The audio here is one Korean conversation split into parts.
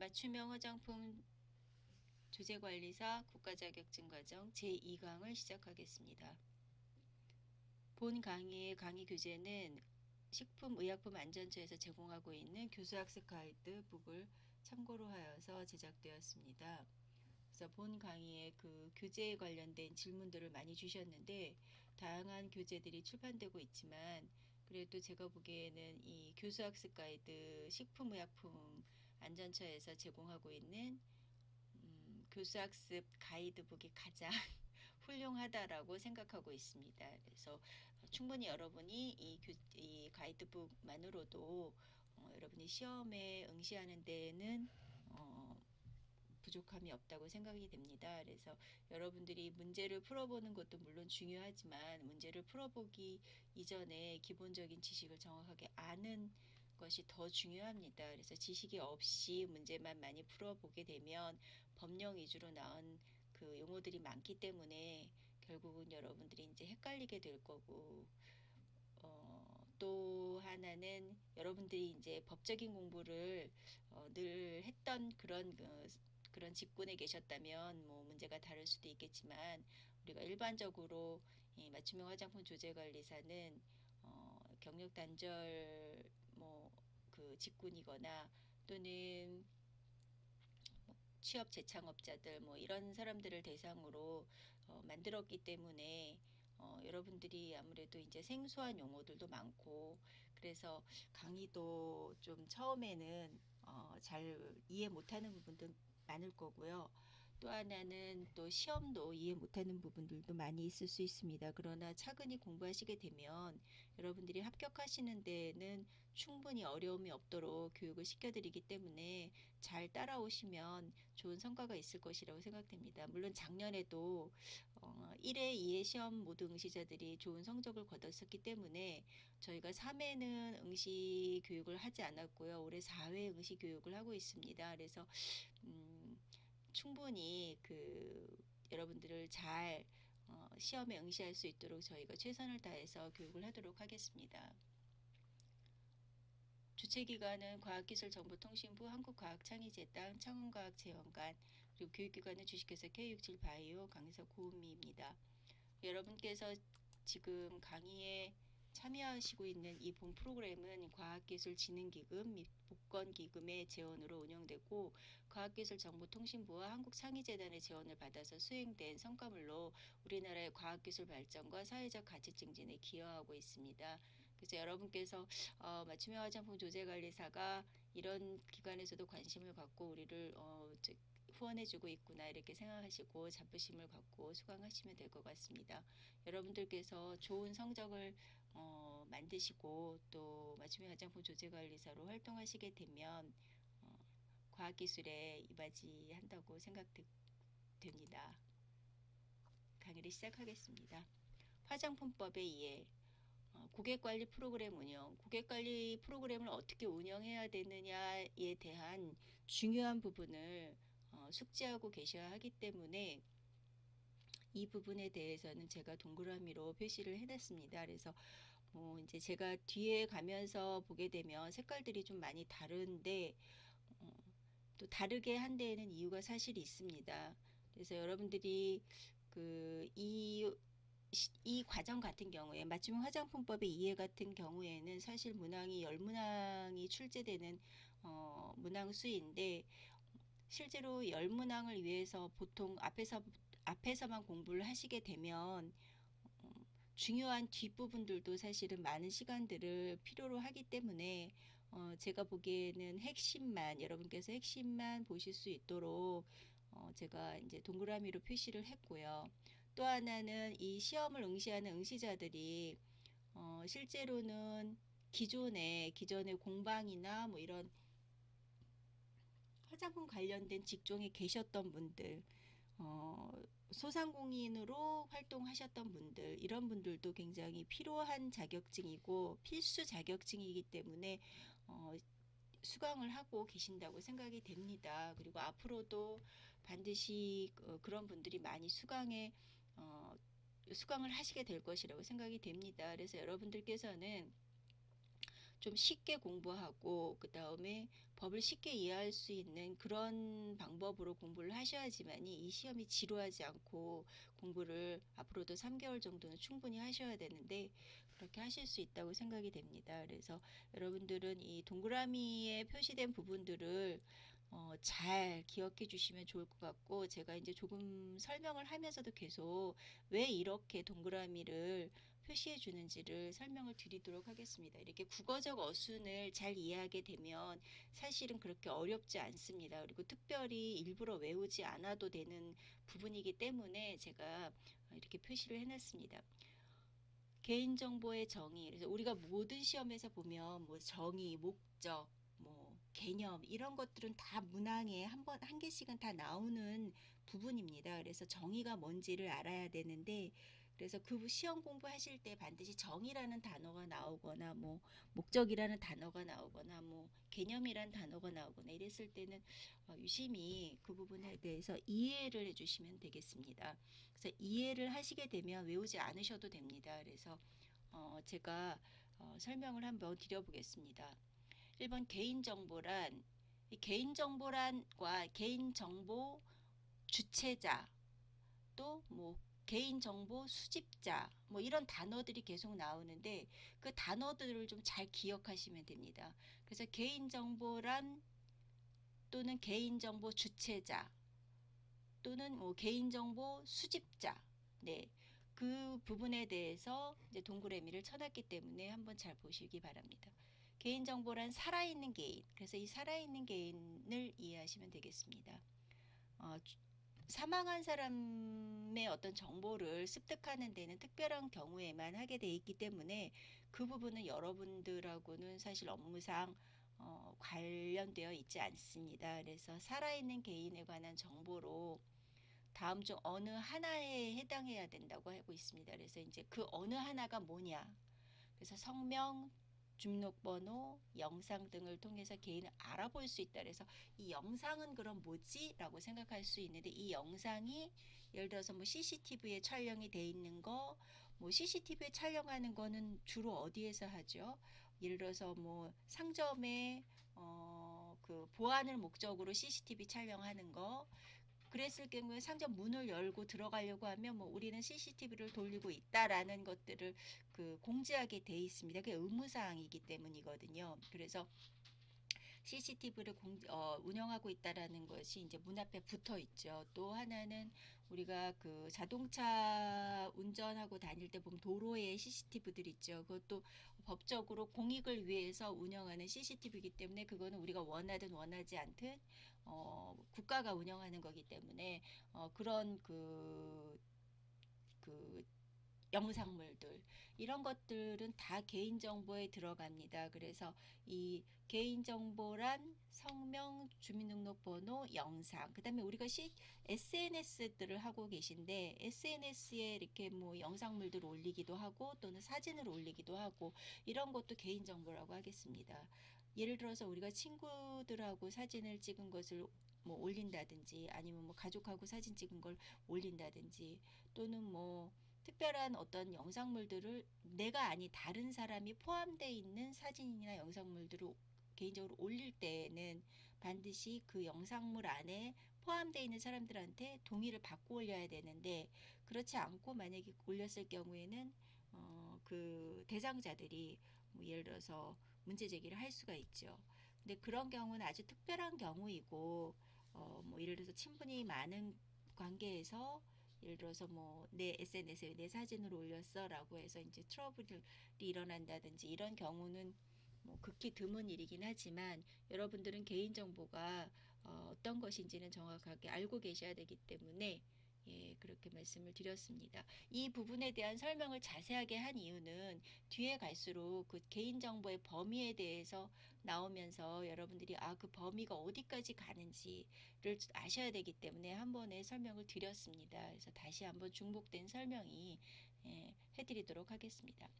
맞춤형 화장품 조제관리사 국가자격증 과정 제2강을 시작하겠습니다. 본 강의의 강의 교재는 식품의약품안전처에서 제공하고 있는 교수학습 가이드북을 참고로 하여서 제작되었습니다. 그래서 본 강의에 그 교재에 관련된 질문들을 많이 주셨는데 다양한 교재들이 출판되고 있지만 그래도 제가 보기에는 이 교수학습 가이드 식품의약품 안전처에서 제공하고 있는 교수학습 가이드북이 가장 훌륭하다라고 생각하고 있습니다. 그래서 충분히 여러분이 이 가이드북만으로도 여러분이 시험에 응시하는 데에는 부족함이 없다고 생각이 됩니다. 그래서 여러분들이 문제를 풀어보는 것도 물론 중요하지만 문제를 풀어보기 이전에 기본적인 지식을 정확하게 아는 것이 더 중요합니다. 그래서 지식이 없이 문제만 많이 풀어보게 되면 법령 위주로 나온 그 용어들이 많기 때문에 결국은 여러분들이 이제 헷갈리게 될 거고 또 하나는 여러분들이 이제 법적인 공부를 늘 했던 그런 직군에 계셨다면 뭐 문제가 다를 수도 있겠지만 우리가 일반적으로 이 맞춤형 화장품 조제관리사는 경력 단절 뭐 그 직군이거나 또는 취업 재창업자들 뭐 이런 사람들을 대상으로 만들었기 때문에 여러분들이 아무래도 이제 생소한 용어들도 많고 그래서 강의도 좀 처음에는 잘 이해 못하는 부분도 많을 거고요. 또 하나는 또 시험도 이해 못하는 부분들도 많이 있을 수 있습니다. 그러나 차근히 공부하시게 되면 여러분들이 합격하시는 데에는 충분히 어려움이 없도록 교육을 시켜드리기 때문에 잘 따라오시면 좋은 성과가 있을 것이라고 생각됩니다. 물론 작년에도 1회, 2회 시험 모든 응시자들이 좋은 성적을 거뒀었기 때문에 저희가 3회는 응시 교육을 하지 않았고요. 올해 4회 응시 교육을 하고 있습니다. 그래서 충분히 여러분들을 잘 시험에 응시할 수 있도록 저희가 최선을 다해서 교육을 하도록 하겠습니다. 주최기관은 과학기술정보통신부, 한국과학창의재단, 창원과학재원관, 그리고 교육기관은 주식회사 K67바이오, 강사 고은미입니다. 여러분께서 지금 강의에 참여하시고 있는 이 본 프로그램은 과학기술진흥기금 및 복권기금의 재원으로 운영되고 과학기술정보통신부와 한국창의재단의 재원을 받아서 수행된 성과물로 우리나라의 과학기술 발전과 사회적 가치 증진에 기여하고 있습니다. 그래서 여러분께서 맞춤형 화장품 조제관리사가 이런 기관에서도 관심을 갖고 우리를 후원해주고 있구나 이렇게 생각하시고 자부심을 갖고 수강하시면 될 것 같습니다. 여러분들께서 좋은 성적을 만드시고 또 맞춤형 화장품 조제관리사로 활동하시게 되면 과학기술에 이바지한다고 생각됩니다. 강의를 시작하겠습니다. 화장품법의 이해 고객관리 프로그램 운영, 고객관리 프로그램을 어떻게 운영해야 되느냐에 대한 중요한 부분을 숙지하고 계셔야 하기 때문에 이 부분에 대해서는 제가 동그라미로 표시를 해놨습니다. 그래서 이제 제가 뒤에 가면서 보게 되면 색깔들이 좀 많이 다른데 또 다르게 한 데에는 이유가 사실 있습니다. 그래서 여러분들이 이 과정 같은 경우에 맞춤형 화장품법의 이해 같은 경우에는 사실 문항이 10문항이 출제되는 문항수인데 실제로 10문항을 위해서 보통 앞에서만 공부를 하시게 되면 중요한 뒷부분들도 사실은 많은 시간들을 필요로 하기 때문에 제가 보기에는 여러분께서 핵심만 보실 수 있도록 제가 이제 동그라미로 표시를 했고요. 또 하나는 이 시험을 응시하는 응시자들이 실제로는 기존에 공방이나 뭐 이런 화장품 관련된 직종에 계셨던 분들 소상공인으로 활동하셨던 분들 이런 분들도 굉장히 필요한 자격증이고 필수 자격증이기 때문에 수강을 하고 계신다고 생각이 됩니다. 그리고 앞으로도 반드시 그런 분들이 많이 수강을 하시게 될 것이라고 생각이 됩니다. 그래서 여러분들께서는 좀 쉽게 공부하고 그 다음에 법을 쉽게 이해할 수 있는 그런 방법으로 공부를 하셔야지만이 이 시험이 지루하지 않고 공부를 앞으로도 3개월 정도는 충분히 하셔야 되는데 그렇게 하실 수 있다고 생각이 됩니다. 그래서 여러분들은 이 동그라미에 표시된 부분들을 잘 기억해 주시면 좋을 것 같고, 제가 이제 조금 설명을 하면서도 계속 왜 이렇게 동그라미를 표시해 주는지를 설명을 드리도록 하겠습니다. 이렇게 국어적 어순을 잘 이해하게 되면 사실은 그렇게 어렵지 않습니다. 그리고 특별히 일부러 외우지 않아도 되는 부분이기 때문에 제가 이렇게 표시를 해놨습니다. 개인정보의 정의. 그래서 우리가 모든 시험에서 보면 뭐 정의, 목적, 뭐 개념 이런 것들은 다 문항에 한 개씩은 다 나오는 부분입니다. 그래서 정의가 뭔지를 알아야 되는데, 그래서 그 시험 공부하실 때 반드시 정의라는 단어가 나오거나 뭐 목적이라는 단어가 나오거나 뭐 개념이란 단어가 나오거나 이랬을 때는 유심히 그 부분에 대해서 이해를 해주시면 되겠습니다. 그래서 이해를 하시게 되면 외우지 않으셔도 됩니다. 그래서 제가 설명을 한번 드려보겠습니다. 1번 개인정보란, 이 개인정보란과 개인정보 주체자, 또 뭐 개인정보 수집자, 뭐 이런 단어들이 계속 나오는데 그 단어들을 좀 잘 기억하시면 됩니다. 그래서 개인정보란 또는 개인정보 주체자 또는 뭐 개인정보 수집자, 네, 그 부분에 대해서 이제 동그라미를 쳐놨기 때문에 한번 잘 보시기 바랍니다. 개인정보란 살아있는 개인, 그래서 이 살아있는 개인을 이해하시면 되겠습니다. 사망한 사람의 어떤 정보를 습득하는 데는 특별한 경우에만 하게 돼 있기 때문에 그 부분은 여러분들하고는 사실 업무상 관련되어 있지 않습니다. 그래서 살아있는 개인에 관한 정보로 다음 중 어느 하나에 해당해야 된다고 하고 있습니다. 그래서 이제 그 어느 하나가 뭐냐. 그래서 성명, 주민등록번호, 영상 등을 통해서 개인을 알아볼 수 있다. 그래서 이 영상은 그럼 뭐지? 라고 생각할 수 있는데, 이 영상이 예를 들어서 뭐 CCTV에 촬영이 돼 있는 거, 뭐 CCTV에 촬영하는 거는 주로 어디에서 하죠? 예를 들어서 뭐 상점에 그 보안을 목적으로 CCTV 촬영하는 거, 그랬을 경우에 상점 문을 열고 들어가려고 하면 뭐 우리는 CCTV를 돌리고 있다라는 것들을 그 공지하게 돼 있습니다. 그게 의무사항이기 때문이거든요. 그래서 CCTV를 운영하고 있다라는 것이 이제 문 앞에 붙어 있죠. 또 하나는 우리가 그 자동차 운전하고 다닐 때 보면 도로에 CCTV들 있죠. 그것도 법적으로 공익을 위해서 운영하는 CCTV이기 때문에 그거는 우리가 원하든 원하지 않든 국가가 운영하는 거기 때문에 그런 그 영상물들 이런 것들은 다 개인정보에 들어갑니다. 그래서 이 개인정보란 성명, 주민등록번호, 영상, 그 다음에 우리가 SNS들을 하고 계신데 SNS에 이렇게 뭐 영상물들을 올리기도 하고 또는 사진을 올리기도 하고 이런 것도 개인정보라고 하겠습니다. 예를 들어서 우리가 친구들하고 사진을 찍은 것을 뭐 올린다든지 아니면 뭐 가족하고 사진 찍은 걸 올린다든지 또는 뭐 특별한 어떤 영상물들을 내가 아닌 다른 사람이 포함되어 있는 사진이나 영상물들을 개인적으로 올릴 때에는 반드시 그 영상물 안에 포함되어 있는 사람들한테 동의를 받고 올려야 되는데, 그렇지 않고 만약에 올렸을 경우에는 그 대상자들이 뭐 예를 들어서 문제 제기를 할 수가 있죠. 근데 그런 경우는 아주 특별한 경우이고 뭐 예를 들어서 친분이 많은 관계에서 예를 들어서 뭐 내 SNS에 내 사진을 올렸어라고 해서 이제 트러블이 일어난다든지 이런 경우는 뭐 극히 드문 일이긴 하지만 여러분들은 개인정보가 어떤 것인지는 정확하게 알고 계셔야 되기 때문에 예, 그렇게 말씀을 드렸습니다. 이 부분에 대한 설명을 자세하게 한 이유는 뒤에 갈수록 그 개인정보의 범위에 대해서 나오면서 여러분들이 그 범위가 어디까지 가는지를 아셔야 되기 때문에 한 번에 설명을 드렸습니다. 그래서 다시 한번 중복된 설명이 해드리도록 하겠습니다.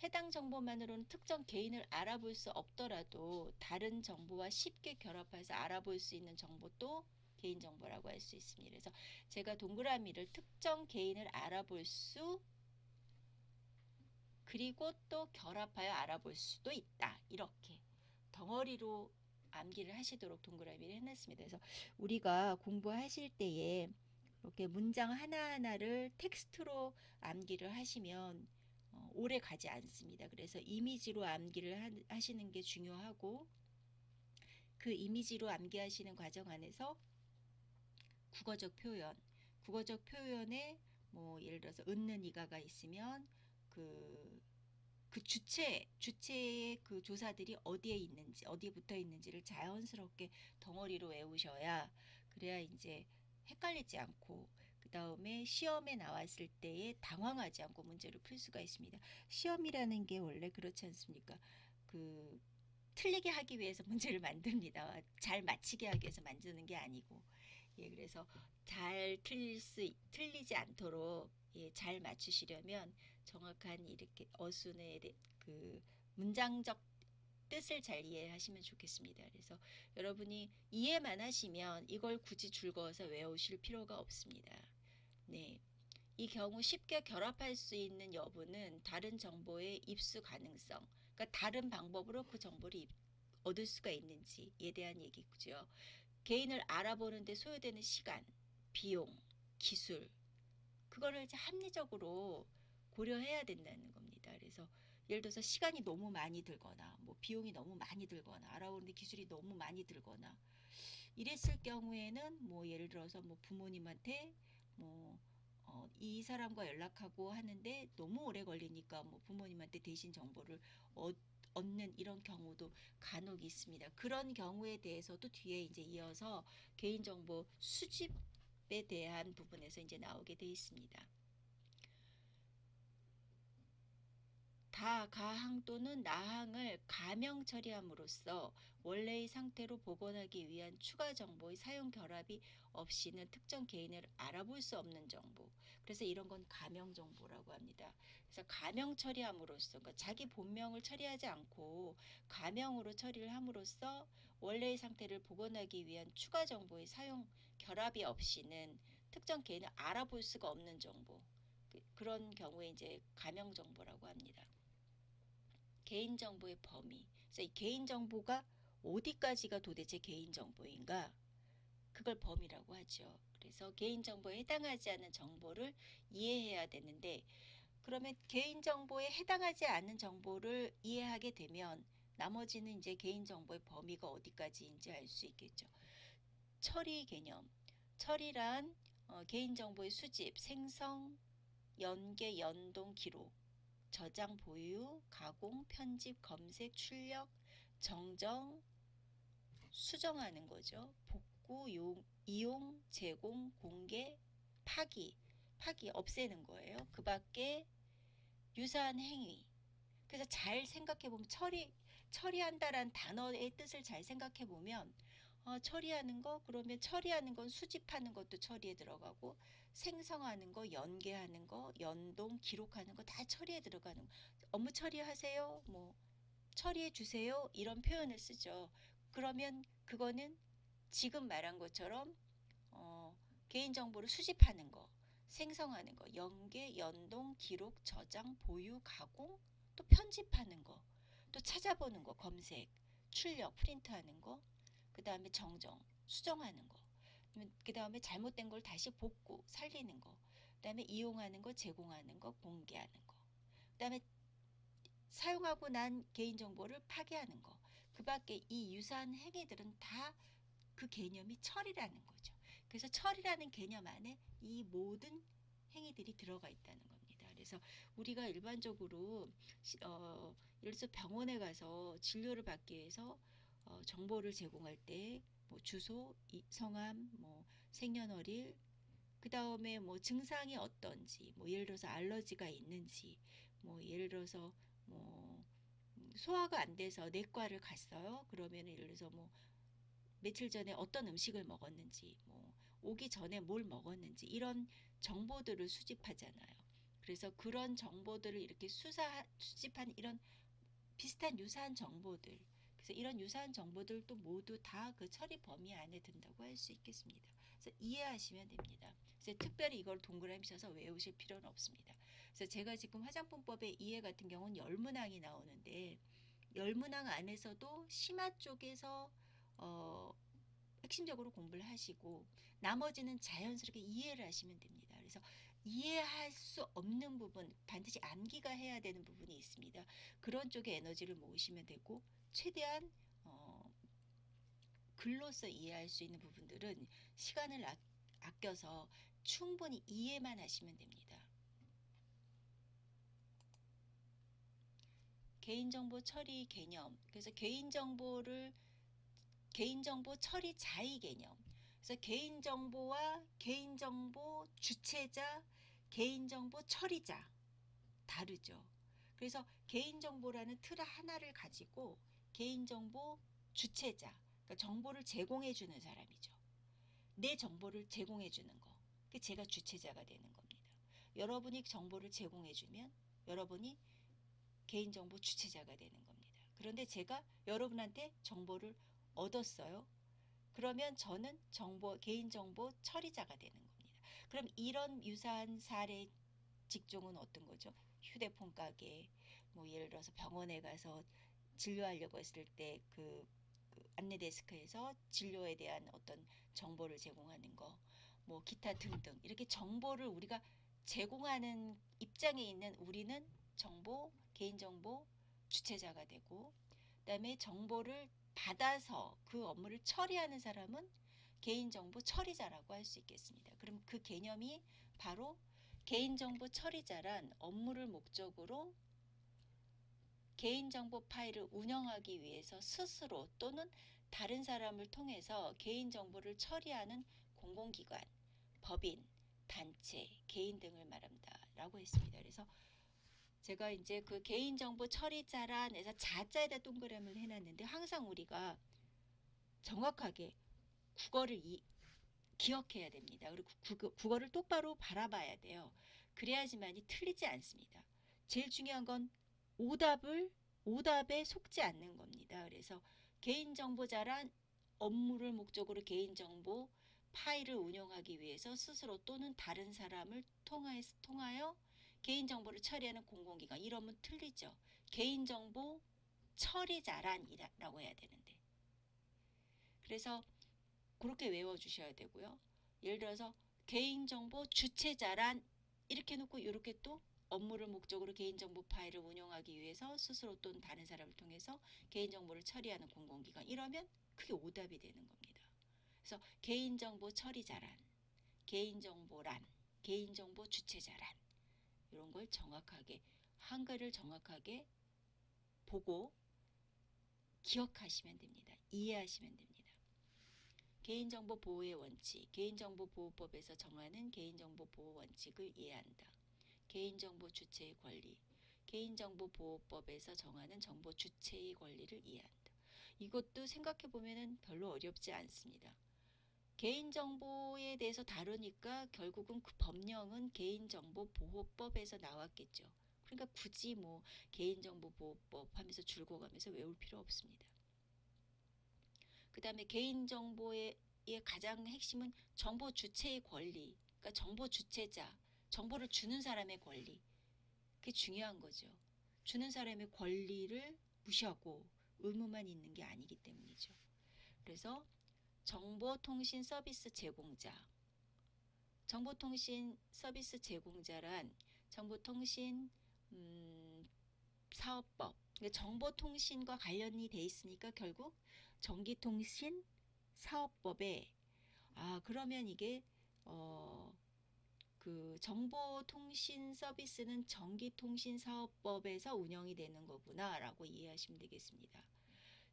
해당 정보만으로는 특정 개인을 알아볼 수 없더라도 다른 정보와 쉽게 결합해서 알아볼 수 있는 정보도 개인정보라고 할 수 있습니다. 그래서 제가 동그라미를 특정 개인을 알아볼 수 그리고 또 결합하여 알아볼 수도 있다. 이렇게 덩어리로 암기를 하시도록 동그라미를 해놨습니다. 그래서 우리가 공부하실 때에 이렇게 문장 하나하나를 텍스트로 암기를 하시면 오래 가지 않습니다. 그래서 이미지로 암기를 하시는 게 중요하고, 그 이미지로 암기하시는 과정 안에서 국어적 표현, 국어적 표현에 뭐 예를 들어서 은는 이가가 있으면 그 주체의 그 조사들이 어디에 있는지, 어디에 붙어 있는지를 자연스럽게 덩어리로 외우셔야, 그래야 이제 헷갈리지 않고, 그 다음에 시험에 나왔을 때에 당황하지 않고 문제를 풀 수가 있습니다. 시험이라는 게 원래 그렇지 않습니까? 그 틀리게 하기 위해서 문제를 만듭니다. 잘 맞히게 하기 위해서 만드는 게 아니고. 예, 그래서 틀리지 않도록, 예, 잘 맞추시려면 정확한 이렇게 어순의 그 문장적 뜻을 잘 이해하시면 좋겠습니다. 그래서 여러분이 이해만 하시면 이걸 굳이 줄거어서 외우실 필요가 없습니다. 네. 이 경우 쉽게 결합할 수 있는 여부는 다른 정보의 입수 가능성, 그러니까 다른 방법으로 그 정보를 얻을 수가 있는지에 대한 얘기죠. 개인을 알아보는데 소요되는 시간, 비용, 기술, 그거를 이제 합리적으로 고려해야 된다는 겁니다. 그래서 예를 들어서 시간이 너무 많이 들거나, 뭐 비용이 너무 많이 들거나, 알아보는데 기술이 너무 많이 들거나, 이랬을 경우에는 뭐 예를 들어서 뭐 부모님한테 뭐 이 사람과 연락하고 하는데 너무 오래 걸리니까 뭐 부모님한테 대신 정보를 얻는 이런 경우도 간혹 있습니다. 그런 경우에 대해서도 뒤에 이제 이어서 개인정보 수집에 대한 부분에서 이제 나오게 돼 있습니다. 가항 또는 나항을 가명 처리함으로써 원래의 상태로 복원하기 위한 추가 정보의 사용 결합이 없이는 특정 개인을 알아볼 수 없는 정보. 그래서 이런 건 가명 정보라고 합니다. 그래서 가명 처리함으로써, 그러니까 자기 본명을 처리하지 않고 가명으로 처리를 함으로써 원래의 상태를 복원하기 위한 추가 정보의 사용 결합이 없이는 특정 개인을 알아볼 수가 없는 정보. 그런 경우에 이제 가명 정보라고 합니다. 개인정보의 범위. 그래서 이 개인정보가 어디까지가 도대체 개인정보인가? 그걸 범위라고 하죠. 그래서 개인정보에 해당하지 않은 정보를 이해해야 되는데, 그러면 개인정보에 해당하지 않은 정보를 이해하게 되면 나머지는 이제 개인정보의 범위가 어디까지인지 알 수 있겠죠. 처리 개념. 처리란 개인정보의 수집, 생성, 연계, 연동, 기록, 저장, 보유, 가공, 편집, 검색, 출력, 정정, 수정하는 거죠. 복구, 이용, 제공, 공개, 파기 없애는 거예요. 그 밖에 유사한 행위. 그래서 잘 생각해 보면 처리한다라는 단어의 뜻을 잘 생각해 보면 처리하는 거, 그러면 처리하는 건 수집하는 것도 처리에 들어가고, 생성하는 거, 연계하는 거, 연동, 기록하는 거 다 처리에 들어가는 거. 업무 처리하세요, 뭐 처리해 주세요, 이런 표현을 쓰죠. 그러면 그거는 지금 말한 것처럼 개인정보를 수집하는 거, 생성하는 거, 연계, 연동, 기록, 저장, 보유, 가공, 또 편집하는 거, 또 찾아보는 거, 검색, 출력, 프린트하는 거, 그 다음에 정정, 수정하는 거, 그 다음에 잘못된 걸 다시 복구, 살리는 거, 그 다음에 이용하는 거, 제공하는 거, 공개하는 거, 그 다음에 사용하고 난 개인정보를 파괴하는 거, 그 밖에 이 유사한 행위들은 다 그 개념이 처리라는 거죠. 그래서 처리라는 개념 안에 이 모든 행위들이 들어가 있다는 겁니다. 그래서 우리가 일반적으로 예를 들어서 병원에 가서 진료를 받기 위해서 정보를 제공할 때 뭐 주소, 성함, 뭐 생년월일, 그 다음에 뭐 증상이 어떤지, 뭐 예를 들어서 알러지가 있는지, 뭐 예를 들어서 뭐 소화가 안 돼서 내과를 갔어요. 그러면 예를 들어서 뭐 며칠 전에 어떤 음식을 먹었는지, 뭐 오기 전에 뭘 먹었는지, 이런 정보들을 수집하잖아요. 그래서 그런 정보들을 이렇게 수집한 이런 비슷한 유사한 정보들, 그래서 이런 유사한 정보들도 모두 다 그 처리 범위 안에 든다고 할 수 있겠습니다. 그래서 이해하시면 됩니다. 그래서 특별히 이걸 동그라미 쳐서 외우실 필요는 없습니다. 그래서 제가 지금 화장품법의 이해 같은 경우는 열문항이 나오는데 열문항 안에서도 심화 쪽에서 핵심적으로 공부를 하시고 나머지는 자연스럽게 이해를 하시면 됩니다. 그래서 이해할 수 없는 부분, 반드시 암기가 해야 되는 부분이 있습니다. 그런 쪽에 에너지를 모으시면 되고 최대한 글로써 이해할 수 있는 부분들은 시간을 아껴서 충분히 이해만 하시면 됩니다. 개인정보 처리 개념. 그래서 개인정보 처리 자의 개념. 그래서 개인정보와 개인정보 주체자, 개인정보 처리자 다르죠. 그래서 개인정보라는 틀 하나를 가지고 개인정보 주체자, 그러니까 정보를 제공해 주는 사람이죠. 내 정보를 제공해 주는 거. 그 제가 주체자가 되는 겁니다. 여러분이 정보를 제공해 주면 여러분이 개인정보 주체자가 되는 겁니다. 그런데 제가 여러분한테 정보를 얻었어요. 그러면 저는 개인정보 처리자가 되는 겁니다. 그럼 이런 유사한 사례 직종은 어떤 거죠? 휴대폰 가게, 뭐 예를 들어서 병원에 가서 진료하려고 했을 때 그 안내 데스크에서 진료에 대한 어떤 정보를 제공하는 거, 뭐 기타 등등 이렇게 정보를 우리가 제공하는 입장에 있는 우리는 개인정보 주체자가 되고, 그다음에 정보를 받아서 그 업무를 처리하는 사람은 개인정보 처리자라고 할 수 있겠습니다. 그럼 그 개념이 바로 개인정보 처리자란 업무를 목적으로 개인정보 파일을 운영하기 위해서 스스로 또는 다른 사람을 통해서 개인정보를 처리하는 공공기관, 법인, 단체, 개인 등을 말한다 라고 했습니다. 그래서 제가 이제 그 개인정보 처리자란에서 자자에다 동그라미를 해놨는데 항상 우리가 정확하게 국어를 기억해야 됩니다. 그리고 국어를 똑바로 바라봐야 돼요. 그래야지만이 틀리지 않습니다. 제일 중요한 건 오답에 속지 않는 겁니다. 그래서 개인정보자란 업무를 목적으로 개인정보 파일을 운영하기 위해서 스스로 또는 다른 사람을 통하여 개인정보를 처리하는 공공기관. 이러면 틀리죠. 개인정보 처리자란이라고 해야 되는데. 그래서 그렇게 외워주셔야 되고요. 예를 들어서 개인정보 주체자란 이렇게 놓고 이렇게 또 업무를 목적으로 개인정보 파일을 운영하기 위해서 스스로 또는 다른 사람을 통해서 개인정보를 처리하는 공공기관. 이러면 그게 오답이 되는 겁니다. 그래서 개인정보 처리자란, 개인정보란, 개인정보 주체자란 이런 걸 정확하게 한글을 정확하게 보고 기억하시면 됩니다. 이해하시면 됩니다. 개인정보 보호의 원칙, 개인정보보호법에서 정하는 개인정보 보호 원칙을 이해한다. 개인정보 주체의 권리, 개인정보보호법에서 정하는 정보 주체의 권리를 이해한다. 이것도 생각해보면 별로 어렵지 않습니다. 개인정보에 대해서 다루니까 결국은 그 법령은 개인정보보호법에서 나왔겠죠. 그러니까 굳이 뭐 개인정보보호법 하면서 줄거가면서 외울 필요 없습니다. 그 다음에 개인정보의 가장 핵심은 정보 주체의 권리, 그러니까 정보 주체자, 정보를 주는 사람의 권리. 그게 중요한 거죠. 주는 사람의 권리를 무시하고 의무만 있는 게 아니기 때문이죠. 그래서 정보통신 서비스 제공자란 정보통신 사업법, 그러니까 정보통신과 관련이 돼 있으니까 결국 전기통신 사업법에 그러면 이게 그 정보통신 서비스는 전기통신사업법에서 운영이 되는 거구나 라고 이해하시면 되겠습니다.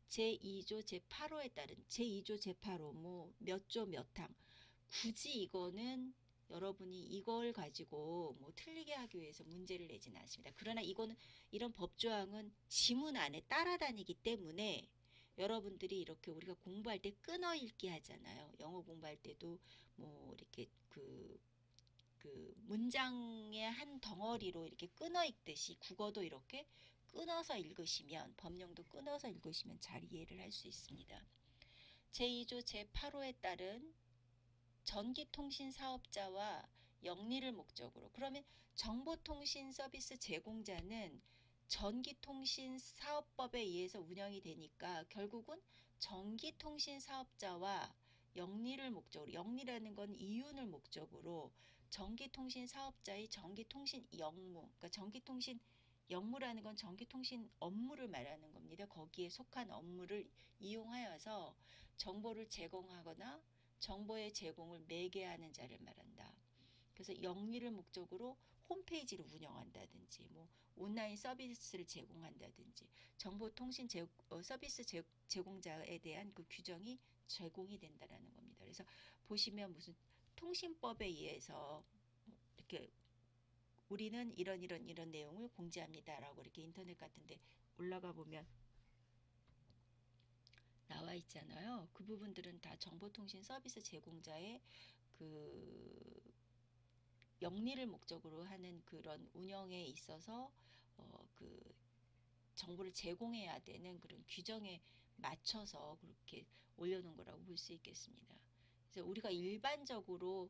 제2조 제8호에 따른 제2조 제8호 뭐 몇 조 몇 항 굳이 이거는 여러분이 이걸 가지고 뭐 틀리게 하기 위해서 문제를 내지는 않습니다. 그러나 이런 법조항은 지문 안에 따라다니기 때문에 여러분들이 이렇게 우리가 공부할 때 끊어 읽기 하잖아요. 영어 공부할 때도 뭐 이렇게 그 문장의 한 덩어리로 이렇게 끊어 읽듯이 국어도 이렇게 끊어서 읽으시면, 법령도 끊어서 읽으시면 잘 이해를 할 수 있습니다. 제2조 제8호에 따른 전기통신 사업자와 영리를 목적으로. 그러면 정보통신 서비스 제공자는 전기통신사업법에 의해서 운영이 되니까 결국은 전기통신 사업자와 영리를 목적으로, 영리라는 건 이윤을 목적으로 전기통신 사업자의 전기통신 영무, 그러니까 전기통신 영무라는 건 전기통신 업무를 말하는 겁니다. 거기에 속한 업무를 이용하여서 정보를 제공하거나 정보의 제공을 매개하는 자를 말한다. 그래서 영리를 목적으로 홈페이지를 운영한다든지 뭐 온라인 서비스를 제공한다든지 정보통신 서비스 제공자에 대한 그 규정이 제공이 된다라는 겁니다. 그래서 보시면 무슨 통신법에 의해서 이렇게 우리는 이런 내용을 공지합니다라고 이렇게 인터넷 같은데 올라가 보면 나와 있잖아요. 그 부분들은 다 정보통신 서비스 제공자의 그 영리를 목적으로 하는 그런 운영에 있어서 그 정보를 제공해야 되는 그런 규정에 맞춰서 그렇게 올려놓은 거라고 볼 수 있겠습니다. 그래서 우리가 일반적으로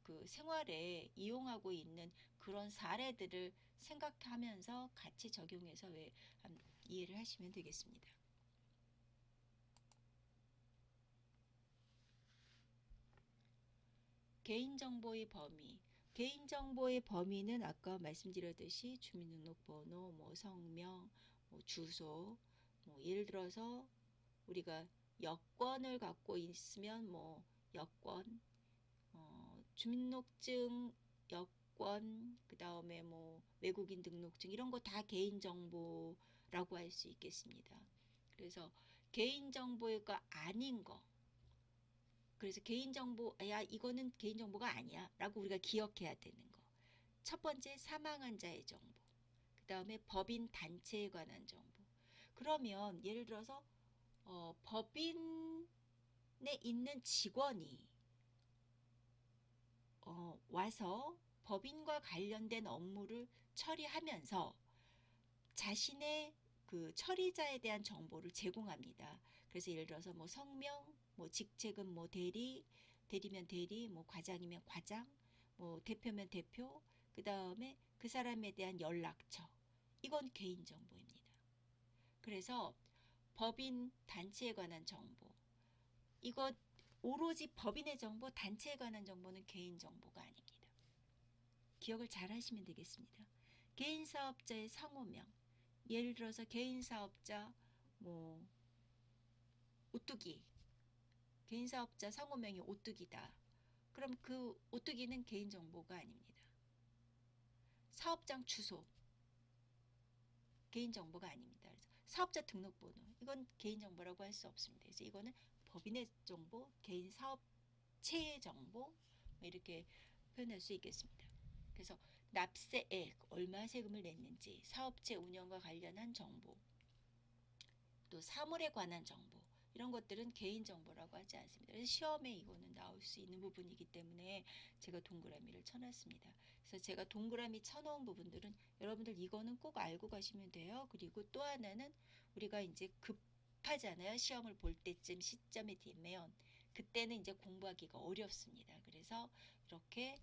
그 생활에 이용하고 있는 그런 사례들을 생각하면서 같이 적용해서 이해를 하시면 되겠습니다. 개인정보의 범위. 개인정보의 범위는 아까 말씀드렸듯이 주민등록번호, 뭐 성명, 뭐 주소, 뭐 예를 들어서 우리가 여권을 갖고 있으면 뭐 여권, 주민등록증, 여권, 그 다음에 뭐 외국인 등록증 이런 거 다 개인정보라고 할 수 있겠습니다. 그래서 개인정보가 아닌 거, 그래서 개인정보, 야, 이거는 개인정보가 아니야 라고 우리가 기억해야 되는 거. 첫 번째, 사망한 자의 정보. 그 다음에 법인 단체에 관한 정보. 그러면 예를 들어서 법인에 있는 직원이 와서 법인과 관련된 업무를 처리하면서 자신의 그 처리자에 대한 정보를 제공합니다. 그래서 예를 들어서 뭐 성명, 뭐 직책은 뭐 대리면 대리, 뭐 과장이면 과장, 뭐 대표면 대표, 그 다음에 그 사람에 대한 연락처. 이건 개인정보입니다. 그래서 법인 단체에 관한 정보. 이거 오로지 법인의 정보, 단체에 관한 정보는 개인정보가 아닙니다. 기억을 잘 하시면 되겠습니다. 개인사업자의 상호명. 예를 들어서 개인사업자 뭐 오뚜기. 개인사업자 상호명이 오뚜기다. 그럼 그 오뚜기는 개인정보가 아닙니다. 사업장 주소. 개인정보가 아닙니다. 그래서 사업자 등록번호. 이건 개인정보라고 할 수 없습니다. 그래서 이거는 법인의 정보, 개인 사업체의 정보 이렇게 표현할 수 있겠습니다. 그래서 납세액, 얼마 세금을 냈는지, 사업체 운영과 관련한 정보, 또 사물에 관한 정보 이런 것들은 개인정보라고 하지 않습니다. 그래서 시험에 이거는 나올 수 있는 부분이기 때문에 제가 동그라미를 쳐놨습니다. 그래서 제가 동그라미 쳐놓은 부분들은 여러분들 이거는 꼭 알고 가시면 돼요. 그리고 또 하나는 우리가 이제 급하잖아요. 시험을 볼 때쯤 시점이 되면 그때는 이제 공부하기가 어렵습니다. 그래서 이렇게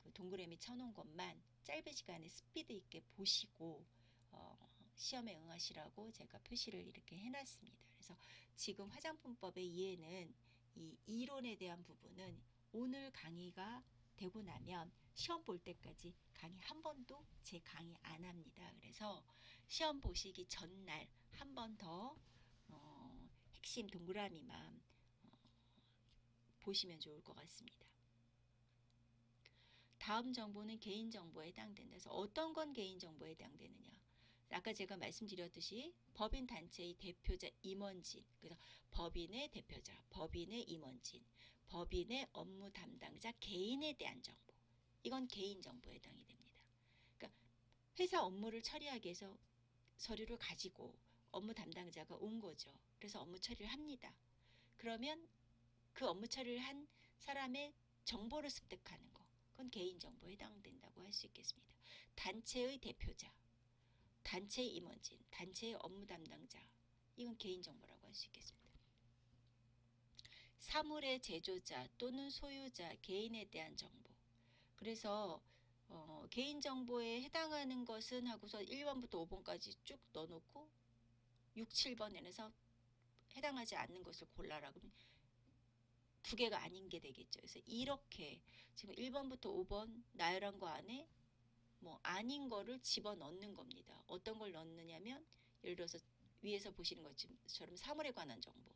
그 동그라미 쳐놓은 것만 짧은 시간에 스피드 있게 보시고 시험에 응하시라고 제가 표시를 이렇게 해놨습니다. 그래서 지금 화장품법의 이해는 이 이론에 대한 부분은 오늘 강의가 되고 나면 시험 볼 때까지 강의 한 번도 제 강의 안 합니다. 그래서 시험 보시기 전날 한 번 더 핵심 동그라미만 보시면 좋을 것 같습니다. 다음 정보는 개인정보에 해당된다. 그래서 어떤 건 개인정보에 해당되느냐. 아까 제가 말씀드렸듯이 법인 단체의 대표자 임원진, 그래서 법인의 대표자, 법인의 임원진, 법인의 업무 담당자 개인에 대한 정보. 이건 개인정보에 해당이 됩니다. 그러니까 회사 업무를 처리하기 위해서 서류를 가지고 업무 담당자가 온 거죠. 그래서 업무 처리를 합니다. 그러면 그 업무 처리를 한 사람의 정보를 습득하는 거. 그건 개인정보에 해당된다고 할 수 있겠습니다. 단체의 대표자, 단체의 임원진, 단체의 업무 담당자. 이건 개인정보라고 할 수 있겠습니다. 사물의 제조자 또는 소유자, 개인에 대한 정보. 그래서 개인정보에 해당하는 것은 하고서 1번부터 5번까지 쭉 넣어놓고 6, 7번에서 해당하지 않는 것을 골라라. 그러면 두 개가 아닌 게 되겠죠. 그래서 이렇게 지금 1번부터 5번 나열한 거 안에 뭐 아닌 거를 집어넣는 겁니다. 어떤 걸 넣느냐면 예를 들어서 위에서 보시는 것처럼 사물에 관한 정보.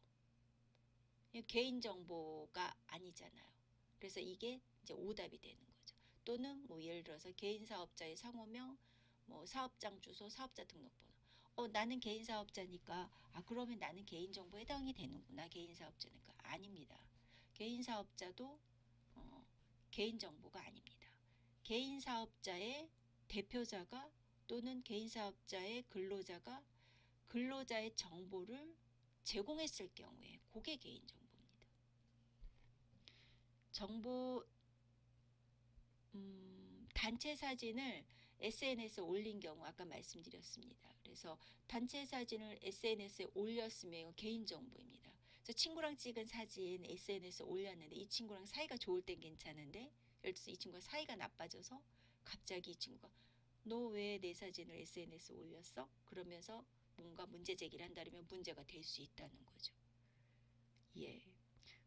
개인정보가 아니잖아요. 그래서 이게 이제 오답이 되는 거죠. 또는 뭐 예를 들어서 개인 사업자의 상호명, 뭐 사업장 주소, 사업자 등록번호. 나는 개인 사업자니까 그러면 나는 개인 정보에 해당이 되는구나. 개인 사업자니까 아닙니다. 개인 사업자도 개인 정보가 아닙니다. 개인 사업자의 대표자가 또는 개인 사업자의 근로자가 근로자의 정보를 제공했을 경우에 그게 개인 정보입니다. 정보 단체 사진을 SNS에 올린 경우 아까 말씀드렸습니다. 그래서 단체 사진을 SNS에 올렸으면 개인정보입니다. 그래서 친구랑 찍은 사진 SNS에 올렸는데 이 친구랑 사이가 좋을 땐 괜찮은데 예를 들어서 이 친구가 사이가 나빠져서 갑자기 이 친구가 너 왜 내 사진을 SNS에 올렸어? 그러면서 뭔가 문제 제기를 한다면 문제가 될 수 있다는 거죠. 예.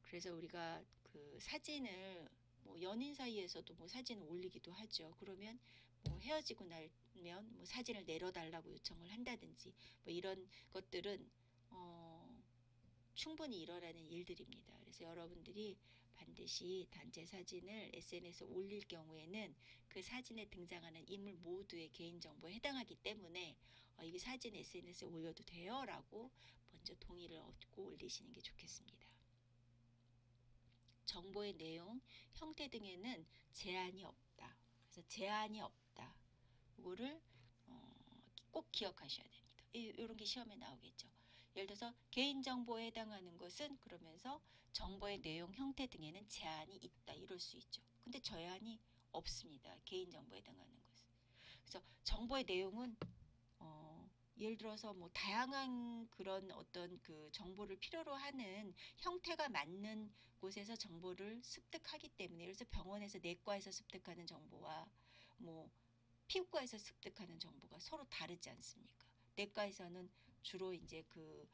그래서 우리가 그 사진을 뭐 연인 사이에서도 뭐 사진을 올리기도 하죠. 그러면 뭐 헤어지고 나면 뭐 사진을 내려달라고 요청을 한다든지 뭐 이런 것들은 충분히 일어나는 일들입니다. 그래서 여러분들이 반드시 단체 사진을 SNS에 올릴 경우에는 그 사진에 등장하는 인물 모두의 개인정보에 해당하기 때문에 이 사진 SNS에 올려도 돼요 라고 먼저 동의를 얻고 올리시는 게 좋겠습니다. 정보의 내용, 형태 등에는 제한이 없다. 그래서 제한이 없다. 이거를 꼭 기억하셔야 됩니다. 이런 게 시험에 나오겠죠. 예를 들어서 개인정보에 해당하는 것은 그러면서 정보의 내용, 형태 등에는 제한이 있다. 이럴 수 있죠. 근데 제한이 없습니다. 개인정보에 해당하는 것은. 그래서 정보의 내용은 예를 들어서 뭐 다양한 그런 어떤 그 정보를 필요로 하는 형태가 맞는 곳에서 정보를 습득하기 때문에 그래서 병원에서 내과에서 습득하는 정보와 뭐 피부과에서 습득하는 정보가 서로 다르지 않습니까? 내과에서는 주로 이제 그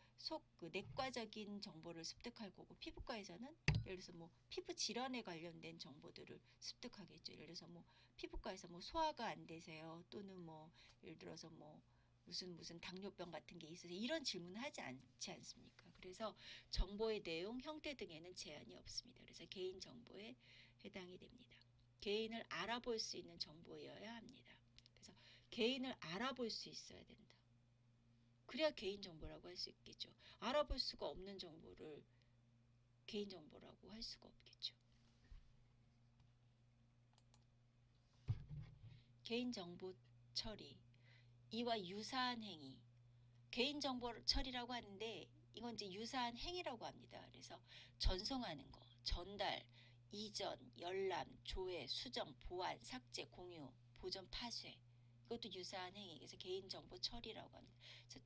내과적인 정보를 습득할 거고 피부과에서는 예를 들어서 뭐 피부 질환에 관련된 정보들을 습득하겠죠. 예를 들어서 뭐 피부과에서 뭐 소화가 안 되세요. 또는 뭐 예를 들어서 뭐 무슨 당뇨병 같은 게 있으세요. 이런 질문을 하지 않지 않습니까? 그래서 정보의 내용, 형태 등에는 제한이 없습니다. 그래서 개인 정보에 해당이 됩니다. 개인을 알아볼 수 있는 정보여야 합니다. 그래서 개인을 알아볼 수 있어야 된다. 그래야 개인정보라고 할 수 있겠죠. 알아볼 수가 없는 정보를 개인정보라고 할 수가 없겠죠. 개인정보 처리, 이와 유사한 행위, 개인정보 처리라고 하는데 이건 이제 유사한 행위라고 합니다. 그래서 전송하는 거, 전달, 이전, 열람, 조회, 수정, 보안, 삭제, 공유, 보존, 파쇄 이것도 유사한 행위. 그래서 개인정보 처리라고 합니다. 그래서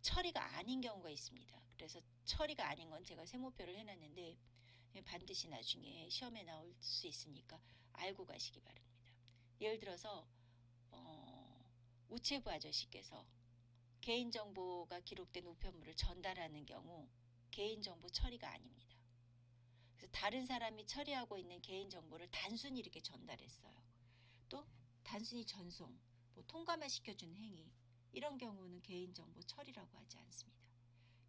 처리가 아닌 경우가 있습니다. 그래서 처리가 아닌 건 제가 세모표를 해놨는데 반드시 나중에 시험에 나올 수 있으니까 알고 가시기 바랍니다. 예를 들어서 우체부 아저씨께서 개인정보가 기록된 우편물을 전달하는 경우 개인정보 처리가 아닙니다. 그래서 다른 사람이 처리하고 있는 개인정보를 단순히 이렇게 전달했어요. 또 단순히 전송, 뭐 통과만 시켜주는 행위 이런 경우는 개인정보 처리라고 하지 않습니다.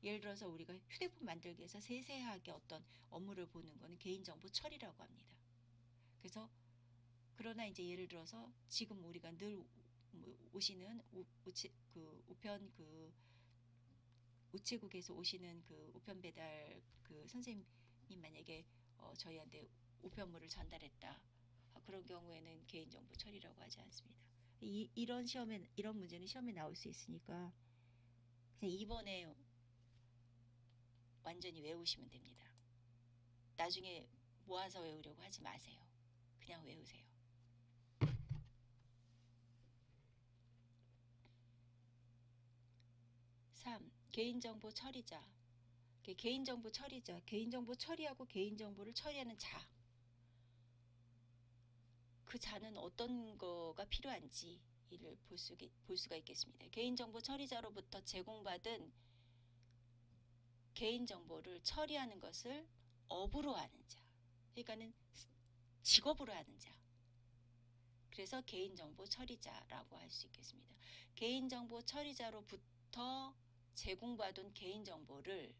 예를 들어서 우리가 휴대폰 만들기 위해서 세세하게 어떤 업무를 보는 것은 개인정보 처리라고 합니다. 그래서 그러나 이제 예를 들어서 지금 우리가 늘 오시는 우편 우체국에서 오시는 그 우편 배달 그 선생님이 만약에 저희한테 우편물을 전달했다. 그런 경우에는 개인정보 처리라고 하지 않습니다. 이런 문제는 시험에 나올 수 있으니까 그냥 이번에 완전히 외우시면 됩니다. 나중에 모아서 외우려고 하지 마세요. 그냥 외우세요. 3. 개인정보 처리자. 개인정보 처리자, 개인정보 처리하고 개인정보를 처리하는 자. 그 자는 어떤 거가 필요한지 이를 볼 수가 있겠습니다. 개인정보 처리자로부터 제공받은 개인정보를 처리하는 것을 업으로 하는 자. 그러니까는 직업으로 하는 자. 그래서 개인정보 처리자라고 할 수 있겠습니다. 개인정보 처리자로부터 제공받은 개인정보를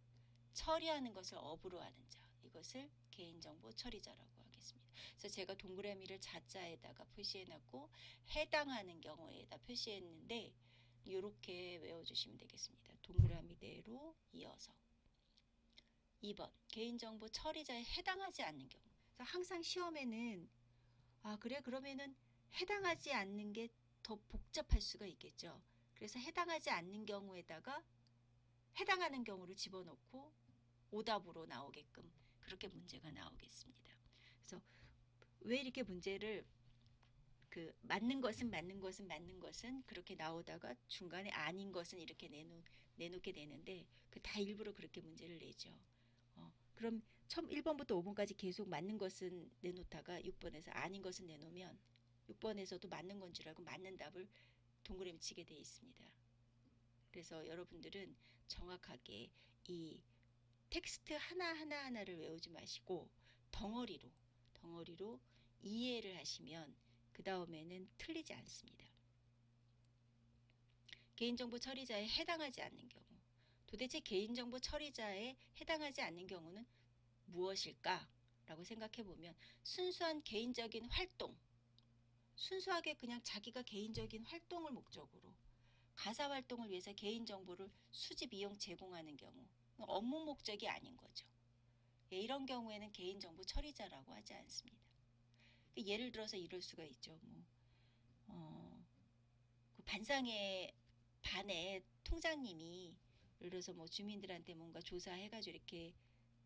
처리하는 것을 업으로 하는 자. 이것을 개인정보 처리자라고 하겠습니다. 그래서 제가 동그라미를 자자에다가 표시해놨고 해당하는 경우에다 표시했는데 이렇게 외워주시면 되겠습니다. 동그라미대로 이어서 2번 개인정보 처리자에 해당하지 않는 경우. 그래서 항상 시험에는 그래 그러면은 해당하지 않는 게 더 복잡할 수가 있겠죠. 그래서 해당하지 않는 경우에다가 해당하는 경우를 집어넣고 오답으로 나오게끔 그렇게 문제가 나오겠습니다. 그래서 왜 이렇게 문제를 맞는 것은 그렇게 나오다가 중간에 아닌 것은 이렇게 내놓게 되는데 다 일부러 그렇게 문제를 내죠. 그럼 처음 1번부터 5번까지 계속 맞는 것은 내놓다가 6번에서 아닌 것은 내놓으면 6번에서도 맞는 건 줄 알고 맞는 답을 동그라미 치게 되어 있습니다. 그래서 여러분들은 정확하게 이 텍스트 하나를 외우지 마시고 덩어리로 이해를 하시면 그 다음에는 틀리지 않습니다. 개인정보 처리자에 해당하지 않는 경우. 도대체 개인정보 처리자에 해당하지 않는 경우는 무엇일까? 라고 생각해 보면 순수한 개인적인 활동, 순수하게 그냥 자기가 개인적인 활동을 목적으로 가사 활동을 위해서 개인정보를 수집, 이용, 제공하는 경우 업무 목적이 아닌 거죠. 이런 경우에는 개인정보 처리자라고 하지 않습니다. 예를 들어서 이럴 수가 있죠. 그 반에 통장님이 예를 들어서 주민들한테 뭔가 조사해가지고 이렇게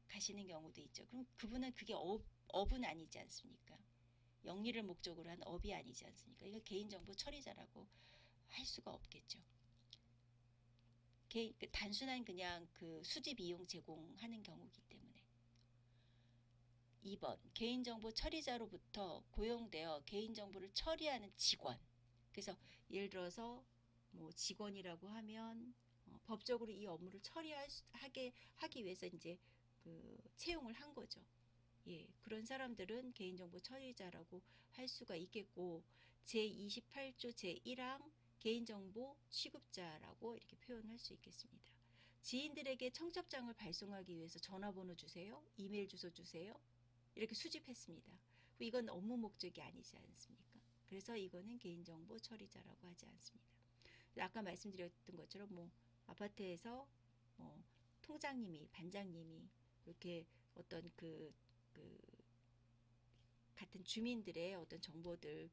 가시는 경우도 있죠. 그럼 그분은 그게 업은 아니지 않습니까? 영리를 목적으로 한 업이 아니지 않습니까? 이거 개인정보 처리자라고 할 수가 없겠죠. 단순한 그냥 수집, 이용, 제공하는 경우이기 때문에. 2번 개인정보 처리자로부터 고용되어 개인정보를 처리하는 직원. 그래서 예를 들어서 직원이라고 하면 법적으로 이 업무를 하기 위해서 이제 채용을 한 거죠. 예, 그런 사람들은 개인정보 처리자라고 할 수가 있겠고 제28조 제1항 개인정보 취급자라고 이렇게 표현할 수 있겠습니다. 지인들에게 청첩장을 발송하기 위해서 전화번호 주세요, 이메일 주소 주세요 이렇게 수집했습니다. 이건 업무 목적이 아니지 않습니까? 그래서 이거는 개인정보 처리자라고 하지 않습니다. 아까 말씀드렸던 것처럼 아파트에서 통장님이 반장님이 이렇게 어떤 같은 주민들의 어떤 정보들을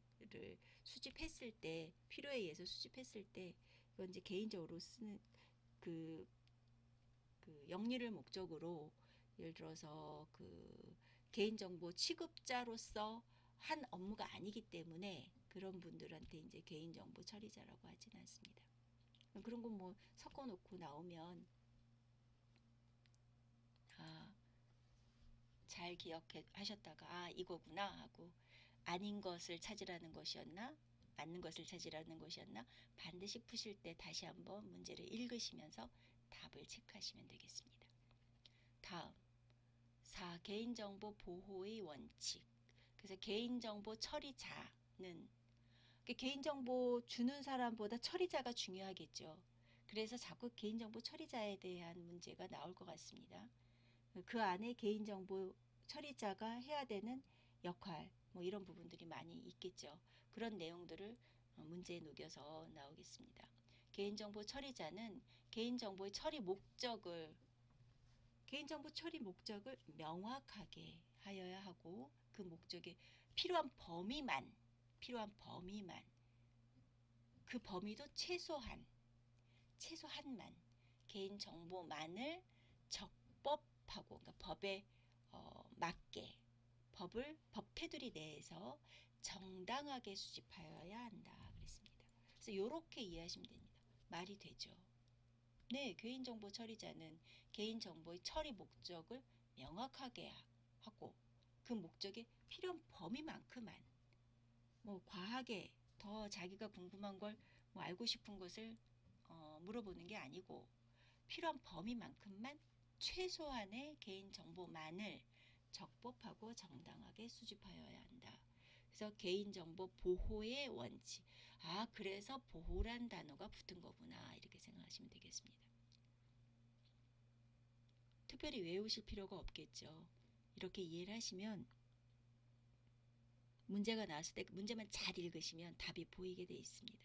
수집했을 때 필요에 의해서 수집했을 때 이건 이제 개인적으로 쓰는 영리를 목적으로 예를 들어서 개인정보 취급자로서 한 업무가 아니기 때문에 그런 분들한테 이제 개인정보 처리자라고 하지는 않습니다. 그런 거 섞어놓고 나오면 잘 기억하셨다가 이거구나 하고 아닌 것을 찾으라는 것이었나 맞는 것을 찾으라는 것이었나 반드시 푸실 때 다시 한번 문제를 읽으시면서 답을 체크하시면 되겠습니다. 다음 4. 개인정보 보호의 원칙. 그래서 개인정보 처리자는 개인정보 주는 사람보다 처리자가 중요하겠죠. 그래서 자꾸 개인정보 처리자에 대한 문제가 나올 것 같습니다. 그 안에 개인정보 처리자가 해야 되는 역할 이런 부분들이 많이 있겠죠. 그런 내용들을 문제에 녹여서 나오겠습니다. 개인정보 처리자는 개인정보 처리 목적을 명확하게 하여야 하고 그 목적에 필요한 범위만 그 범위도 최소한만 개인정보만을 적법하고 그러니까 법에 맞게 법 테두리 내에서 정당하게 수집하여야 한다 그랬습니다. 그래서 이렇게 이해하시면 됩니다. 말이 되죠. 네, 개인정보 처리자는 개인정보의 처리 목적을 명확하게 하고 그 목적의 필요한 범위만큼만 뭐 과하게 더 자기가 궁금한 걸 뭐 알고 싶은 것을 물어보는 게 아니고 필요한 범위만큼만 최소한의 개인정보만을 적법하고 정당하게 수집하여야 한다. 그래서 개인정보 보호의 원칙. 아, 그래서 보호란 단어가 붙은 거구나. 이렇게 생각하시면 되겠습니다. 특별히 외우실 필요가 없겠죠. 이렇게 이해를 하시면 문제가 나왔을 때 문제만 잘 읽으시면 답이 보이게 돼 있습니다.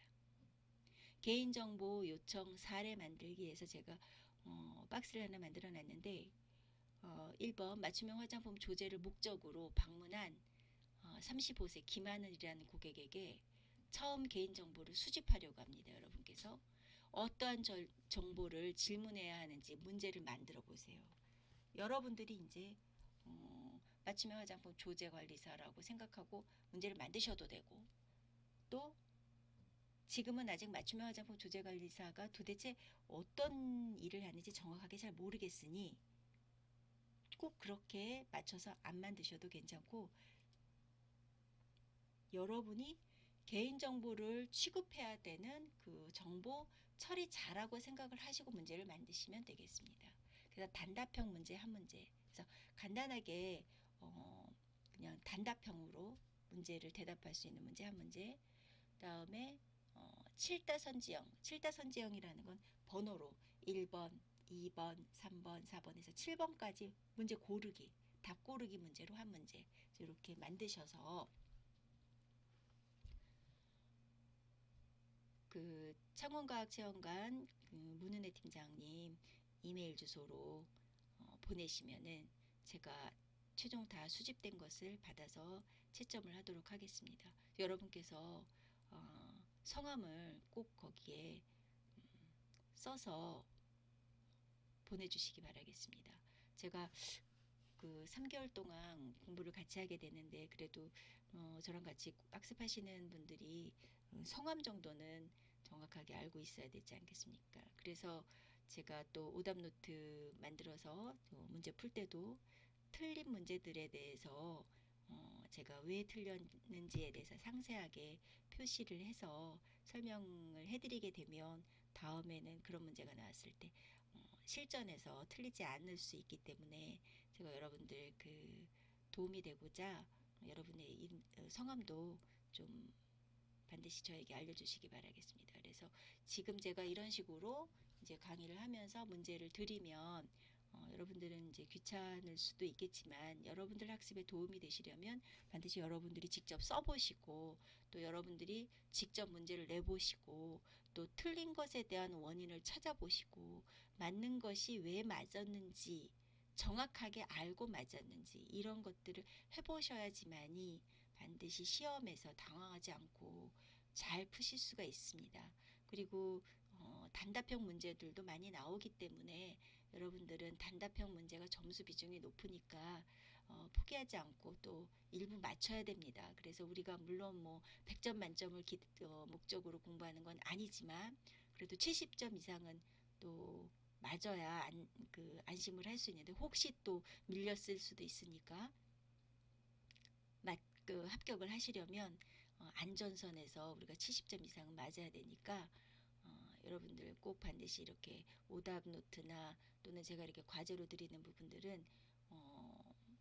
개인정보 요청 사례 만들기에서 제가 박스를 하나 만들어 놨는데 1번 맞춤형 화장품 조제를 목적으로 방문한 35세 김하늘이라는 고객에게 처음 개인정보를 수집하려고 합니다. 여러분께서 어떠한 정보를 질문해야 하는지 문제를 만들어 보세요. 여러분들이 이제 맞춤형 화장품 조제관리사라고 생각하고 문제를 만드셔도 되고 또 지금은 아직 맞춤형 화장품 조제관리사가 도대체 어떤 일을 하는지 정확하게 잘 모르겠으니 꼭 그렇게 맞춰서 안 만드셔도 괜찮고 여러분이 개인정보를 취급해야 되는 그 정보 처리 잘하고 생각을 하시고 문제를 만드시면 되겠습니다. 그래서 단답형 문제 한 문제. 그래서 간단하게 그냥 단답형으로 문제를 대답할 수 있는 문제 한 문제. 그다음에 7다선지형. 7다선지형이라는 건 번호로 1번, 2번, 3번, 4번에서 7번까지 문제 고르기, 답 고르기 문제로 한 문제. 이렇게 만드셔서 그 창원과학체험관 그 문은혜 팀장님 이메일 주소로 보내시면은 제가 최종 다 수집된 것을 받아서 채점을 하도록 하겠습니다. 여러분께서 성함을 꼭 거기에 써서 보내주시기 바라겠습니다. 제가 그 3개월 동안 공부를 같이 하게 되는데 그래도 저랑 같이 학습하시는 분들이 성함 정도는 정확하게 알고 있어야 되지 않겠습니까? 그래서 제가 또 오답 노트 만들어서 문제 풀 때도 틀린 문제들에 대해서 제가 왜 틀렸는지에 대해서 상세하게 표시를 해서 설명을 해드리게 되면 다음에는 그런 문제가 나왔을 때 실전에서 틀리지 않을 수 있기 때문에 제가 여러분들 그 도움이 되고자 여러분의 성함도 좀 반드시 저에게 알려주시기 바라겠습니다. 그래서 지금 제가 이런 식으로 이제 강의를 하면서 문제를 드리면 여러분들은 이제 귀찮을 수도 있겠지만 여러분들 학습에 도움이 되시려면 반드시 여러분들이 직접 써보시고 또 여러분들이 직접 문제를 내보시고 또 틀린 것에 대한 원인을 찾아보시고 맞는 것이 왜 맞았는지 정확하게 알고 맞았는지 이런 것들을 해보셔야지만이 반드시 시험에서 당황하지 않고 잘 푸실 수가 있습니다. 그리고 단답형 문제들도 많이 나오기 때문에 여러분들은 단답형 문제가 점수 비중이 높으니까 포기하지 않고 또 일부 맞춰야 됩니다. 그래서 우리가 물론 뭐 100점 만점을 목적으로 공부하는 건 아니지만 그래도 70점 이상은 또 맞아야 안심을 할 수 있는데 혹시 또 밀렸을 수도 있으니까 합격을 하시려면 안전선에서 우리가 70점 이상은 맞아야 되니까 여러분들 꼭 반드시 이렇게 오답 노트나 또는 제가 이렇게 과제로 드리는 부분들은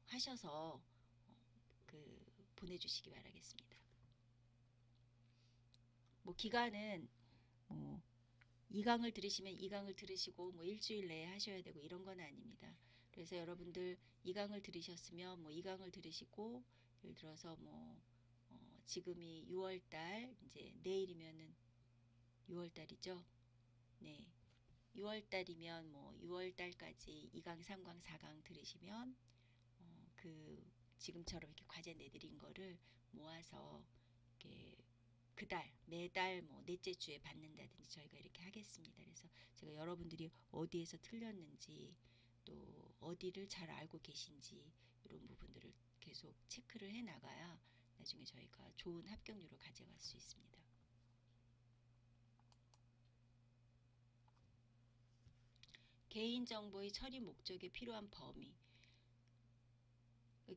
하셔서 보내주시기 바라겠습니다. 뭐 기간은 뭐 2강을 들으시면 2강을 들으시고 뭐 일주일 내에 하셔야 되고 이런 건 아닙니다. 그래서 여러분들 2강을 들으셨으면 뭐 2강을 들으시고 예를 들어서 뭐 지금이 6월달 이제 내일이면은 6월달이죠. 네. 6월달이면 뭐 6월달까지 2강, 3강, 4강 들으시면 그 지금처럼 이렇게 과제 내드린 거를 모아서 이렇게 그달 매달 뭐 넷째 주에 받는다든지 저희가 이렇게 하겠습니다. 그래서 제가 여러분들이 어디에서 틀렸는지 또 어디를 잘 알고 계신지 이런 부분들을 계속 체크를 해 나가야 나중에 저희가 좋은 합격률을 가져갈 수 있습니다. 개인정보의 처리 목적에 필요한 범위,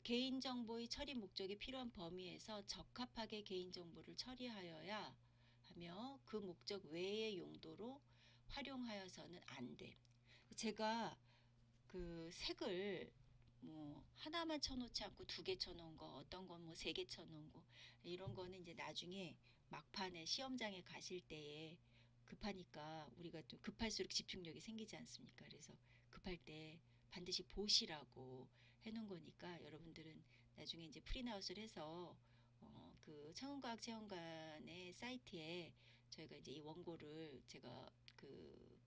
개인정보의 처리 목적에 필요한 범위에서 적합하게 개인정보를 처리하여야 하며 그 목적 외의 용도로 활용하여서는 안 돼. 제가 그 색을 뭐 하나만 쳐놓지 않고 2개 쳐놓은 거, 어떤 건 뭐 3개 쳐놓은 거, 이런 거는 이제 나중에 막판에 시험장에 가실 때에 급하니까, 우리가 또 급할수록 집중력이 생기지 않습니까? 그래서 급할 때 반드시 보시라고 해놓은 거니까, 여러분들은 나중에 이제 프린아웃을 해서 그 청운과학체험관의 사이트에 저희가 이제 이 원고를 제가 그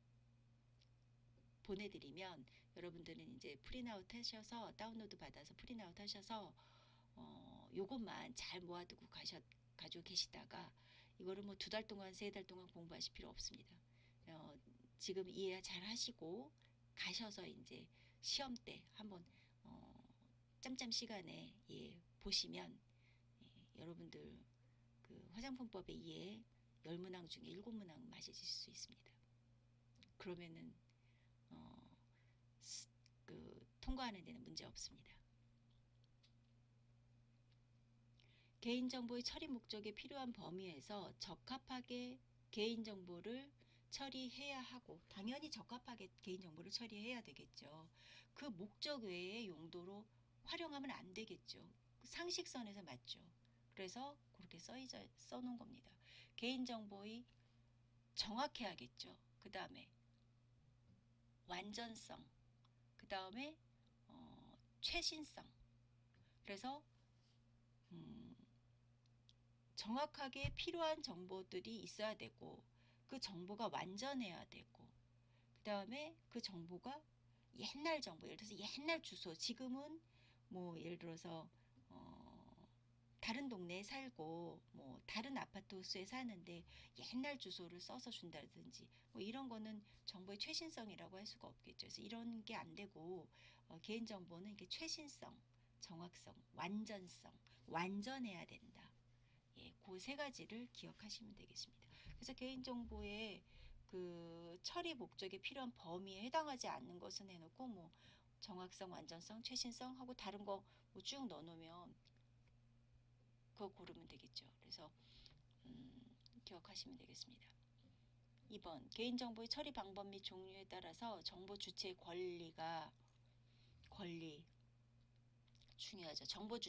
보내드리면, 여러분들은 이제 프린아웃 하셔서 다운로드 받아서 프린아웃 하셔서 요것만 잘 모아두고 가지고 계시다가, 이거를 뭐 2달 동안 3달 동안 공부하실 필요 없습니다. 지금 이해 잘 하시고 가셔서 이제 시험 때 한번 짬짬 시간에 보시면, 여러분들 그 화장품법의 이해 10문항 중에 7문항 맞으실 수 있습니다. 그러면은 통과하는 데는 문제 없습니다. 개인정보의 처리 목적에 필요한 범위에서 적합하게 개인정보를 처리해야 하고, 당연히 적합하게 개인정보를 처리해야 되겠죠. 그 목적 외의 용도로 활용하면 안 되겠죠. 상식선에서 맞죠. 그래서 그렇게 써놓은 겁니다. 개인정보의 정확해야겠죠. 그 다음에 완전성, 그 다음에 최신성. 그래서 정확하게 필요한 정보들이 있어야 되고, 그 정보가 완전해야 되고, 그 다음에 그 정보가 옛날 정보, 예를 들어서 옛날 주소, 지금은 뭐 예를 들어서 다른 동네에 살고 뭐 다른 아파트 호수에 사는데 옛날 주소를 써서 준다든지, 뭐 이런 거는 정보의 최신성이라고 할 수가 없겠죠. 그래서 이런 게 안 되고, 개인정보는 이게 최신성, 정확성, 완전성, 완전해야 된다. 그 3가지를 기억하시면 되겠습니다. 그래서 개인정보의 그 처리 목적에 필요한 범위에 해당하지 않는 것은 해놓고, 뭐 정확성, 완전성, 최신성 하고 다른 거 뭐 쭉 넣어놓으면 그거 고르면 되겠죠. 그래서 기억하시면 되겠습니다. 2번, 개인정보의 처리 방법 및 종류에 따라서 정보 주체의 권리 중요하죠. 정보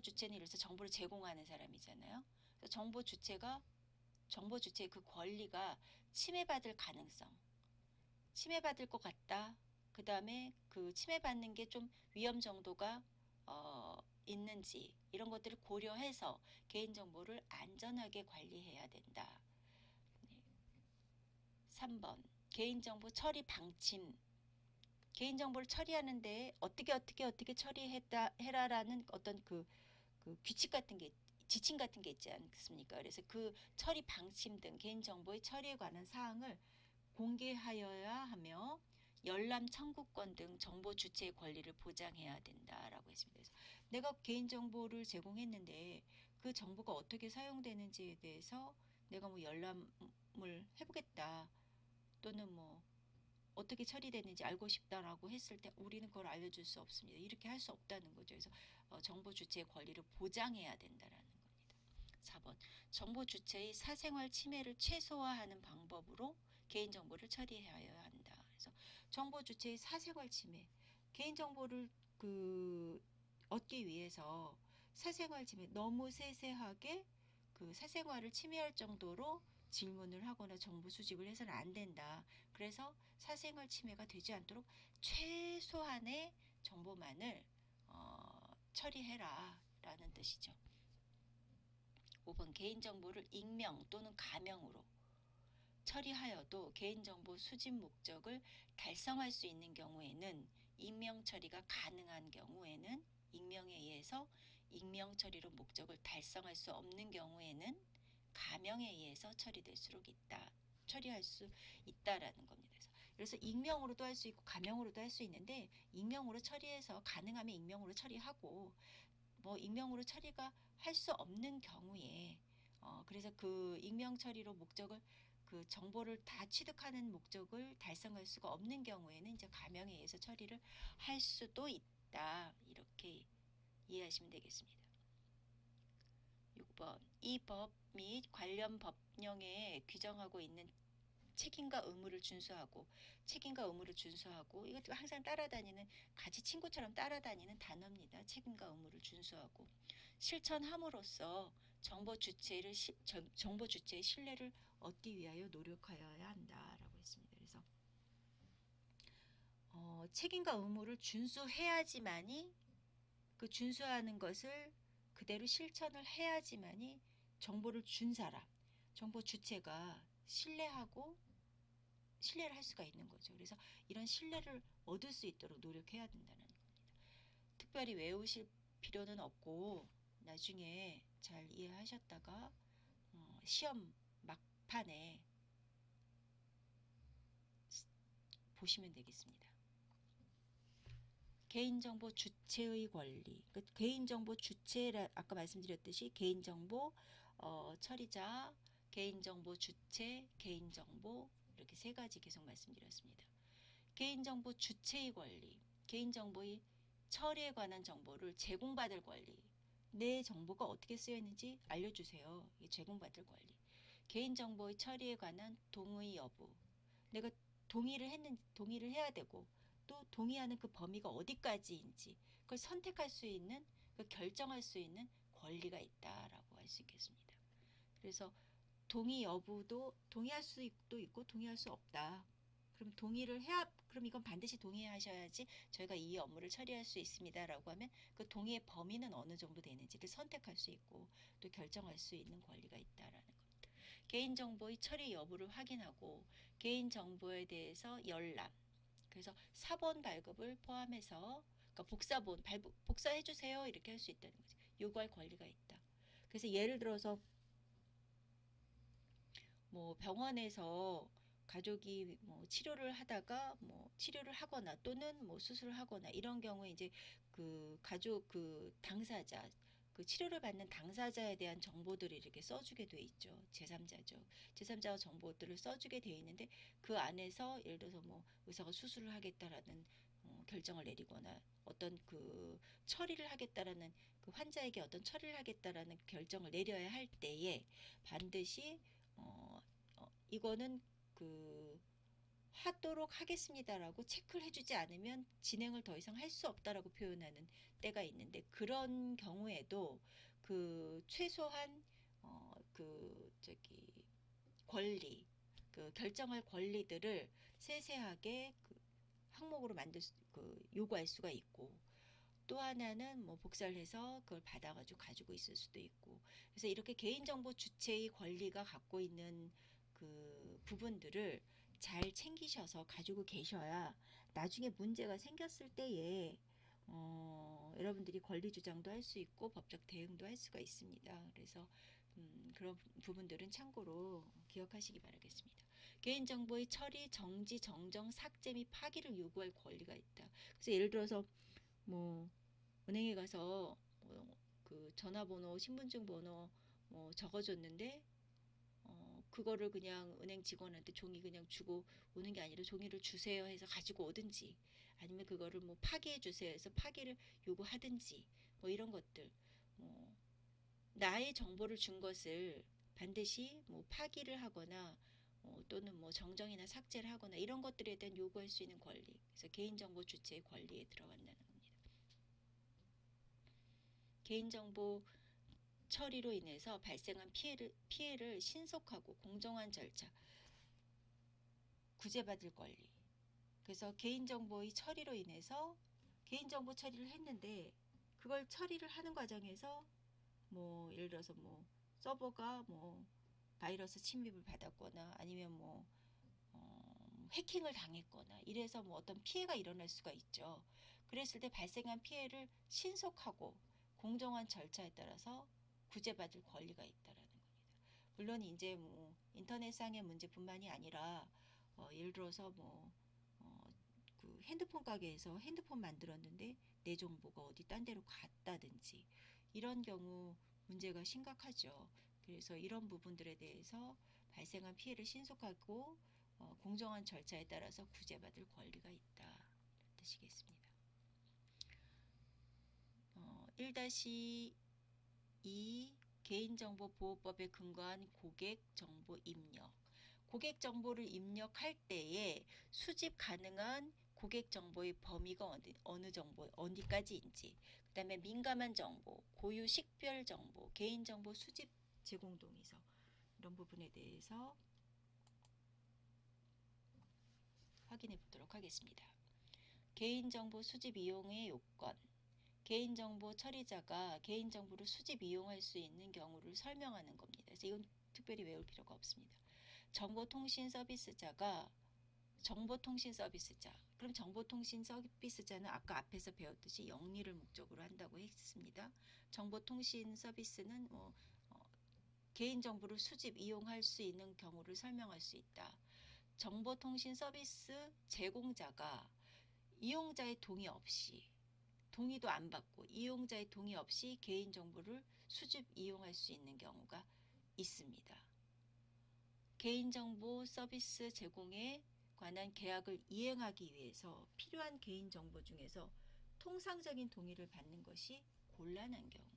주체는 이래서 정보를 제공하는 사람이잖아요. 그래서 정보 주체의 그 권리가 침해받을 가능성, 침해받을 것 같다. 그 다음에 그 침해받는 게 좀 위험 정도가 있는지, 이런 것들을 고려해서 개인정보를 안전하게 관리해야 된다. 3번, 개인정보 처리 방침. 개인정보를 처리하는데 어떻게 처리해라라는 어떤 그 규칙 같은 게, 지침 같은 게 있지 않습니까? 그래서 그 처리 방침 등 개인정보의 처리에 관한 사항을 공개하여야 하며, 열람 청구권 등 정보 주체의 권리를 보장해야 된다라고 했습니다. 그래서 내가 개인정보를 제공했는데 그 정보가 어떻게 사용되는지에 대해서 내가 뭐 열람을 해보겠다, 또는 뭐 어떻게 처리되는지 알고 싶다라고 했을 때 우리는 그걸 알려줄 수 없습니다. 이렇게 할 수 없다는 거죠. 그래서 정보 주체의 권리를 보장해야 된다라는 겁니다. 4번, 정보 주체의 사생활 침해를 최소화하는 방법으로 개인정보를 처리하여야 한다. 그래서 정보 주체의 사생활 침해, 개인정보를 얻기 위해서 사생활 침해, 너무 세세하게 그 사생활을 침해할 정도로 질문을 하거나 정보 수집을 해서는 안 된다. 그래서 사생활 침해가 되지 않도록 최소한의 정보만을 처리해라 라는 뜻이죠. 5번, 개인정보를 익명 또는 가명으로 처리하여도 개인정보 수집 목적을 달성할 수 있는 경우에는, 익명 처리가 가능한 경우에는, 익명에 의해서 익명 처리로 목적을 달성할 수 없는 경우에는 가명에 의해서 처리할 수 있다라는 겁니다. 그래서 익명으로도 할 수 있고 가명으로도 할 수 있는데, 익명으로 처리해서 가능하면 익명으로 처리하고, 뭐 익명으로 처리가 할 수 없는 경우에 그래서 그 익명 처리로 목적을 그 정보를 다 취득하는 목적을 달성할 수가 없는 경우에는 이제 가명에 의해서 처리를 할 수도 있다. 이렇게 이해하시면 되겠습니다. 6번. 이 법 및 관련 법령에 규정하고 있는 책임과 의무를 준수하고 이것도 항상 따라다니는 같이 친구처럼 따라다니는 단어입니다. 책임과 의무를 준수하고 실천함으로써 정보 주체의 신뢰를 얻기 위하여 노력하여야 한다라고 했습니다. 그래서 책임과 의무를 준수해야지만이 그 준수하는 것을 그대로 실천을 해야지만이 정보를 준 사람, 정보 주체가 신뢰를 할 수가 있는 거죠. 그래서 이런 신뢰를 얻을 수 있도록 노력해야 된다는 겁니다. 특별히 외우실 필요는 없고 나중에 잘 이해하셨다가 시험 막판에 보시면 되겠습니다. 개인정보 주체의 권리. 개인정보 주체라 아까 말씀드렸듯이 개인정보 처리자, 개인정보 주체, 개인정보 이렇게 세 가지 계속 말씀드렸습니다. 개인정보 주체의 권리, 개인정보의 처리에 관한 정보를 제공받을 권리. 내 정보가 어떻게 쓰였는지 알려주세요. 제공받을 권리. 개인정보의 처리에 관한 동의 여부. 내가 동의를 해야 되고 또 동의하는 그 범위가 어디까지인지 그걸 선택할 수 있는 결정할 수 있는 권리가 있다라고 할 수 있겠습니다. 그래서 동의 여부도 동의할 수도 있고 동의할 수 없다. 그럼 그럼 이건 반드시 동의하셔야지 저희가 이 업무를 처리할 수 있습니다라고 하면 그 동의의 범위는 어느 정도 되는지를 선택할 수 있고 또 결정할 수 있는 권리가 있다라는 겁니다. 개인정보의 처리 여부를 확인하고 개인정보에 대해서 열람, 그래서 사본 발급을 포함해서 그러니까 복사해 주세요 이렇게 할 수 있다는 거죠. 요구할 권리가 있다. 그래서 예를 들어서 뭐 병원에서 가족이 뭐 치료를 하다가 뭐 치료를 하거나 또는 뭐 수술을 하거나 이런 경우에 이제 그 가족 그 당사자 그 치료를 받는 당사자에 대한 정보들을 이렇게 써주게 돼 있죠. 제3자죠. 제3자 정보들을 써주게 돼 있는데 그 안에서 예를 들어서 뭐 의사가 수술을 하겠다라는 결정을 내리거나 어떤 그 처리를 하겠다라는 그 환자에게 어떤 처리를 하겠다라는 결정을 내려야 할 때에 반드시 이거는 그 하도록 하겠습니다라고 체크를 해주지 않으면 진행을 더 이상 할 수 없다라고 표현하는 때가 있는데 그런 경우에도 그 최소한 권리 그 결정할 권리들을 세세하게 그 항목으로 요구할 수가 있고 또 하나는 뭐 복사를 해서 그걸 받아가지고 가지고 있을 수도 있고 그래서 이렇게 개인정보 주체의 권리가 갖고 있는 그 부분들을 잘 챙기셔서 가지고 계셔야 나중에 문제가 생겼을 때에 여러분들이 권리 주장도 할 수 있고 법적 대응도 할 수가 있습니다. 그래서 그런 부분들은 참고로 기억하시기 바라겠습니다. 개인정보의 처리, 정지, 정정, 삭제 및 파기를 요구할 권리가 있다. 그래서 예를 들어서 뭐 은행에 가서 그 전화번호, 신분증 번호 적어줬는데 그거를 그냥 은행 직원한테 종이 그냥 주고 오는 게 아니라 종이를 주세요 해서 가지고 오든지 아니면 그거를 뭐 파기해 주세요 해서 파기를 요구하든지 뭐 이런 것들 나의 정보를 준 것을 반드시 뭐 파기를 하거나 또는 뭐 정정이나 삭제를 하거나 이런 것들에 대한 요구할 수 있는 권리 그래서 개인정보 주체의 권리에 들어간다는 겁니다. 개인정보 처리로 인해서 발생한 피해를 신속하고 공정한 절차 구제받을 권리. 그래서 개인정보의 처리로 인해서 개인정보 처리를 했는데 그걸 처리를 하는 과정에서 뭐 예를 들어서 뭐 서버가 뭐 바이러스 침입을 받았거나 아니면 뭐 해킹을 당했거나 이래서 뭐 어떤 피해가 일어날 수가 있죠. 그랬을 때 발생한 피해를 신속하고 공정한 절차에 따라서 구제받을 권리가 있다라는 겁니다. 물론 이제 뭐 인터넷상의 문제뿐만이 아니라 예를 들어서 그 핸드폰 가게에서 핸드폰 만들었는데 내 정보가 어디 딴 데로 갔다든지 이런 경우 문제가 심각하죠. 그래서 이런 부분들에 대해서 발생한 피해를 신속하고 공정한 절차에 따라서 구제받을 권리가 있다. 이런 뜻이겠습니다. 1-2 개인정보보호법에 근거한 고객정보 입력. 고객정보를 입력할 때에 수집 가능한 고객정보의 범위가 어느 정보, 어디까지인지, 그 다음에 민감한 정보, 고유 식별 정보, 개인정보 수집 제공 동의서, 이런 부분에 대해서 확인해 보도록 하겠습니다. 개인정보 수집 이용의 요건. 개인정보 처리자가 개인정보를 수집 이용할 수 있는 경우를 설명하는 겁니다. 그래서 이건 특별히 외울 필요가 없습니다. 정보통신 서비스자가 정보통신 서비스자. 그럼 정보통신 서비스자는 아까 앞에서 배웠듯이 영리를 목적으로 한다고 했습니다. 정보통신 서비스는 개인정보를 수집 이용할 수 있는 경우를 설명할 수 있다. 정보통신 서비스 제공자가 이용자의 동의 없이, 동의도 안 받고 이용자의 동의 없이 개인정보를 수집 이용할 수 있는 경우가 있습니다. 개인정보 서비스 제공에 관한 계약을 이행하기 위해서 필요한 개인정보 중에서 통상적인 동의를 받는 것이 곤란한 경우,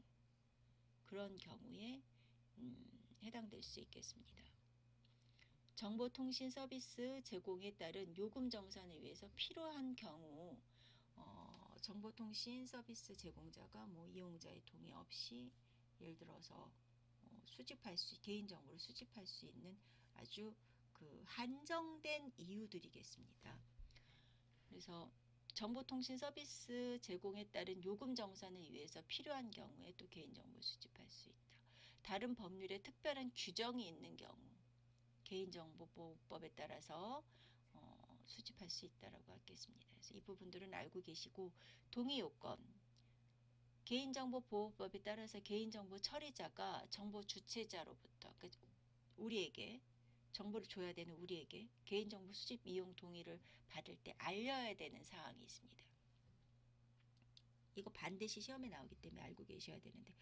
그런 경우에 해당될 수 있겠습니다. 정보통신 서비스 제공에 따른 요금 정산을 위해서 필요한 경우 정보통신 서비스 제공자가 이용자의 동의 없이 예를 들어서 개인정보를 수집할 수 있는 아주 한정된 이유들이겠습니다. 그래서 정보통신 서비스 제공에 따른 요금 정산을 위해서 필요한 경우에 또 개인정보를 수집할 수 있다. 다른 법률에 특별한 규정이 있는 경우, 개인정보보호법에 따라서 수집할 수 있다라고 하겠습니다. 그래서 이 부분들은 알고 계시고, 동의 요건. 개인정보보호법에 따라서 개인정보 처리자가 정보 주체자로부터, 그러니까 우리에게 정보를 줘야 되는 우리에게 개인정보 수집 이용 동의를 받을 때 알려야 되는 사항이 있습니다. 이거 반드시 시험에 나오기 때문에 알고 계셔야 되는데,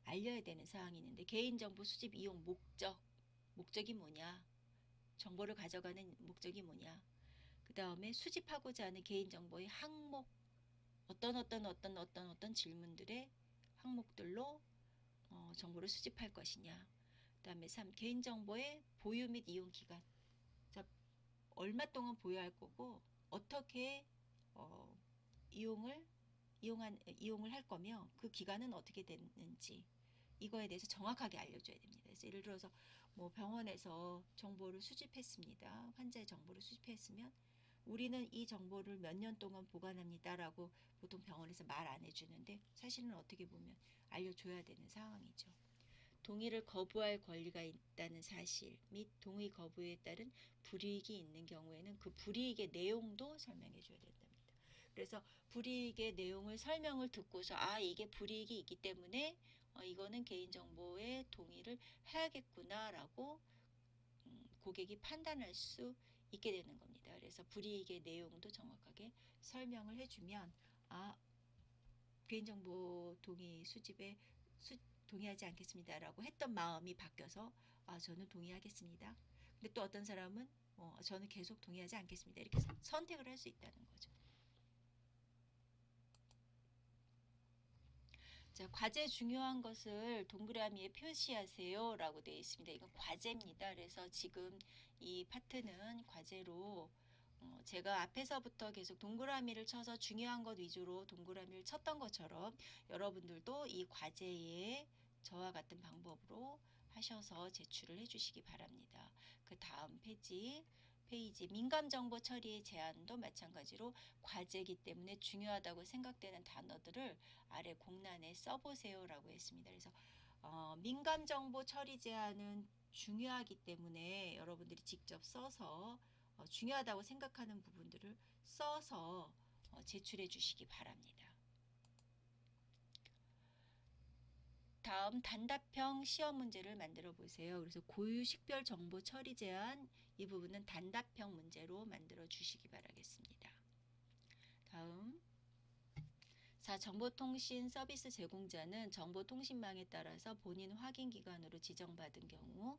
알려야 되는 사항이 있는데, 개인정보 수집 이용 목적이 뭐냐, 정보를 가져가는 목적이 뭐냐, 그 다음에 수집하고자 하는 개인정보의 항목, 어떤 질문들의 항목들로 정보를 수집할 것이냐, 그 다음에 3. 개인정보의 보유 및 이용 기간. 자, 얼마 동안 보유할 거고 어떻게 이용을 할 거며 그 기간은 어떻게 됐는지, 이거에 대해서 정확하게 알려줘야 됩니다. 그래서 예를 들어서 병원에서 정보를 수집했습니다. 환자의 정보를 수집했으면 우리는 이 정보를 몇 년 동안 보관합니다라고 보통 병원에서 말 안 해주는데, 사실은 어떻게 보면 알려줘야 되는 상황이죠. 동의를 거부할 권리가 있다는 사실 및 동의 거부에 따른 불이익이 있는 경우에는 그 불이익의 내용도 설명해 줘야 된답니다. 그래서 불이익의 내용을 설명을 듣고서 이게 불이익이 있기 때문에 이거는 개인정보의 동의를 해야겠구나라고 고객이 판단할 수 있게 되는 겁니다. 그래서 불이익의 내용도 정확하게 설명을 해주면 개인정보 동의 수집에 동의하지 않겠습니다라고 했던 마음이 바뀌어서 저는 동의하겠습니다. 근데 또 어떤 사람은 저는 계속 동의하지 않겠습니다. 이렇게 선택을 할 수 있다는 거죠. 자, 과제 중요한 것을 동그라미에 표시하세요 라고 되어 있습니다. 이건 과제입니다. 그래서 지금 이 파트는 과제로 제가 앞에서부터 계속 동그라미를 쳐서 중요한 것 위주로 동그라미를 쳤던 것처럼 여러분들도 이 과제에 저와 같은 방법으로 하셔서 제출을 해주시기 바랍니다. 그 다음 페이지 민감정보 처리의 제한도 마찬가지로 과제이기 때문에 중요하다고 생각되는 단어들을 아래 공란에 써보세요 라고 했습니다. 그래서 민감정보 처리 제한은 중요하기 때문에 여러분들이 직접 써서 중요하다고 생각하는 부분들을 써서 제출해 주시기 바랍니다. 다음 단답형 시험 문제를 만들어 보세요. 그래서 고유 식별 정보 처리 제한, 이 부분은 단답형 문제로 만들어 주시기 바라겠습니다. 다음 4. 정보통신 서비스 제공자는 정보통신망에 따라서 본인 확인 기관으로 지정받은 경우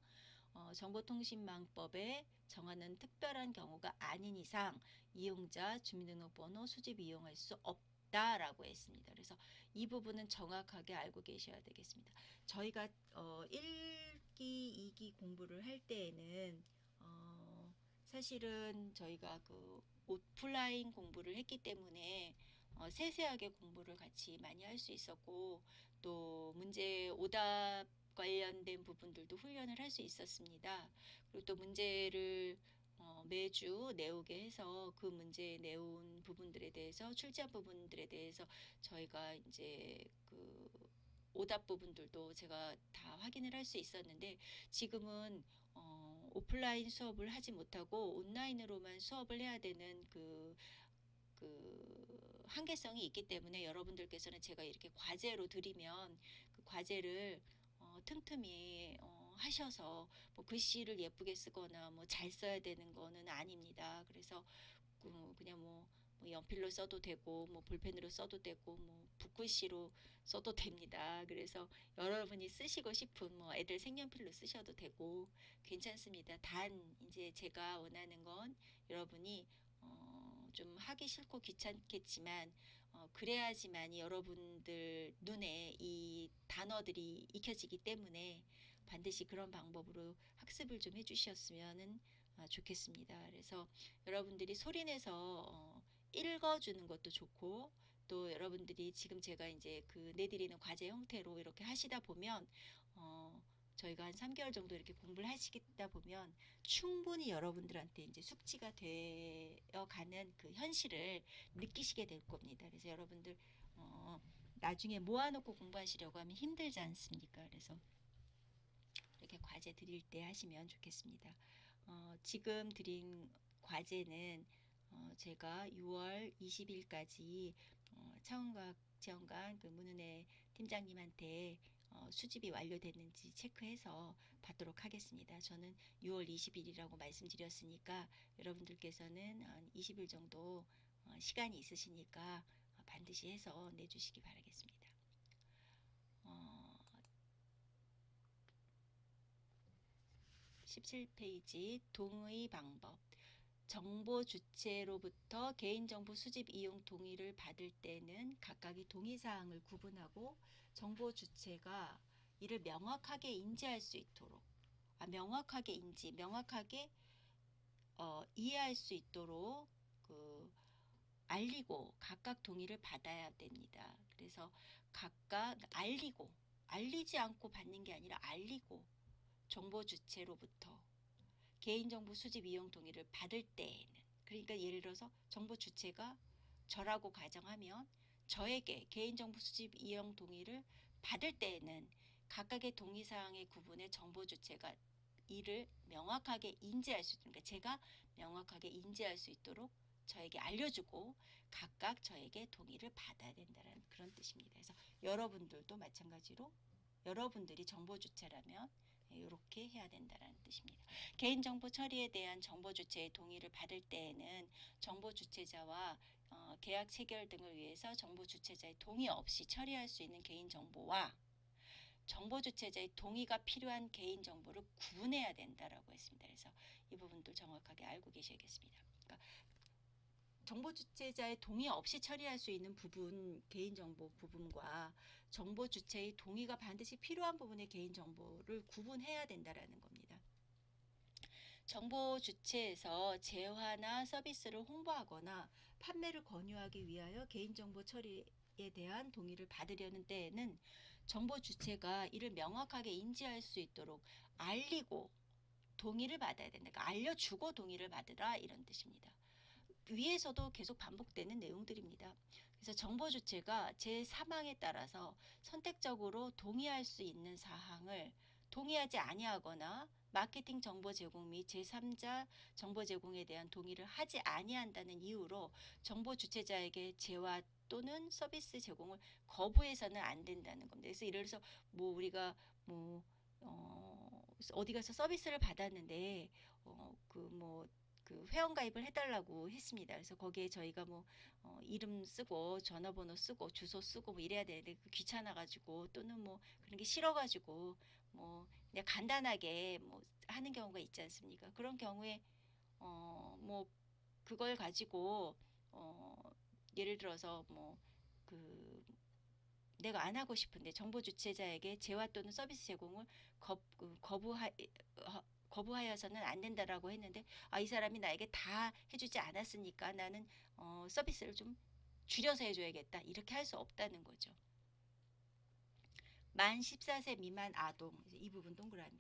정보통신망법에 정하는 특별한 경우가 아닌 이상 이용자 주민등록번호 수집 이용할 수 없다라고 했습니다. 그래서 이 부분은 정확하게 알고 계셔야 되겠습니다. 저희가 1기, 2기 공부를 할 때에는 사실은 저희가 그 오프라인 공부를 했기 때문에 세세하게 공부를 같이 많이 할 수 있었고, 또 문제 오답 관련된 부분들도 훈련을 할 수 있었습니다. 그리고 또 문제를 매주 내오게 해서 그 문제에 내온 부분들에 대해서, 출제한 부분들에 대해서 저희가 이제 그 오답 부분들도 제가 다 확인을 할 수 있었는데, 지금은 오프라인 수업을 하지 못하고 온라인으로만 수업을 해야 되는 그 한계성이 있기 때문에, 여러분들께서는 제가 이렇게 과제로 드리면 그 과제를 틈틈이 하셔서 뭐 글씨를 예쁘게 쓰거나 뭐 잘 써야 되는 거는 아닙니다. 그래서 그냥 뭐 연필로 써도 되고, 뭐 볼펜으로 써도 되고, 뭐 붓글씨로 써도 됩니다. 그래서 여러분이 쓰시고 싶은 뭐 애들 색연필로 쓰셔도 되고 괜찮습니다. 단 이제 제가 원하는 건 여러분이 좀 하기 싫고 귀찮겠지만 그래야지만 여러분들 눈에 이 단어들이 익혀지기 때문에 반드시 그런 방법으로 학습을 좀 해주셨으면 좋겠습니다. 그래서 여러분들이 소리내서 읽어주는 것도 좋고, 또 여러분들이 지금 제가 이제 그 내드리는 과제 형태로 이렇게 하시다 보면 저희가 한 3개월 정도 이렇게 공부를 하시다 보면 충분히 여러분들한테 이제 숙지가 되어 가는 그 현실을 느끼시게 될 겁니다. 그래서 여러분들 나중에 모아놓고 공부하시려고 하면 힘들지 않습니까? 그래서 이렇게 과제 드릴 때 하시면 좋겠습니다. 지금 드린 과제는 제가 6월 20일까지 차원과학 지원관 그 문은혜 팀장님한테 수집이 완료됐는지 체크해서 받도록 하겠습니다. 저는 6월 20일이라고 말씀드렸으니까 여러분들께서는 한 20일 정도 시간이 있으시니까 반드시 해서 내주시기 바라겠습니다. 17페이지 동의 방법. 정보 주체로부터 개인정보 수집 이용 동의를 받을 때는 각각의 동의사항을 구분하고 정보 주체가 이를 명확하게 인지할 수 있도록, 명확하게 이해할 수 있도록 알리고 각각 동의를 받아야 됩니다. 그래서 각각 알리지 않고 받는 게 아니라 알리고 정보 주체로부터 개인정보 수집 이용 동의를 받을 때에는, 그러니까 예를 들어서 정보 주체가 저라고 가정하면 저에게 개인정보 수집 이용 동의를 받을 때에는 각각의 동의사항의 구분에 정보 주체가 이를 명확하게 인지할 수 있도록, 그러니까 제가 명확하게 인지할 수 있도록 저에게 알려주고 각각 저에게 동의를 받아야 된다는 그런 뜻입니다. 그래서 여러분들도 마찬가지로 여러분들이 정보 주체라면 이렇게 해야 된다는 뜻입니다. 개인정보 처리에 대한 정보 주체의 동의를 받을 때에는 정보 주체자와 계약 체결 등을 위해서 정보 주체자의 동의 없이 처리할 수 있는 개인정보와 정보 주체자의 동의가 필요한 개인정보를 구분해야 된다라고 했습니다. 그래서 이 부분도 정확하게 알고 계셔야겠습니다. 그러니까 정보 주체자의 동의 없이 처리할 수 있는 부분, 개인정보 부분과 정보 주체의 동의가 반드시 필요한 부분의 개인정보를 구분해야 된다라는 겁니다. 정보 주체에서 재화나 서비스를 홍보하거나 판매를 권유하기 위하여 개인정보 처리에 대한 동의를 받으려는 때에는 정보 주체가 이를 명확하게 인지할 수 있도록 알리고 동의를 받아야 된다. 그러니까 알려주고 동의를 받으라, 이런 뜻입니다. 위에서도 계속 반복되는 내용들입니다. 그래서 정보 주체가 제 사망에 따라서 선택적으로 동의할 수 있는 사항을 동의하지 아니하거나 마케팅 정보 제공 및 제3자 정보 제공에 대한 동의를 하지 아니한다는 이유로 정보 주체자에게 재화 또는 서비스 제공을 거부해서는 안 된다는 겁니다. 그래서 예를 들어서 뭐 우리가 어디 가서 서비스를 받았는데 그 회원가입을 해달라고 했습니다. 그래서 거기에 저희가 뭐 이름 쓰고 전화번호 쓰고 주소 쓰고 뭐 이래야 되는데 귀찮아가지고 또는 뭐 그런 게 싫어가지고 뭐 그냥 간단하게 뭐 하는 경우가 있지 않습니까? 그런 경우에 뭐 그걸 가지고 예를 들어서 뭐 그 내가 안 하고 싶은데 정보 주체자에게 재화 또는 서비스 제공을 거부하, 거부하여서는 안 된다라고 했는데 이 사람이 나에게 다 해주지 않았으니까 나는 서비스를 좀 줄여서 해줘야겠다 이렇게 할 수 없다는 거죠. 만 14세 미만 아동 이 부분 동그라미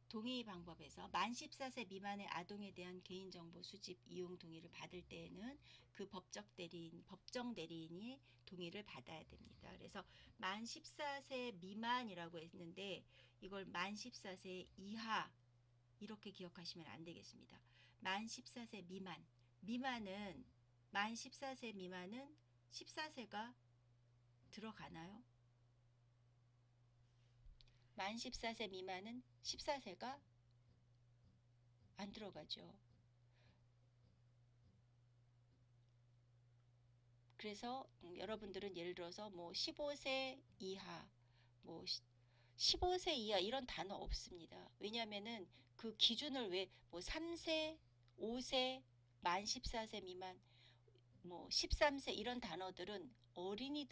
동의 방법에서 만 14세 미만의 아동에 대한 개인정보 수집 이용 동의를 받을 때에는 그 법정 대리인이 동의를 받아야 됩니다. 그래서 만 14세 미만이라고 했는데 이걸 만 14세 이하 이렇게 기억하시면 안 되겠습니다. 만 14세 미만은 만 14세 미만은 14세가 들어가나요? 만 14세 미만은 14세가 안 들어가죠. 그래서 여러분들은 예를 들어서 뭐 15세 이하, 뭐 15세 이하 이런 단어 없습니다. 왜냐하면은 그 기준을 왜 뭐 3세, 5세, 만 14세 미만, 뭐 13세 이런 단어들은 어린이,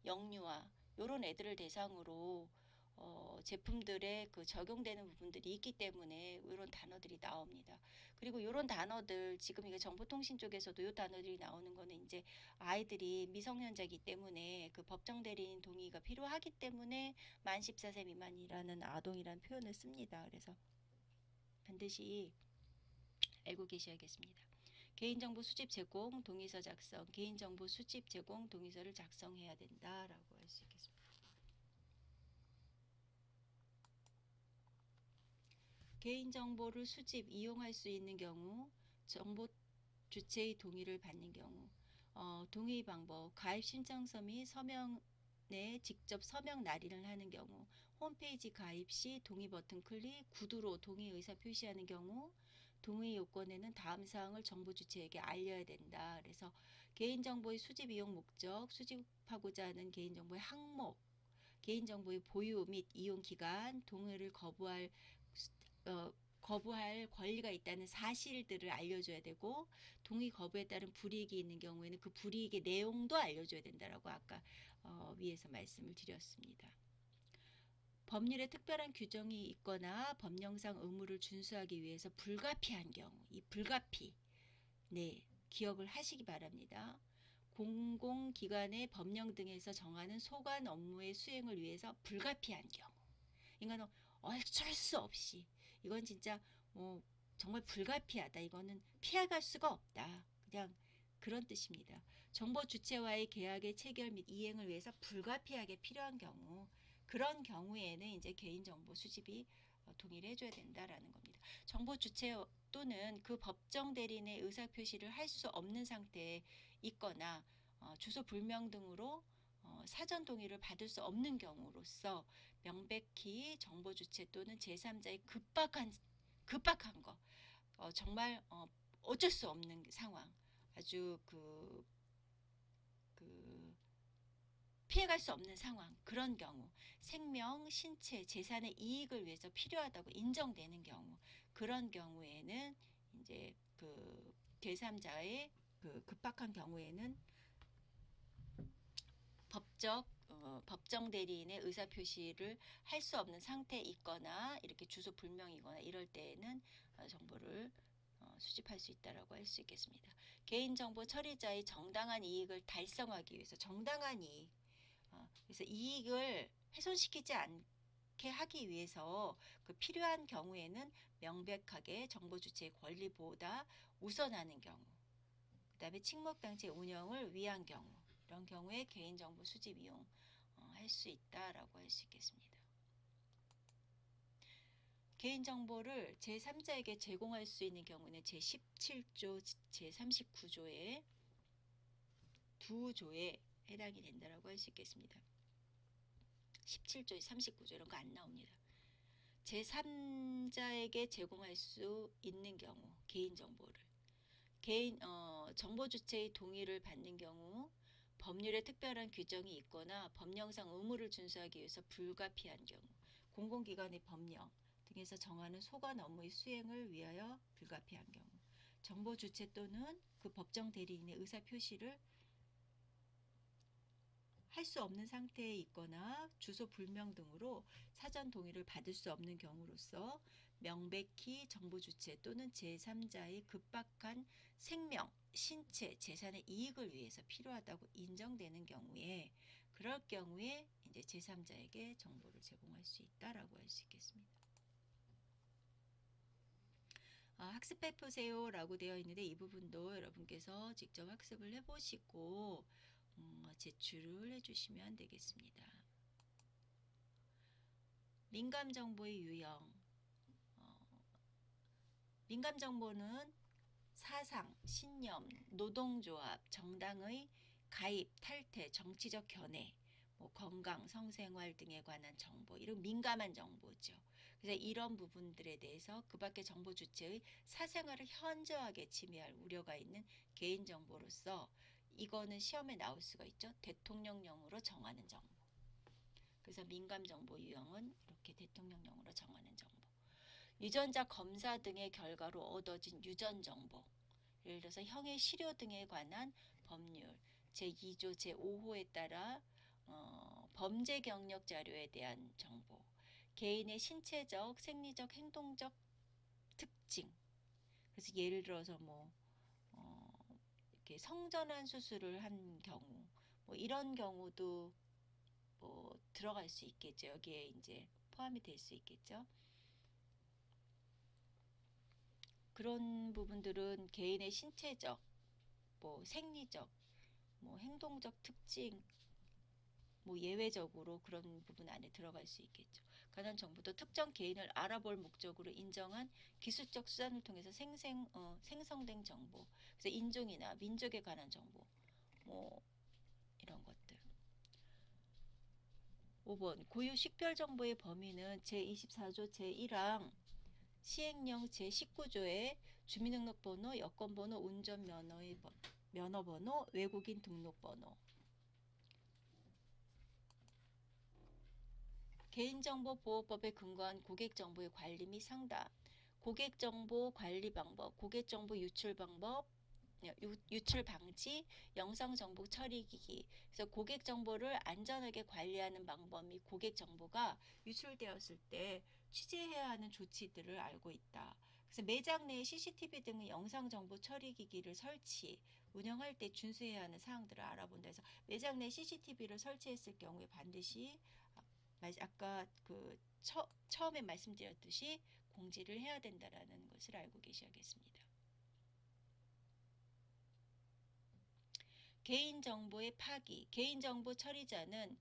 영유아 요런 애들을 대상으로 제품들에 그 적용되는 부분들이 있기 때문에 이런 단어들이 나옵니다. 그리고 이런 단어들 지금 이게 정보통신 쪽에서도 이 단어들이 나오는 거는 이제 아이들이 미성년자이기 때문에 그 법정 대리인 동의가 필요하기 때문에 만 14세 미만이라는 아동이라는 표현을 씁니다. 그래서 반드시 알고 계셔야겠습니다. 개인정보 수집 제공 동의서 작성, 개인정보 수집 제공 동의서를 작성해야 된다라고 할 수 있겠습니다. 개인정보를 수집, 이용할 수 있는 경우, 정보 주체의 동의를 받는 경우, 동의 방법, 가입 신청서 및 서명에 직접 서명 날인을 하는 경우, 홈페이지 가입 시 동의 버튼 클릭, 구두로 동의 의사 표시하는 경우, 동의 요건에는 다음 사항을 정보 주체에게 알려야 된다. 그래서 개인정보의 수집 이용 목적, 수집하고자 하는 개인정보의 항목, 개인정보의 보유 및 이용 기간, 동의를 거부할 권리가 있다는 사실들을 알려줘야 되고 동의 거부에 따른 불이익이 있는 경우에는 그 불이익의 내용도 알려줘야 된다라고 아까 위에서 말씀을 드렸습니다. 법률에 특별한 규정이 있거나 법령상 의무를 준수하기 위해서 불가피한 경우 이 불가피 네 기억을 하시기 바랍니다. 공공기관의 법령 등에서 정하는 소관 업무의 수행을 위해서 불가피한 경우 이거는 어쩔 수 없이 이건 진짜 뭐 정말 불가피하다. 이거는 피해갈 수가 없다. 그냥 그런 뜻입니다. 정보 주체와의 계약의 체결 및 이행을 위해서 불가피하게 필요한 경우 그런 경우에는 이제 개인정보 수집이 동의를 해줘야 된다라는 겁니다. 정보 주체 또는 그 법정 대리인의 의사표시를 할 수 없는 상태에 있거나 주소 불명 등으로 사전 동의를 받을 수 없는 경우로서 명백히 정보 주체 또는 제3자의 급박한 거 정말 어쩔 수 없는 상황 아주 그 피해갈 수 없는 상황 그런 경우 생명, 신체, 재산의 이익을 위해서 필요하다고 인정되는 경우 그런 경우에는 이제 그 제3자의 그 급박한 경우에는 법정 대리인의 의사 표시를 할 수 없는 상태에 있거나 이렇게 주소 불명이거나 이럴 때에는 정보를 수집할 수 있다라고 할 수 있겠습니다. 개인정보 처리자의 정당한 이익을 달성하기 위해서 정당한 이익 그래서 이익을 훼손시키지 않게 하기 위해서 그 필요한 경우에는 명백하게 정보 주체의 권리보다 우선하는 경우 그 다음에 친목단체 운영을 위한 경우 이런 경우에 개인정보 수집 이용 할 수 있다라고 할 수 있겠습니다. 개인정보를 제3자에게 제공할 수 있는 경우는 제17조, 제39조의 두 조에 해당이 된다라고 할 수 있겠습니다. 17조, 39조 이런 거 안 나옵니다. 제3자에게 제공할 수 있는 경우, 개인정보를 정보 주체의 동의를 받는 경우, 법률에 특별한 규정이 있거나 법령상 의무를 준수하기 위해서 불가피한 경우, 공공기관의 법령 등에서 정하는 소관 업무의 수행을 위하여 불가피한 경우, 정보 주체 또는 그 법정 대리인의 의사 표시를 할 수 없는 상태에 있거나 주소 불명 등으로 사전 동의를 받을 수 없는 경우로서 명백히 정보 주체 또는 제3자의 급박한 생명, 신체, 재산의 이익을 위해서 필요하다고 인정되는 경우에, 그럴 경우에 이제 제3자에게 정보를 제공할 수 있다라고 할 수 있겠습니다. 학습해 보세요 라고 되어 있는데, 이 부분도 여러분께서 직접 학습을 해보시고 제출을 해주시면 되겠습니다. 민감정보의 유형. 민감정보는 사상, 신념, 노동조합, 정당의 가입, 탈퇴, 정치적 견해, 건강, 성생활 등에 관한 정보, 이런 민감한 정보죠. 그래서 이런 부분들에 대해서 그 밖의 정보 주체의 사생활을 현저하게 침해할 우려가 있는 개인정보로서, 이거는 시험에 나올 수가 있죠. 대통령령으로 정하는 정보. 그래서 민감정보 유형은 이렇게 대통령령으로 정하는 정보. 유전자 검사 등의 결과로 얻어진 유전 정보, 예를 들어서 형의 시료 등에 관한 법률 제2조 제5호에 따라 범죄 경력 자료에 대한 정보, 개인의 신체적, 생리적, 행동적 특징. 그래서 예를 들어서 이렇게 성전환 수술을 한 경우, 이런 경우도 들어갈 수 있겠죠. 여기에 이제 포함이 될 수 있겠죠. 그런 부분들은 개인의 신체적, 생리적, 행동적 특징, 예외적으로 그런 부분 안에 들어갈 수 있겠죠. 관한 정보도 특정 개인을 알아볼 목적으로 인정한 기술적 수단을 통해서 생성된 정보, 그래서 인종이나 민족에 관한 정보, 이런 것들. 5번 고유 식별정보의 범위는 제24조 제1항 시행령 제19조의 주민등록번호, 여권번호, 면허번호, 외국인 등록번호. 개인정보보호법에 근거한 고객정보의 관리 및 상담, 고객정보 관리 방법, 고객정보 유출 방법, 유출 방지, 영상정보 처리기기. 그래서 고객정보를 안전하게 관리하는 방법 및 고객정보가 유출되었을 때 취재해야 하는 조치들을 알고 있다. 그래서 매장 내에 CCTV 등의 영상정보 처리기기를 설치, 운영할 때 준수해야 하는 사항들을 알아본다. 해서 매장 내 CCTV를 설치했을 경우에 반드시 아까 처음에 말씀드렸듯이 공지를 해야 된다라는 것을 알고 계셔야겠습니다. 개인정보의 파기, 개인정보 처리자는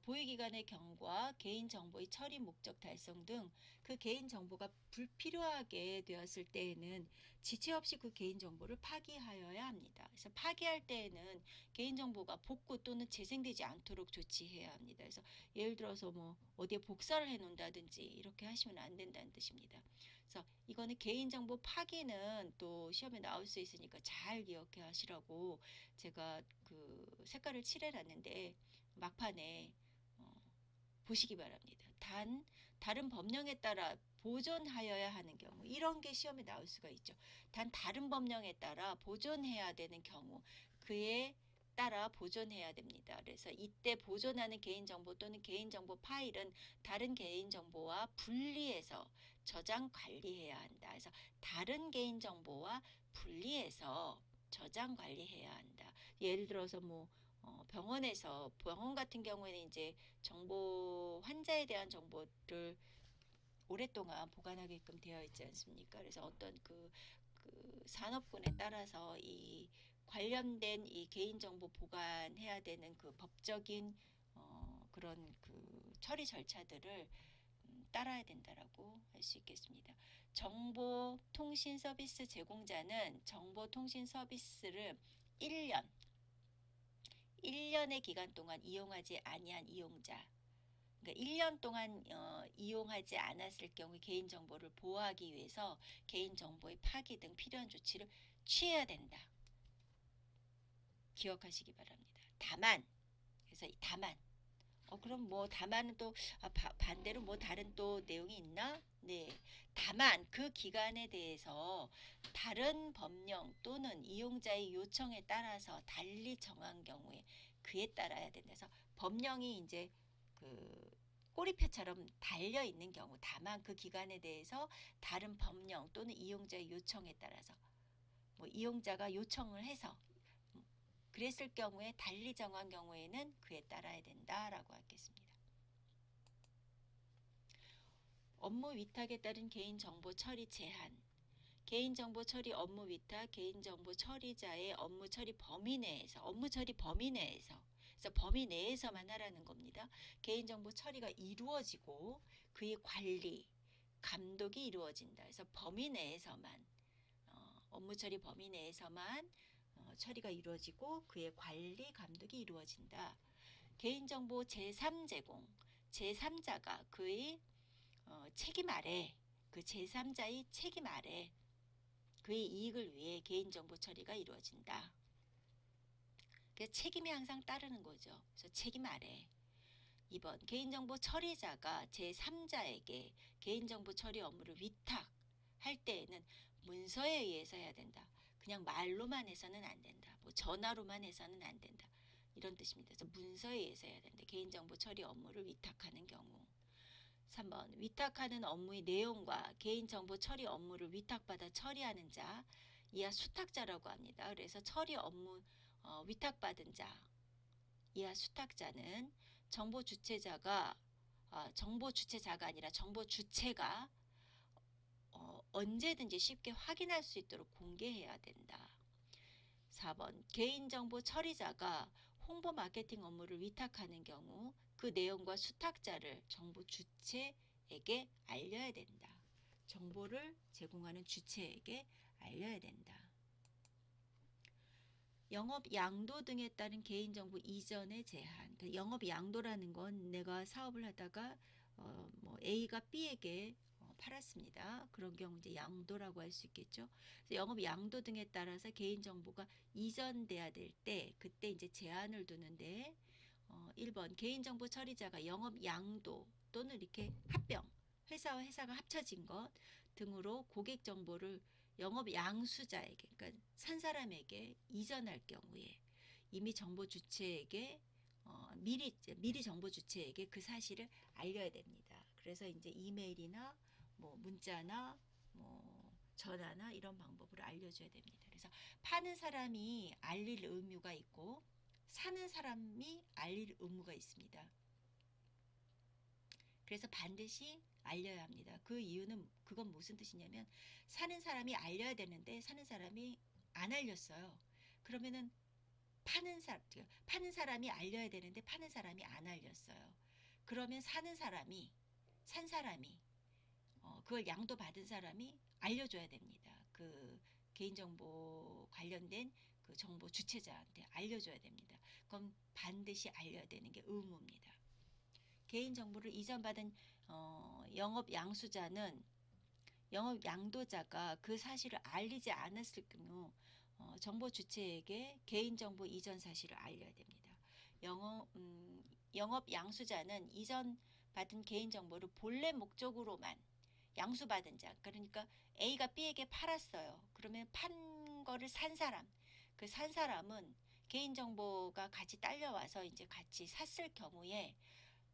보유기관의 경과, 개인정보의 처리 목적 달성 등 그 개인정보가 불필요하게 되었을 때에는 지체 없이 그 개인정보를 파기하여야 합니다. 그래서 파기할 때에는 개인정보가 복구 또는 재생되지 않도록 조치해야 합니다. 그래서 예를 들어서 어디에 복사를 해 놓는다든지 이렇게 하시면 안 된다는 뜻입니다. 그래서 이거는 개인정보 파기는 또 시험에 나올 수 있으니까 잘 기억해 하시라고 제가 그 색깔을 칠해 놨는데 막판에 보시기 바랍니다. 다른 법령에 따라 보존하여야 하는 경우, 이런 게 시험에 나올 수가 있죠. 다른 법령에 따라 보존해야 되는 경우, 그에 따라 보존해야 됩니다. 그래서 이때 보존하는 개인정보 또는 개인정보 파일은 다른 개인정보와 분리해서 저장 관리해야 한다. 그래서 다른 개인정보와 분리해서 저장 관리해야 한다. 예를 들어서 병원 같은 경우에는 이제 환자에 대한 정보를 오랫동안 보관하게끔 되어 있지 않습니까? 그래서 어떤 그 산업군에 따라서 이 관련된 이 개인정보 보관해야 되는 그 법적인 그런 그 처리 절차들을 따라야 된다라고 할 수 있겠습니다. 정보통신 서비스 제공자는 정보통신 서비스를 1년의 기간 동안 이용하지 아니한 이용자, 그러니까 1년 동안 이용하지 않았을 경우 개인정보를 보호하기 위해서 개인정보의 파기 등 필요한 조치를 취해야 된다. 기억하시기 바랍니다. 다만, 그래서 다만, 그럼 뭐 다만은 또 반대로 뭐 다른 또 내용이 있나? 네. 다만 그 기간에 대해서 다른 법령 또는 이용자의 요청에 따라서 달리 정한 경우에 그에 따라야 된다. 그래서 법령이 이제 그 꼬리표처럼 달려 있는 경우, 다만 그 기간에 대해서 다른 법령 또는 이용자의 요청에 따라서 뭐 이용자가 요청을 해서 그랬을 경우에 달리 정한 경우에는 그에 따라야 된다라고 하겠습니다. 업무 위탁에 따른 개인정보 처리 제한. 개인정보 처리 업무 위탁, 개인정보 처리자의 업무 처리 범위 내에서, 업무 처리 범위 내에서, 그래서 범위 내에서만 하라는 겁니다. 개인정보 처리가 이루어지고 그의 관리, 감독이 이루어진다. 그래서 범위 내에서만, 업무 처리 범위 내에서만 처리가 이루어지고 그의 관리, 감독이 이루어진다. 개인정보 제3 제공, 제3자가 그의 책임 아래, 그 제3자의 책임 아래 그의 이익을 위해 개인정보 처리가 이루어진다. 그래서 책임이 항상 따르는 거죠. 그래서 책임 아래. 2번 개인정보 처리자가 제3자에게 개인정보 처리 업무를 위탁할 때에는 문서에 의해서 해야 된다. 그냥 말로만 해서는 안 된다. 뭐 전화로만 해서는 안 된다. 이런 뜻입니다. 그래서 문서에 의해서 해야 된다. 개인정보 처리 업무를 위탁하는 경우. 3번 위탁하는 업무의 내용과 개인정보 처리 업무를 위탁받아 처리하는 자, 이하 수탁자라고 합니다. 그래서 처리 업무 위탁받은 자, 이하 수탁자는 정보 주체자가 아니라 정보 주체가 언제든지 쉽게 확인할 수 있도록 공개해야 된다. 4번 개인정보 처리자가 홍보 마케팅 업무를 위탁하는 경우 그 내용과 수탁자를 정보 주체에게 알려야 된다. 정보를 제공하는 주체에게 알려야 된다. 영업 양도 등에 따른 개인정보 이전의 제한. 그러니까 영업 양도라는 건 내가 사업을 하다가 뭐 A가 B에게 팔았습니다. 그런 경우 이제 양도라고 할 수 있겠죠. 그래서 영업 양도 등에 따라서 개인정보가 이전돼야 될 때 그때 이제 제한을 두는데 1번 개인정보 처리자가 영업 양도 또는 이렇게 합병 회사와 회사가 합쳐진 것 등으로 고객 정보를 영업 양수자에게 그러니까 산 사람에게 이전할 경우에 이미 정보 주체에게 미리 정보 주체에게 그 사실을 알려야 됩니다. 그래서 이제 이메일이나 뭐 문자나 뭐 전화나 이런 방법으로 알려줘야 됩니다. 그래서 파는 사람이 알릴 의무가 있고 사는 사람이 알릴 의무가 있습니다. 그래서 반드시 알려야 합니다. 그 이유는 그건 무슨 뜻이냐면 사는 사람이 알려야 되는데 사는 사람이 안 알렸어요. 그러면은 파는 사람이 알려야 되는데 파는 사람이 안 알렸어요. 그러면 산 사람이 그걸 양도받은 사람이 알려줘야 됩니다. 그 개인정보 관련된 그 정보 주체자한테 알려줘야 됩니다. 그럼 반드시 알려야 되는 게 의무입니다. 개인정보를 이전받은 영업 양수자는 영업 양도자가 그 사실을 알리지 않았을 경우 정보 주체에게 개인정보 이전 사실을 알려야 됩니다. 영업 양수자는 이전 받은 개인정보를 본래 목적으로만 양수받은 자, 그러니까 A가 B에게 팔았어요. 그러면 판 거를 산 사람, 그 산 사람은 개인정보가 같이 딸려와서 이제 같이 샀을 경우에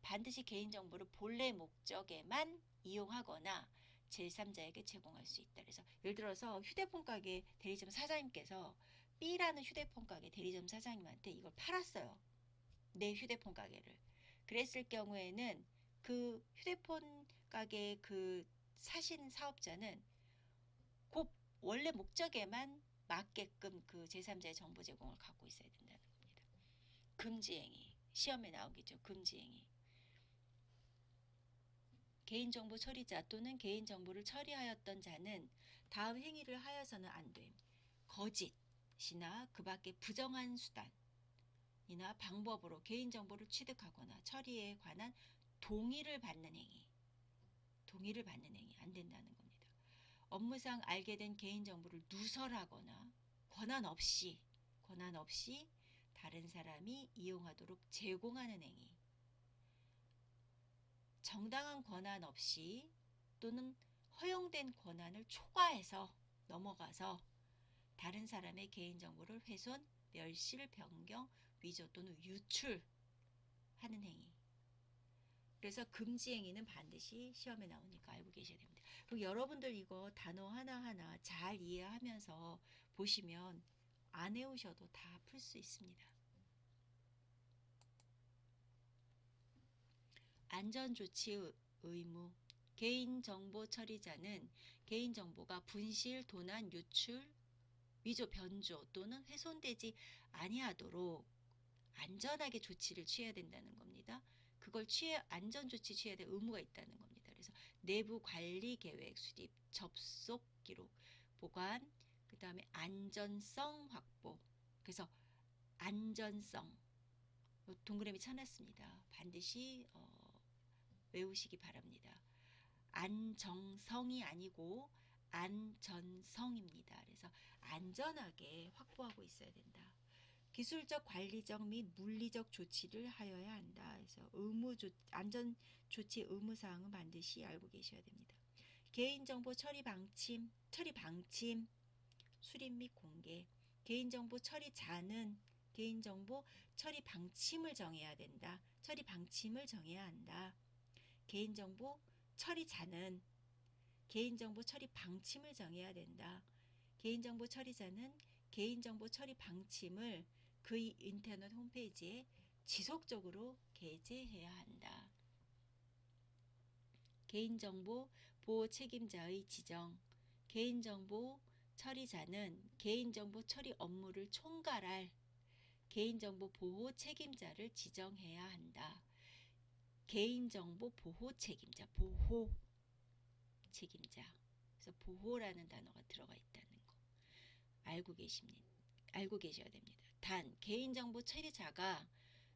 반드시 개인정보를 본래 목적에만 이용하거나 제3자에게 제공할 수 있다. 그래서 예를 들어서 휴대폰 가게 대리점 사장님께서 B라는 휴대폰 가게 대리점 사장님한테 이걸 팔았어요. 내 휴대폰 가게를. 그랬을 경우에는 그 휴대폰 가게 그 사신 사업자는 곧 원래 목적에만 맞게끔 그 제3자의 정보 제공을 갖고 있어야 된다는 겁니다. 금지행위. 시험에 나오겠죠. 금지행위. 개인정보 처리자 또는 개인정보를 처리하였던 자는 다음 행위를 하여서는 안 됨. 거짓이나 그 밖에 부정한 수단이나 방법으로 개인정보를 취득하거나 처리에 관한 동의를 받는 행위, 동의를 받는 행위 안 된다는 겁니다. 업무상 알게 된 개인정보를 누설하거나 권한 없이 다른 사람이 이용하도록 제공하는 행위, 정당한 권한 없이 또는 허용된 권한을 초과해서 넘어가서 다른 사람의 개인정보를 훼손, 멸실, 변경, 위조 또는 유출하는 행위. 그래서 금지 행위는 반드시 시험에 나오니까 알고 계셔야 됩니다. 그리고 여러분들 이거 단어 하나하나 잘 이해하면서 보시면 안 외우셔도 다 풀 수 있습니다. 안전조치 의무. 개인정보 처리자는 개인정보가 분실, 도난, 유출, 위조, 변조 또는 훼손되지 아니하도록 안전하게 조치를 취해야 된다는 겁니다. 그걸 안전조치 취해야 될 의무가 있다는 겁니다. 그래서 내부 관리 계획 수립, 접속 기록, 보관, 그 다음에 안전성 확보. 그래서 안전성, 동그라미 쳐놨습니다. 반드시 외우시기 바랍니다. 안정성이 아니고 안전성입니다. 그래서 안전하게 확보하고 있어야 된다. 기술적, 관리적 및 물리적 조치를 하여야 한다. 그래서 안전조치 의무사항은 반드시 알고 계셔야 됩니다. 개인정보 처리 방침, 수립 및 공개. 개인정보 처리자는 개인정보 처리 방침을 정해야 된다. 처리 방침을 정해야 한다. 개인정보 처리자는 개인정보 처리 방침을 정해야 된다. 개인정보 처리자는 개인정보 처리 방침을 그의 인터넷 홈페이지에 지속적으로 게재해야 한다. 개인정보 보호 책임자의 지정. 개인정보 처리자는 개인정보 처리 업무를 총괄할 개인정보 보호 책임자를 지정해야 한다. 개인정보 보호 책임자, 보호 책임자. 그래서 보호라는 단어가 들어가 있다는 거 알고 계셔야 됩니다. 단 개인정보 처리자가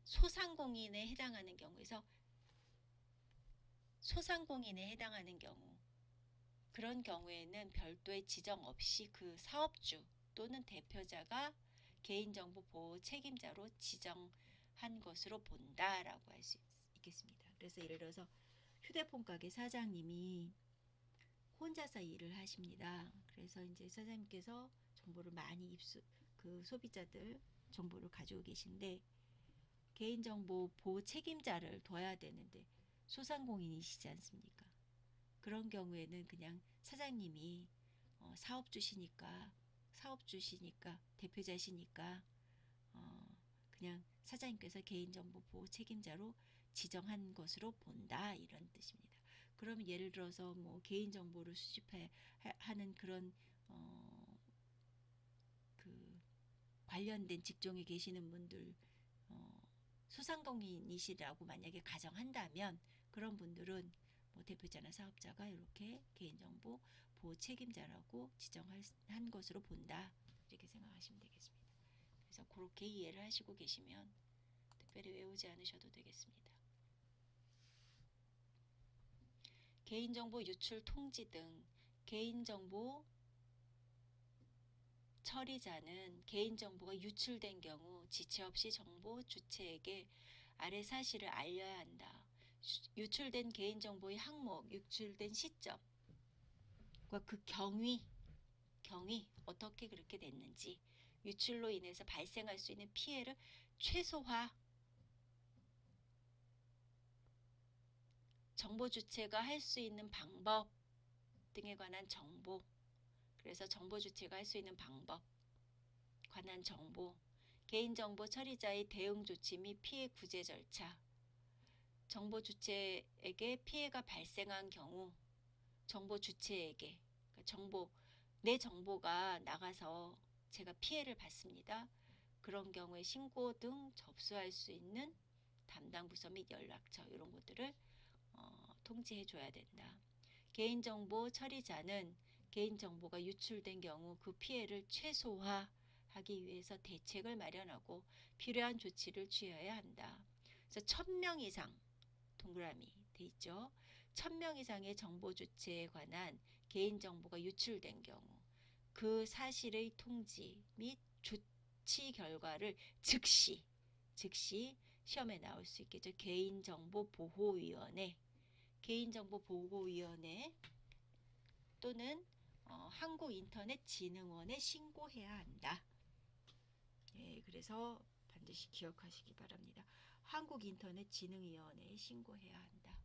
소상공인에 해당하는 경우에서 그런 경우에는 별도의 지정 없이 그 사업주 또는 대표자가 개인정보 보호 책임자로 지정한 것으로 본다라고 할 수 있겠습니다. 그래서 예를 들어서 휴대폰 가게 사장님이 혼자서 일을 하십니다. 그래서 이제 사장님께서 정보를 많이 소비자들 정보를 가지고 계신데 개인정보 보호 책임자를 둬야 되는데 소상공인이시지 않습니까? 그런 경우에는 그냥 사장님이 사업주시니까 대표자시니까 그냥 사장님께서 개인정보 보호 책임자로 지정한 것으로 본다 이런 뜻입니다. 그러면 예를 들어서 뭐 개인정보를 수집하는 그런 그 관련된 직종에 계시는 분들 소상공인이시라고 만약에 가정한다면 그런 분들은 뭐 대표자나 사업자가 이렇게 개인정보 보호 책임자라고 지정한 것으로 본다 이렇게 생각하시면 되겠습니다. 그래서 그렇게 이해를 하시고 계시면 특별히 외우지 않으셔도 되겠습니다. 개인정보 유출 통지 등 개인정보 처리자는 개인정보가 유출된 경우 지체 없이 정보 주체에게 아래 사실을 알려야 한다. 유출된 개인정보의 항목, 유출된 시점과 그 경위 어떻게 그렇게 됐는지, 유출로 인해서 발생할 수 있는 피해를 최소화, 정보 주체가 할 수 있는 방법 등에 관한 정보, 그래서 정보 주체가 할 수 있는 방법, 관한 정보, 개인정보 처리자의 대응 조치 및 피해 구제 절차, 정보 주체에게 피해가 발생한 경우 정보 주체에게 내 정보가 나가서 제가 피해를 받습니다. 그런 경우에 신고 등 접수할 수 있는 담당 부서 및 연락처 이런 것들을 통지해 줘야 된다. 개인정보 처리자는 개인정보가 유출된 경우 그 피해를 최소화하기 위해서 대책을 마련하고 필요한 조치를 취해야 한다. 그래서 1000명 이상 동그라미 돼 있죠. 1000명 이상의 정보 주체에 관한 개인정보가 유출된 경우 그 사실의 통지 및 조치 결과를 즉시 시험에 나올 수 있겠죠. 개인정보보호위원회 또는 한국인터넷진흥원에 신고해야 한다. 예, 그래서 반드시 기억하시기 바랍니다. 한국인터넷진흥위원회에 신고해야 한다.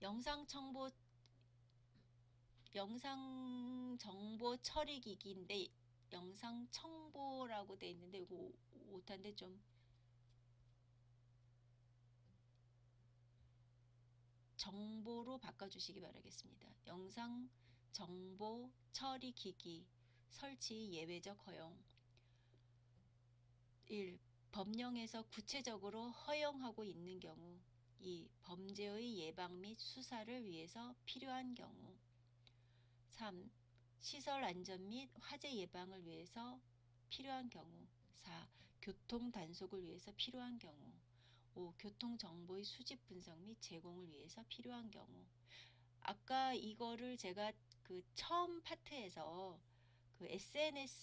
영상정보 처리기기인데 영상청보라고 돼 있는데 이거 오타인데 좀 정보로 바꿔주시기 바라겠습니다. 영상정보 처리기기 설치 예외적 허용 1. 법령에서 구체적으로 허용하고 있는 경우 2. 범죄의 예방 및 수사를 위해서 필요한 경우 3. 시설 안전 및 화재 예방을 위해서 필요한 경우 4. 교통 단속을 위해서 필요한 경우 5. 교통정보의 수집 분석 및 제공을 위해서 필요한 경우 아까 이거를 제가 그 처음 파트에서 그 SNS하고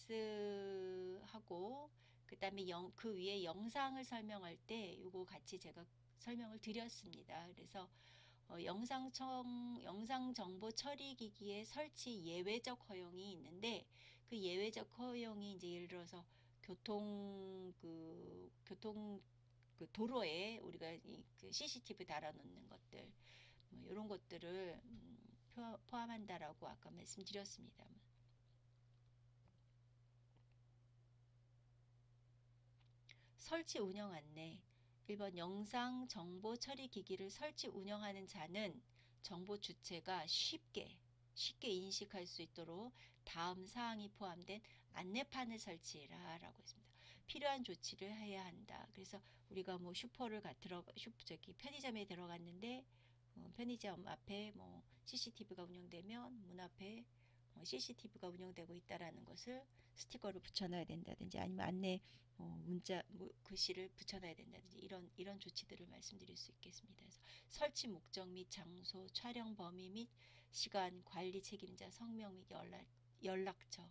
그 다음에 그 위에 영상을 설명할 때 이거 같이 제가 설명을 드렸습니다. 그래서 영상정보 처리기기의 설치 예외적 허용이 있는데 그 예외적 허용이 이제 예를 들어서 교통 그 도로에 우리가 그 CCTV 달아놓는 것들 뭐 이런 것들을 포함한다라고 아까 말씀드렸습니다. 설치 운영 안내 1번 영상 정보 처리 기기를 설치 운영하는 자는 정보 주체가 쉽게 인식할 수 있도록 다음 사항이 포함된 안내판을 설치해라 라고 했습니다. 필요한 조치를 해야 한다. 그래서 우리가 뭐 편의점에 들어갔는데 편의점 앞에 뭐 CCTV가 운영되면 문 앞에 CCTV가 운영되고 있다라는 것을 스티커를 붙여놔야 된다든지 아니면 안내 문자 글씨를 붙여놔야 된다든지 이런 조치들을 말씀드릴 수 있겠습니다. 그래서 설치 목적 및 장소, 촬영 범위 및 시간, 관리 책임자, 성명 및 연락처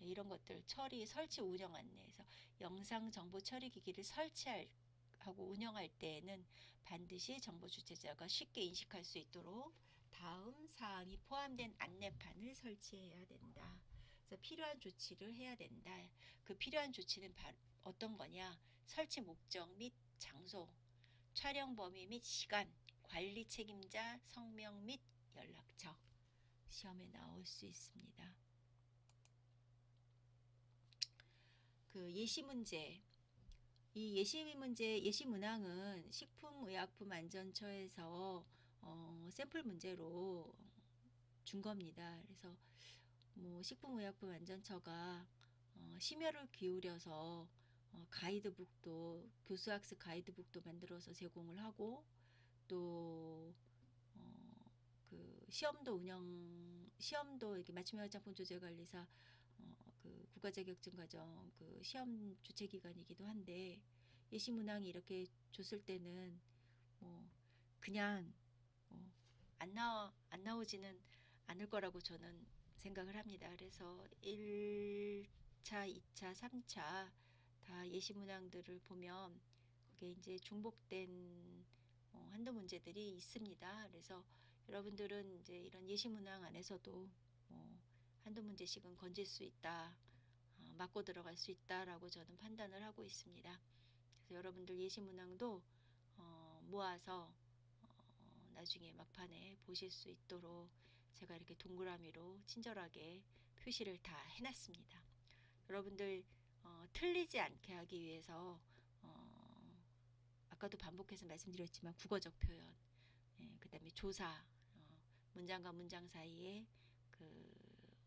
이런 것들 설치 운영 안내에서 영상 정보 처리 기기를 설치하고 운영할 때에는 반드시 정보 주체자가 쉽게 인식할 수 있도록 다음 사항이 포함된 안내판을 설치해야 된다. 그래서 필요한 조치를 해야 된다. 그 필요한 조치는 바로 어떤 거냐? 설치 목적 및 장소, 촬영 범위 및 시간, 관리 책임자, 성명 및 연락처. 시험에 나올 수 있습니다. 그 예시 문제. 이 예시 문항은 식품의약품안전처에서 샘플 문제로 준 겁니다. 그래서 뭐 식품의약품안전처가 심혈을 기울여서 가이드북도 교수학습 가이드북도 만들어서 제공을 하고 또 그 시험도 이렇게 맞춤형 화장품 조제관리사 그 국가자격증 과정 그 시험 주최 기관이기도 한데 예시 문항이 이렇게 줬을 때는 뭐 그냥 안 나오지는 않을 거라고 저는 생각을 합니다. 그래서 1차, 2차, 3차 다 예시 문항들을 보면 그게 이제 중복된 한두 문제들이 있습니다. 그래서 여러분들은 이제 이런 예시 문항 안에서도 한두 문제씩은 건질 수 있다, 맞고 들어갈 수 있다라고 저는 판단을 하고 있습니다. 그래서 여러분들 예시 문항도 모아서 나중에 막판에 보실 수 있도록 제가 이렇게 동그라미로 친절하게 표시를 다 해놨습니다. 여러분들 틀리지 않게 하기 위해서 아까도 반복해서 말씀드렸지만 국어적 표현, 그 다음에 조사, 문장과 문장 사이에 그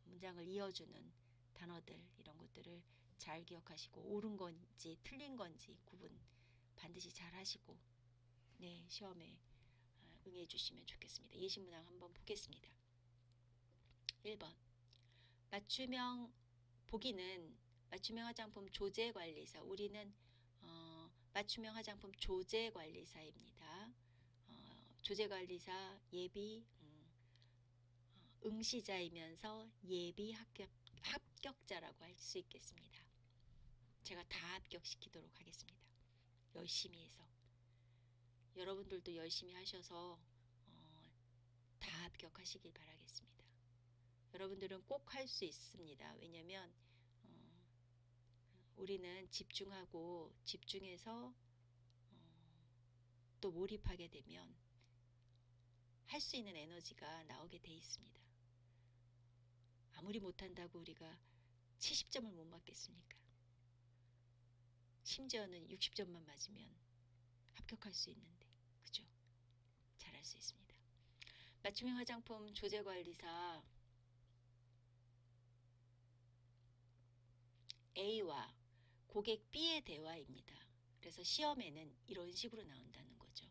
문장을 이어주는 단어들 이런 것들을 잘 기억하시고 옳은 건지 틀린 건지 구분 반드시 잘 하시고 네 시험에 응해 주시면 좋겠습니다. 예시 문항 한번 보겠습니다. 1번 보기는 맞춤형 화장품 조제관리사 우리는 맞춤형 화장품 조제관리사입니다. 조제관리사 예비 응시자이면서 예비 합격자라고 할 수 있겠습니다. 제가 다 합격시키도록 하겠습니다. 열심히 해서. 여러분들도 열심히 하셔서 다 합격하시길 바라겠습니다. 여러분들은 꼭 할 수 있습니다. 왜냐면 우리는 집중하고 집중해서 또 몰입하게 되면 할 수 있는 에너지가 나오게 돼 있습니다. 아무리 못한다고 우리가 70점을 못 맞겠습니까? 심지어는 60점만 맞으면 합격할 수 있는데, 그죠? 잘할 수 있습니다. 맞춤형 화장품 조제관리사 A와 고객 B의 대화입니다. 그래서 시험에는 이런 식으로 나온다는 거죠.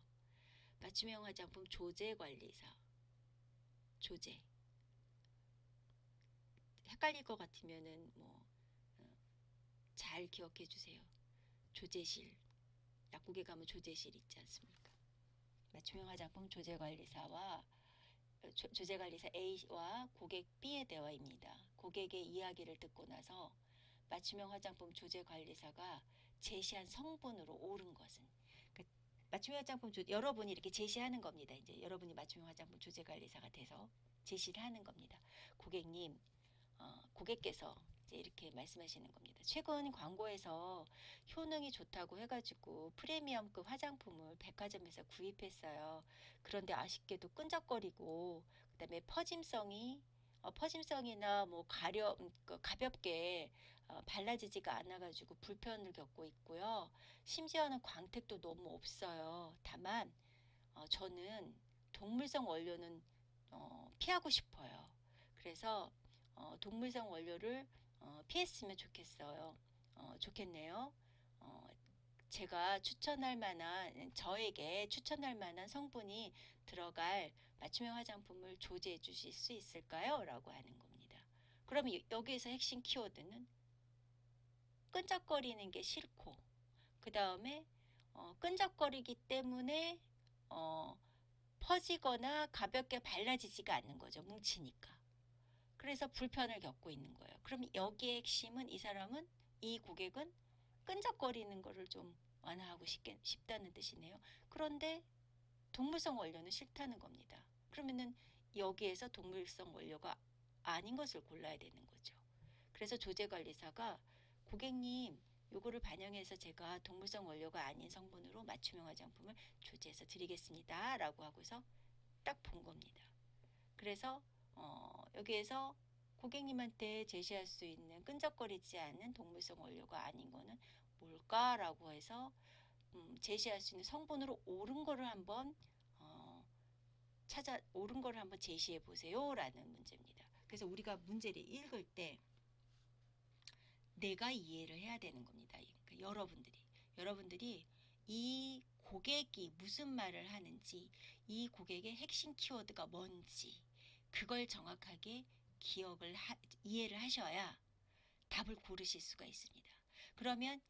맞춤형 화장품 조제관리사 조제, 헷갈릴 것 같으면은 잘 기억해 주세요. 조제실, 약국에 가면 조제실 있지 않습니까? 맞춤형 화장품 조제관리사와 조제관리사 A와 고객 B의 대화입니다. 고객의 이야기를 듣고 나서 맞춤형 화장품 조제관리사가 제시한 성분으로 옳은 것은, 맞춤형 화장품 여러분이 이렇게 제시하는 겁니다. 이제 여러분이 맞춤형 화장품 조제관리사가 돼서 제시를 하는 겁니다. 고객님, 고객께서 이제 이렇게 말씀하시는 겁니다. 최근 광고에서 효능이 좋다고 해가지고 프리미엄급 화장품을 백화점에서 구입했어요. 그런데 아쉽게도 끈적거리고 그다음에 퍼짐성이나 뭐 가볍게 발라지지가 않아가지고 불편을 겪고 있고요. 심지어는 광택도 너무 없어요. 다만 저는 동물성 원료는 피하고 싶어요. 그래서 동물성 원료를 피했으면 좋겠어요. 좋겠네요. 어, 제가 저에게 추천할 만한 성분이 들어갈 맞춤형 화장품을 조제해 주실 수 있을까요? 라고 하는 겁니다. 그러면 여기에서 핵심 키워드는 끈적거리는 게 싫고, 그 다음에 끈적거리기 때문에 퍼지거나 가볍게 발라지지가 않는 거죠. 뭉치니까. 그래서 불편을 겪고 있는 거예요. 그럼 여기에 핵심은 이 고객은 끈적거리는 거를 좀 완화하고 싶다는 뜻이네요. 그런데 동물성 원료는 싫다는 겁니다. 그러면은 여기에서 동물성 원료가 아닌 것을 골라야 되는 거죠. 그래서 조제관리사가 고객님 요거를 반영해서 제가 동물성 원료가 아닌 성분으로 맞춤형 화장품을 조제해서 드리겠습니다. 라고 하고서 딱 본 겁니다. 그래서 여기에서 고객님한테 제시할 수 있는 끈적거리지 않는 동물성 원료가 아닌 거는 뭘까라고 해서 제시할 수 있는 성분으로 옳은 거를 한번 옳은 거를 한번 제시해 보세요라는 문제입니다. 그래서 우리가 문제를 읽을 때 내가 이해를 해야 되는 겁니다. 그러니까 여러분들이 이 고객이 무슨 말을 하는지, 이 고객의 핵심 키워드가 뭔지 그걸 정확하게 이해를 하셔야 답을 고르실 수가 있습니다. 그러면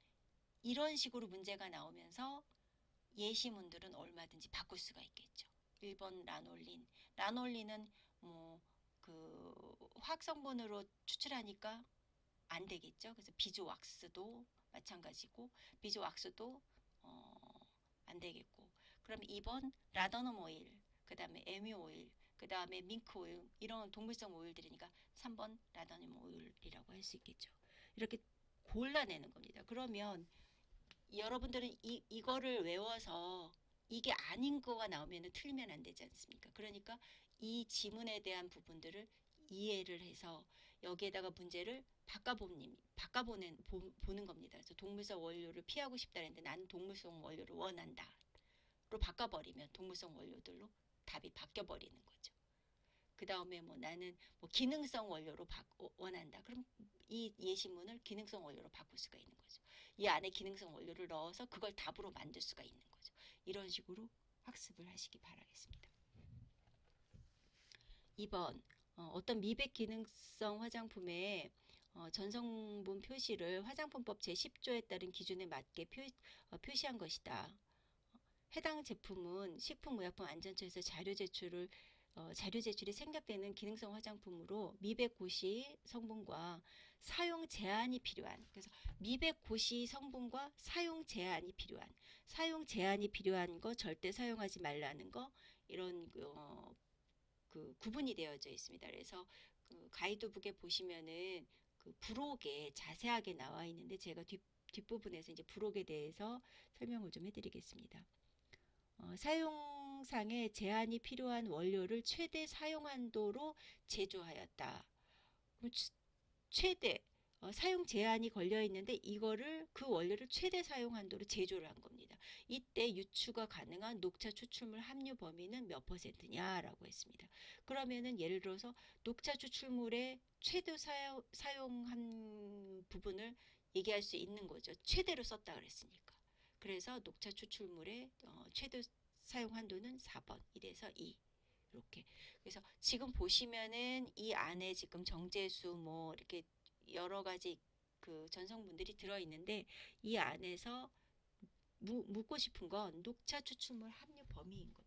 이런 식으로 문제가 나오면서 예시문들은 얼마든지 바꿀 수가 있겠죠. 1번 라놀린. 라놀린은 화학성분으로 추출하니까 안 되겠죠. 그래서 비즈왁스도 마찬가지고 비즈왁스도 안 되겠고. 그럼 2번 라더넘 오일, 그 다음에 에뮤 오일, 그 다음에 밍크 오일, 이런 동물성 오일들이니까 3번 라더넘 오일이라고 할 수 있겠죠. 이렇게 골라내는 겁니다. 그러면 여러분들은 이거를 외워서 이게 아닌 거가 나오면 틀리면 안 되지 않습니까? 그러니까 이 지문에 대한 부분들을 이해를 해서 여기에다가 문제를 보는 겁니다. 그래서 동물성 원료를 피하고 싶다는데 나는 동물성 원료를 원한다. 로 바꿔버리면 동물성 원료들로 답이 바뀌어버리는 거죠. 그 다음에 나는 기능성 원료로 원한다. 그럼 이 예시문을 기능성 원료로 바꿀 수가 있는 거죠. 이 안에 기능성 원료를 넣어서 그걸 답으로 만들 수가 있는 거죠. 이런 식으로 학습을 하시기 바라겠습니다. 2번 어떤 미백 기능성 화장품에 전성분 표시를 화장품법 제10조에 따른 기준에 맞게 표시한 것이다. 해당 제품은 식품의약품안전처에서 자료 제출이 생략되는 기능성 화장품으로 미백 고시 성분과 사용 제한이 필요한, 그래서 미백 고시 성분과 사용 제한이 필요한 거, 절대 사용하지 말라는 거, 이런 그 구분이 되어져 있습니다. 그래서 그 가이드북에 보시면은 그 부록에 자세하게 나와 있는데, 제가 뒷부분에서 이제 부록에 대해서 설명을 좀 해드리겠습니다. 사용상의 제한이 필요한 원료를 최대 사용 한도로 제조하였다. 그럼 최대 사용 제한이 걸려 있는데, 이거를 그 원료를 최대 사용 한도로 제조를 한 겁니다. 이때 유추가 가능한 녹차 추출물 함유 범위는 몇 %냐라고 했습니다. 그러면은 예를 들어서 녹차 추출물의 최대 사용한 부분을 얘기할 수 있는 거죠. 최대로 썼다 그랬으니까. 그래서 녹차 추출물의 최대 사용 한도는 4번, 1에서 2. 이렇게. 그래서 지금 보시면은 이 안에 지금 정제수 뭐 이렇게 여러 가지 그 전성분들이 들어 있는데, 이 안에서 묻고 싶은 건 녹차 추출물 함유 범위인 겁니다.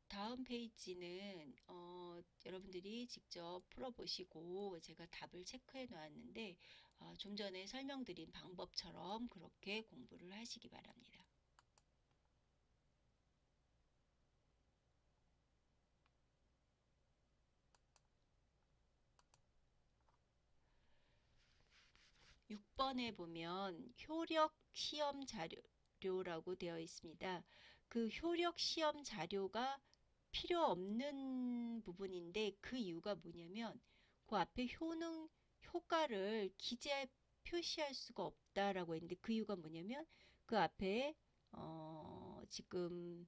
다음 페이지는 여러분들이 직접 풀어보시고 제가 답을 체크해 놓았는데, 좀 전에 설명드린 방법처럼 그렇게 공부를 하시기 바랍니다. 육 번에 보면 효력 시험 자료라고 되어 있습니다. 그 효력 시험 자료가 필요 없는 부분인데, 그 이유가 뭐냐면 그 앞에 효과를 표시할 수가 없다라고 했는데, 그 이유가 뭐냐면 그 앞에 지금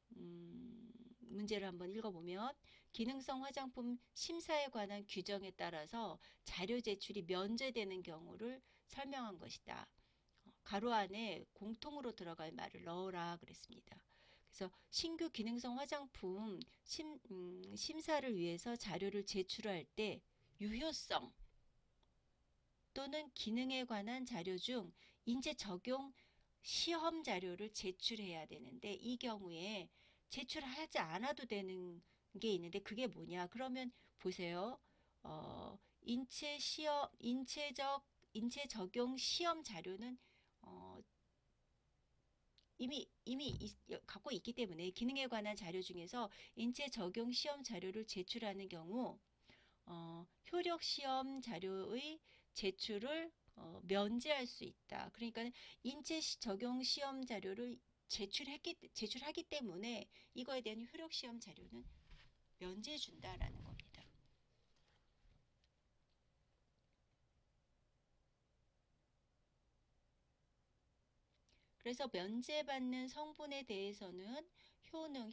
문제를 한번 읽어보면, 기능성 화장품 심사에 관한 규정에 따라서 자료 제출이 면제되는 경우를 설명한 것이다. 가로 안에 공통으로 들어갈 말을 넣어라 그랬습니다. 그래서 신규 기능성 화장품 심사를 위해서 자료를 제출할 때 유효성 또는 기능에 관한 자료 중 인체 적용 시험 자료를 제출해야 되는데, 이 경우에 제출하지 않아도 되는 게 있는데, 그게 뭐냐? 그러면 보세요. 인체 적용 시험 자료는 어, 이미 갖고 있기 때문에, 기능에 관한 자료 중에서 인체 적용 시험 자료를 제출하는 경우 효력 시험 자료의 제출을 면제할 수 있다. 그러니까 인체 적용 시험 자료를 제출하기 때문에 이거에 대한 효력 시험 자료는 면제해 준다라는 겁니다. 그래서 면제받는 성분에 대해서는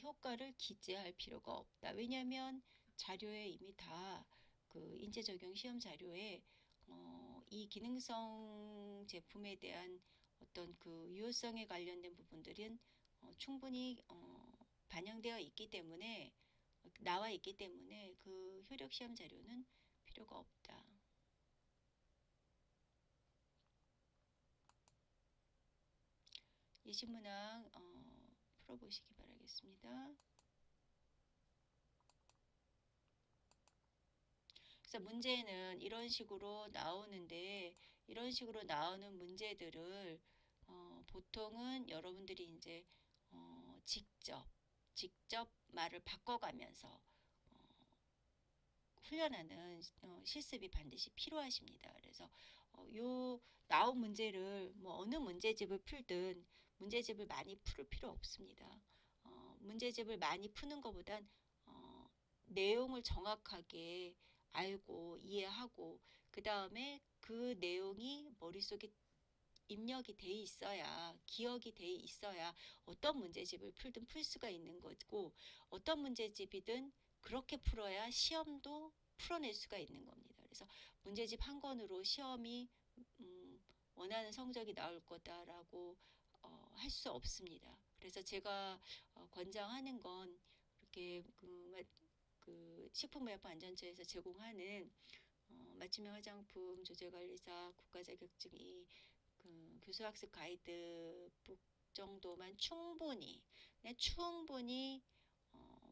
효과를 기재할 필요가 없다. 왜냐하면 자료에 이미 다 그 인체 적용 시험 자료에 이 기능성 제품에 대한 어떤 그 유효성에 관련된 부분들은 충분히 반영되어 있기 때문에, 나와 있기 때문에 그 효력 시험 자료는 필요가 없다. 예시문항 풀어보시기 바라겠습니다. 그래서 문제는 이런 식으로 나오는데, 이런 식으로 나오는 문제들을 보통은 여러분들이 이제 직접 말을 바꿔가면서 훈련하는 실습이 반드시 필요하십니다. 그래서 요 나온 문제를 뭐 어느 문제집을 풀든 문제집을 많이 풀 필요 없습니다. 문제집을 많이 푸는 것보단 내용을 정확하게 알고 이해하고, 그 다음에 그 내용이 머릿속에 입력이 돼 있어야, 기억이 돼 있어야 어떤 문제집을 풀든 풀 수가 있는 거고, 어떤 문제집이든 그렇게 풀어야 시험도 풀어낼 수가 있는 겁니다. 그래서 문제집 한 권으로 시험이 원하는 성적이 나올 거다라고 할 수 없습니다. 그래서 제가 권장하는 건 이렇게 그 식품의약품안전처에서 제공하는 맞춤형 화장품 조제관리사 국가자격증이 그 교수학습 가이드북 정도만 충분히 그냥 충분히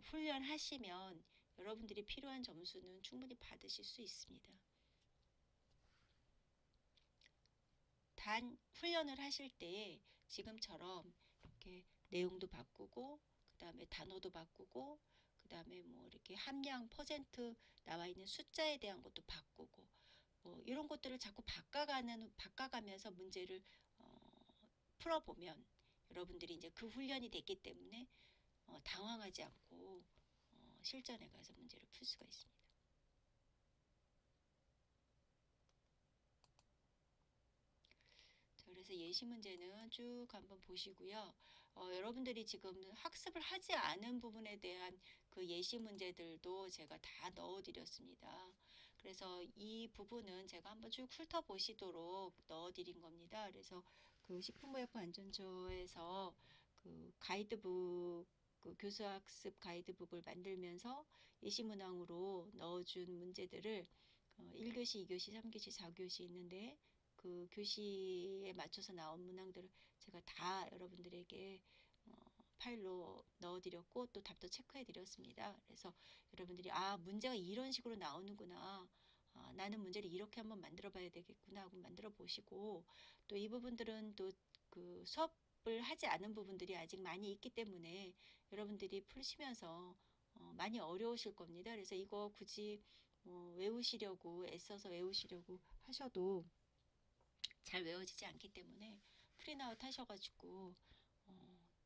훈련하시면 여러분들이 필요한 점수는 충분히 받으실 수 있습니다. 단 훈련을 하실 때 지금처럼 이렇게 내용도 바꾸고 그 다음에 단어도 바꾸고 그 다음에 뭐 이렇게 함량 퍼센트 나와 있는 숫자에 대한 것도 바꾸고 이런 것들을 자꾸 바꿔가면서 문제를 풀어보면 여러분들이 이제 그 훈련이 됐기 때문에 당황하지 않고 실전에 가서 문제를 풀 수가 있습니다. 그래서 예시 문제는 쭉 한번 보시고요. 여러분들이 지금 학습을 하지 않은 부분에 대한 그 예시 문제들도 제가 다 넣어드렸습니다. 그래서 이 부분은 제가 한번 쭉 훑어보시도록 넣어드린 겁니다. 그래서 그 식품의약품안전처에서 그 가이드북 그 교수학습 가이드북을 만들면서 예시 문항으로 넣어준 문제들을 1교시, 2교시, 3교시, 4교시 있는데 그 교시에 맞춰서 나온 문항들을 제가 다 여러분들에게 파일로 넣어드렸고 또 답도 체크해드렸습니다. 그래서 여러분들이 문제가 이런 식으로 나오는구나. 나는 문제를 이렇게 한번 만들어 봐야 되겠구나 하고 만들어 보시고 또 이 부분들은 또 그 수업을 하지 않은 부분들이 아직 많이 있기 때문에 여러분들이 풀시면서 많이 어려우실 겁니다. 그래서 이거 굳이 외우시려고 애써서 외우시려고 하셔도 잘 외워지지 않기 때문에 프린아웃 하셔가지고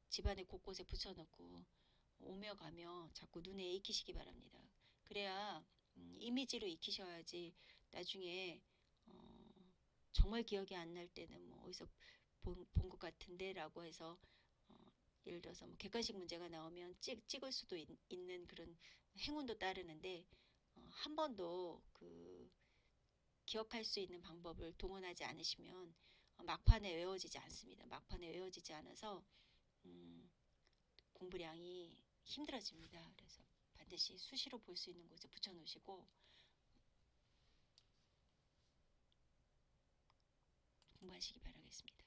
집안에 곳곳에 붙여놓고 오며 가며 자꾸 눈에 익히시기 바랍니다. 그래야 이미지로 익히셔야지 나중에 정말 기억이 안 날 때는 뭐 어디서 본 것 같은데 라고 해서 예를 들어서 뭐 객관식 문제가 나오면 찍을 수도 있는 그런 행운도 따르는데 한 번도 그 기억할 수 있는 방법을 동원하지 않으시면 막판에 외워지지 않습니다. 막판에 외워지지 않아서 공부량이 힘들어집니다. 그래서 반드시 수시로 볼 수 있는 곳에 붙여 놓으시고 공부하시기 바라겠습니다.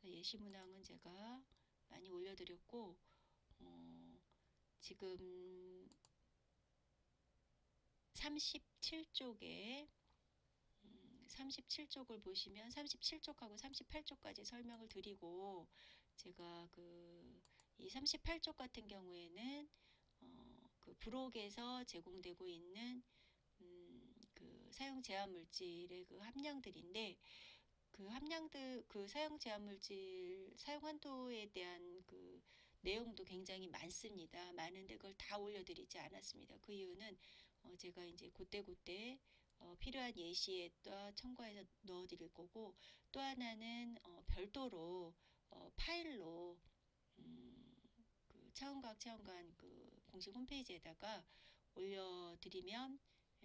예시 문항은 제가 많이 올려드렸고 지금 37쪽에 37쪽을 보시면 37쪽하고 38쪽까지 설명을 드리고 제가 이 38쪽 같은 경우에는 그 부록에서 제공되고 있는 그 사용 제한 물질의 그 함량들인데 그 함량들 그 사용 제한 물질 사용 한도에 대한 그 내용도 굉장히 많습니다. 많은데 그걸 다 올려드리지 않았습니다. 그 이유는 제가 이제 그때그때 필요한 예시에다 첨가해서 넣어드릴 거고 또 하나는 별도로 파일로 그 차원과학 그 공식 홈페이지에다가 올려드리면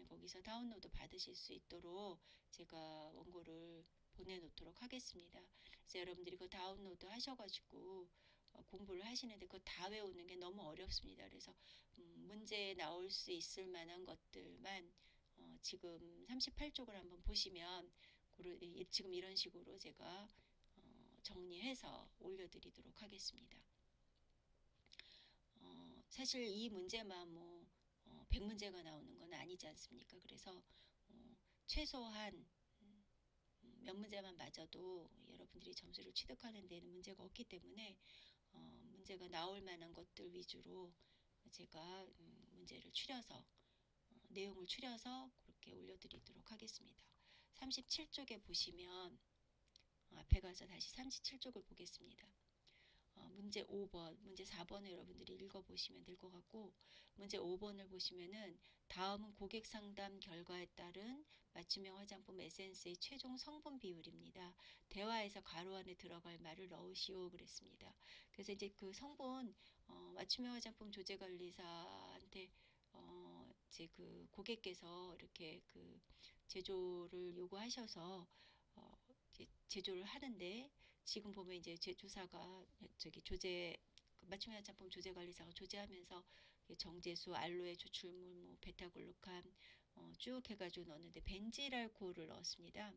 거기서 다운로드 받으실 수 있도록 제가 원고를 보내놓도록 하겠습니다. 그래서 여러분들이 그 다운로드 하셔가지고 공부를 하시는데 그거 다 외우는 게 너무 어렵습니다. 그래서 문제에 나올 수 있을 만한 것들만 지금 38쪽을 한번 보시면 지금 이런 식으로 제가 정리해서 올려드리도록 하겠습니다. 사실 이 문제만 뭐 100문제가 나오는 건 아니지 않습니까? 그래서 최소한 몇 문제만 맞아도 여러분들이 점수를 취득하는 데는 문제가 없기 때문에 문제가 나올 만한 것들 위주로 제가 문제를 추려서 내용을 추려서 그렇게 올려드리도록 하겠습니다. 37쪽에 보시면 앞에 가서 다시 37쪽을 보겠습니다. 문제 5번, 문제 4번을 여러분들이 읽어보시면 될 것 같고 문제 5번을 보시면은 다음은 고객 상담 결과에 따른 맞춤형 화장품 에센스의 최종 성분 비율입니다. 대화에서 가로 안에 들어갈 말을 넣으시오 그랬습니다. 그래서 이제 그 성분 맞춤형 화장품 조제관리사한테 이제 그 고객께서 이렇게 그 제조를 요구하셔서 이제 제조를 하는데, 지금 보면 이제 제조사가 저기 조제 그 맞춤형 화장품 조제관리사가 조제하면서 정제수, 알로에 추출물, 뭐 베타글루칸 쭉 해가지고 넣었는데 벤질 알코올을 넣었습니다.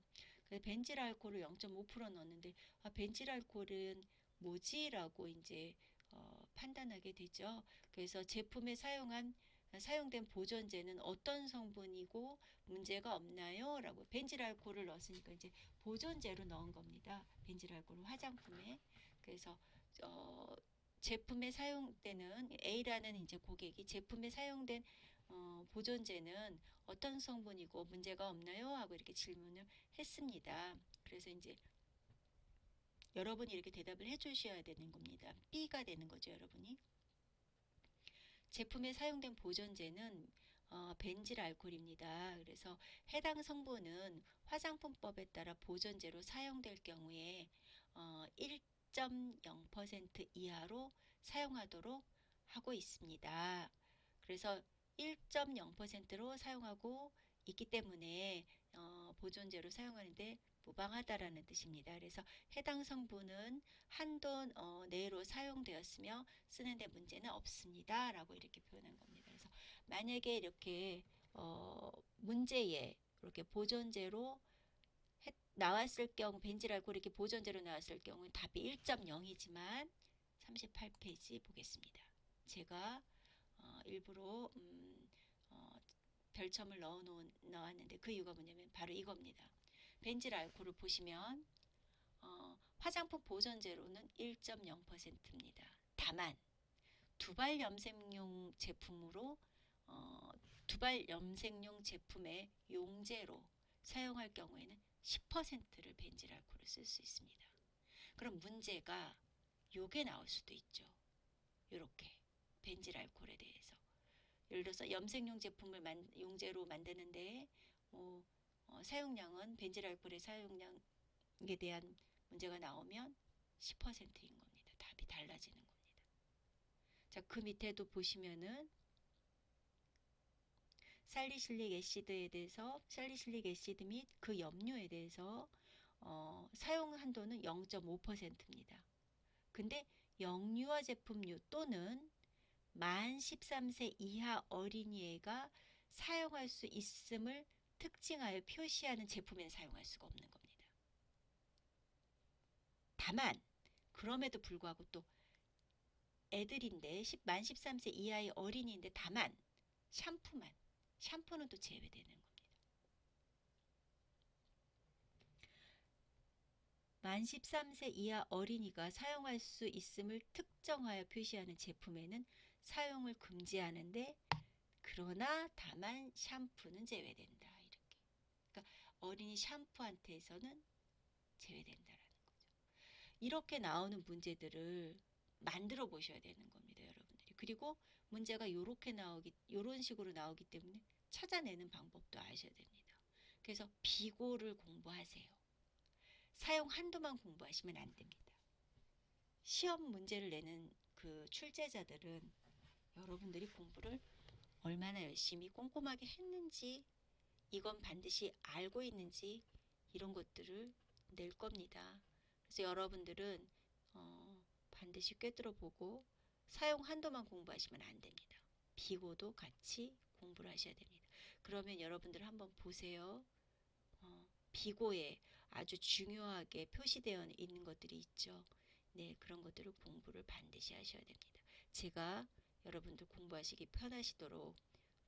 그래서 벤질 알코올을 0.5% 넣었는데, 벤질 알코올은 뭐지라고 이제 판단하게 되죠. 그래서 제품에 사용된 보존제는 어떤 성분이고 문제가 없나요? 라고, 벤질 알코올을 넣었으니까 이제 보존제로 넣은 겁니다. 벤질 알코올 화장품에. 그래서 어, 제품에 사용되는 A라는 이제 고객이 제품에 사용된 보존제는 어떤 성분이고 문제가 없나요? 하고 이렇게 질문을 했습니다. 그래서 이제 여러분이 이렇게 대답을 해 주셔야 되는 겁니다. B가 되는 거죠, 여러분이. 제품에 사용된 보존제는 벤질 알코올입니다. 그래서 해당 성분은 화장품법에 따라 보존제로 사용될 경우에 1.0% 이하로 사용하도록 하고 있습니다. 그래서 1.0%로 사용하고 있기 때문에 보존제로 사용하는데 무방하다라는 뜻입니다. 그래서 해당 성분은 한도 내로 사용되었으며 쓰는데 문제는 없습니다. 라고 이렇게 표현한 겁니다. 그래서 만약에 이렇게 문제에 이렇게 보존제로 나왔을 경우, 벤질 알코올 이렇게 보존제로 나왔을 경우는 답이 1.0이지만 38페이지 보겠습니다. 제가 일부러 별첨을 넣었는데 그 이유가 뭐냐면 바로 이겁니다. 벤질 알코올을 보시면 화장품 보존제로는 1.0%입니다. 다만 두발 염색용 제품으로 두발 염색용 제품의 용제로 사용할 경우에는 10%를 벤질 알코올을 쓸 수 있습니다. 그럼 문제가 요게 나올 수도 있죠. 요렇게 벤질 알코올에 대해서 예를 들어서 염색용 제품을 용제로 만드는데 사용량은 벤질 알코올의 사용량에 대한 문제가 나오면 10%인 겁니다. 답이 달라지는 겁니다. 자, 그 밑에도 보시면은 살리실릭 애시드에 대해서, 살리실릭 애시드 및 그 염료에 대해서 사용 한도는 0.5%입니다. 근데 영유아 제품류 또는 만 13세 이하 어린이가 사용할 수 있음을 특징하여 표시하는 제품에는 사용할 수가 없는 겁니다. 다만 그럼에도 불구하고 또 애들인데 만 13세 이하의 어린이인데 다만 샴푸는 또 제외되는 겁니다. 만 13세 이하 어린이가 사용할 수 있음을 특정하여 표시하는 제품에는 사용을 금지하는데, 그러나 다만 샴푸는 제외된다. 이렇게. 그러니까 어린이 샴푸한테서는 제외된다라는 거죠. 이렇게 나오는 문제들을 만들어 보셔야 되는 겁니다, 여러분들이. 그리고 문제가 요런 식으로 나오기 때문에 찾아내는 방법도 아셔야 됩니다. 그래서 비고를 공부하세요. 사용 한도만 공부하시면 안 됩니다. 시험 문제를 내는 그 출제자들은 여러분들이 공부를 얼마나 열심히 꼼꼼하게 했는지, 이건 반드시 알고 있는지, 이런 것들을 낼 겁니다. 그래서 여러분들은 반드시 꿰뚫어 보고 사용 한도만 공부하시면 안 됩니다. 비고도 같이 공부를 하셔야 됩니다. 그러면 여러분들 한번 보세요. 비고에 아주 중요하게 표시되어 있는 것들이 있죠. 네, 그런 것들을 공부를 반드시 하셔야 됩니다. 제가 여러분들 공부하시기 편하시도록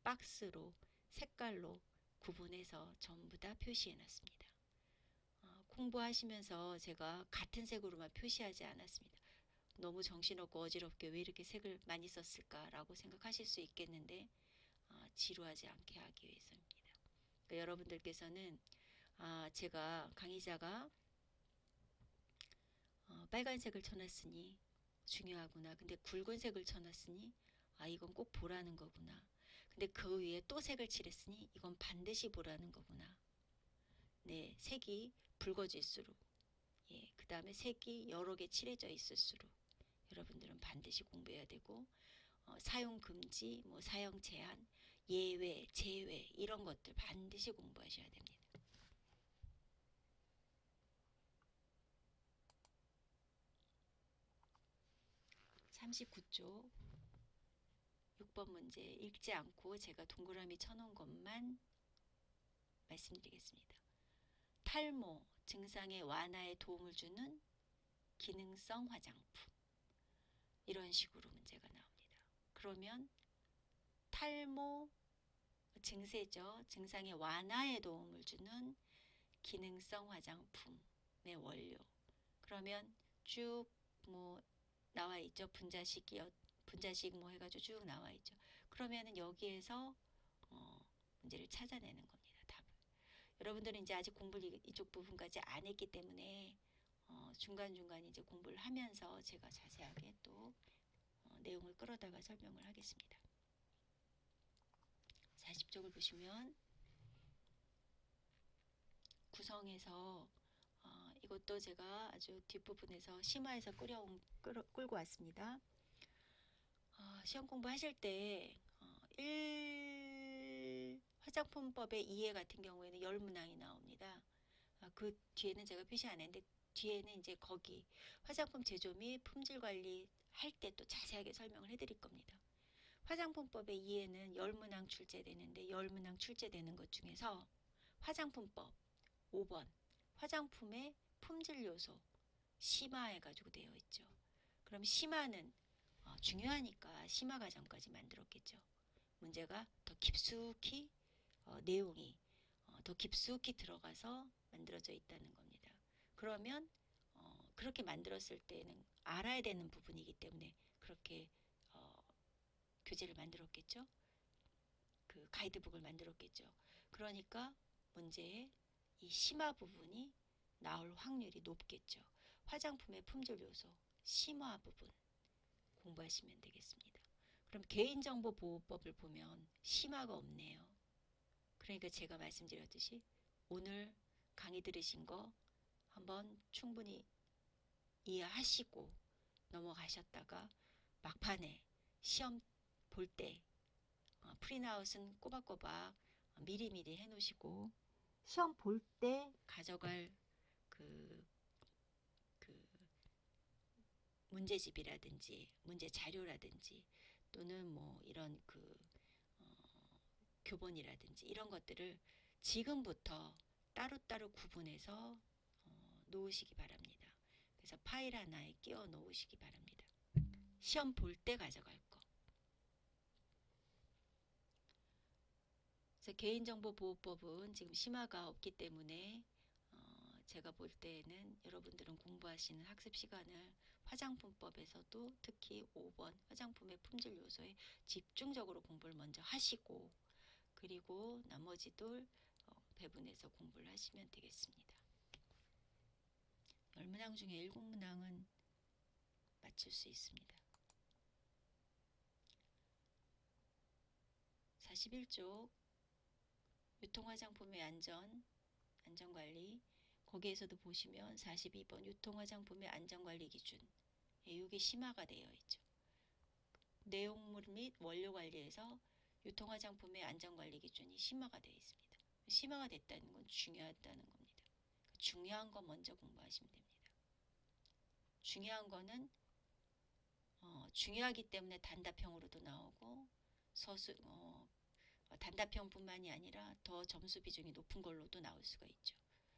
박스로 색깔로 구분해서 전부 다 표시해 놨습니다. 공부하시면서 제가 같은 색으로만 표시하지 않았습니다. 너무 정신없고 어지럽게 왜 이렇게 색을 많이 썼을까라고 생각하실 수 있겠는데, 지루하지 않게 하기 위해서입니다. 그러니까 여러분들께서는 제가 강의자가 빨간색을 쳐놨으니 중요하구나. 근데 굵은색을 쳐놨으니 이건 꼭 보라는 거구나. 근데 그 위에 또 색을 칠했으니 이건 반드시 보라는 거구나. 네, 색이 붉어질수록, 그 다음에 색이 여러 개 칠해져 있을수록 여러분들은 반드시 공부해야 되고, 사용 금지, 뭐 사용 제한, 예외, 제외 이런 것들 반드시 공부하셔야 됩니다. 39쪽 6번 문제 읽지 않고 제가 동그라미 쳐놓은 것만 말씀드리겠습니다. 탈모 증상의 완화에 도움을 주는 기능성 화장품. 이런 식으로 문제가 나옵니다. 그러면 탈모 증세죠. 증상의 완화에 도움을 주는 기능성 화장품의 원료. 그러면 쭉 뭐 나와 있죠. 분자식 뭐 해가지고 쭉 나와 있죠. 그러면은 여기에서 문제를 찾아내는 겁니다. 답을. 여러분들은 이제 아직 공부를 이쪽 부분까지 안 했기 때문에 중간중간 이제 공부를 하면서 제가 자세하게 또 내용을 끌어다가 설명을 하겠습니다. 40쪽을 보시면 구성에서 이것도 제가 아주 뒷부분에서 심화해서 끌고 왔습니다. 시험 공부하실 때 1 화장품법의 2회 같은 경우에는 열문항이 나옵니다. 그 뒤에는 제가 표시 안 했는데 뒤에는 이제 거기 화장품 제조 및 품질 관리 할 때 또 자세하게 설명을 해드릴 겁니다. 화장품법의 2회는 열문항 출제되는데 열문항 출제되는 것 중에서 화장품법 5번 화장품의 품질 요소 심화해가지고 되어 있죠. 그럼 심화는 중요하니까 심화 과정까지 만들었겠죠. 문제가 더 깊숙이 내용이 더 깊숙이 들어가서 만들어져 있다는 겁니다. 그러면 그렇게 만들었을 때는 알아야 되는 부분이기 때문에 그렇게 교재를 만들었겠죠. 그 가이드북을 만들었겠죠. 그러니까 문제에 이 심화 부분이 나올 확률이 높겠죠. 화장품의 품질 요소 심화 부분 공부하시면 되겠습니다. 그럼 개인정보보호법을 보면 심화가 없네요. 그러니까 제가 말씀드렸듯이 오늘 강의 들으신 거 한번 충분히 이해하시고 넘어가셨다가 막판에 시험 볼 때 프린아웃은 꼬박꼬박 미리미리 해놓으시고 시험 볼 때 가져갈 그 문제집이라든지 문제 자료라든지 또는 뭐 이런 교본이라든지 이런 것들을 지금부터 따로따로 구분해서 놓으시기 바랍니다. 그래서 파일 하나에 끼워 놓으시기 바랍니다. 시험 볼 때 가져갈 거. 그래서 개인정보보호법은 지금 심화가 없기 때문에 제가 볼 때에는 여러분들은 공부하시는 학습 시간을 화장품법에서도 특히 5번 화장품의 품질 요소에 집중적으로 공부를 먼저 하시고 그리고 나머지들 배분해서 공부를 하시면 되겠습니다. 10문항 중에 7문항은 맞출 수 있습니다. 41쪽 유통화장품의 안전관리 거기에서도 보시면 42번 유통화장품의 안전관리 기준 이게 심화가 되어 있죠. 내용물 및 원료 관리에서 유통화장품의 안전관리 기준이 심화가 되어 있습니다. 심화가 됐다는 건 중요하다는 겁니다. 중요한 거 먼저 공부하시면 됩니다. 중요한 거는 중요하기 때문에 단답형으로도 나오고 단답형뿐만이 아니라 더 점수 비중이 높은 걸로도 나올 수가 있죠.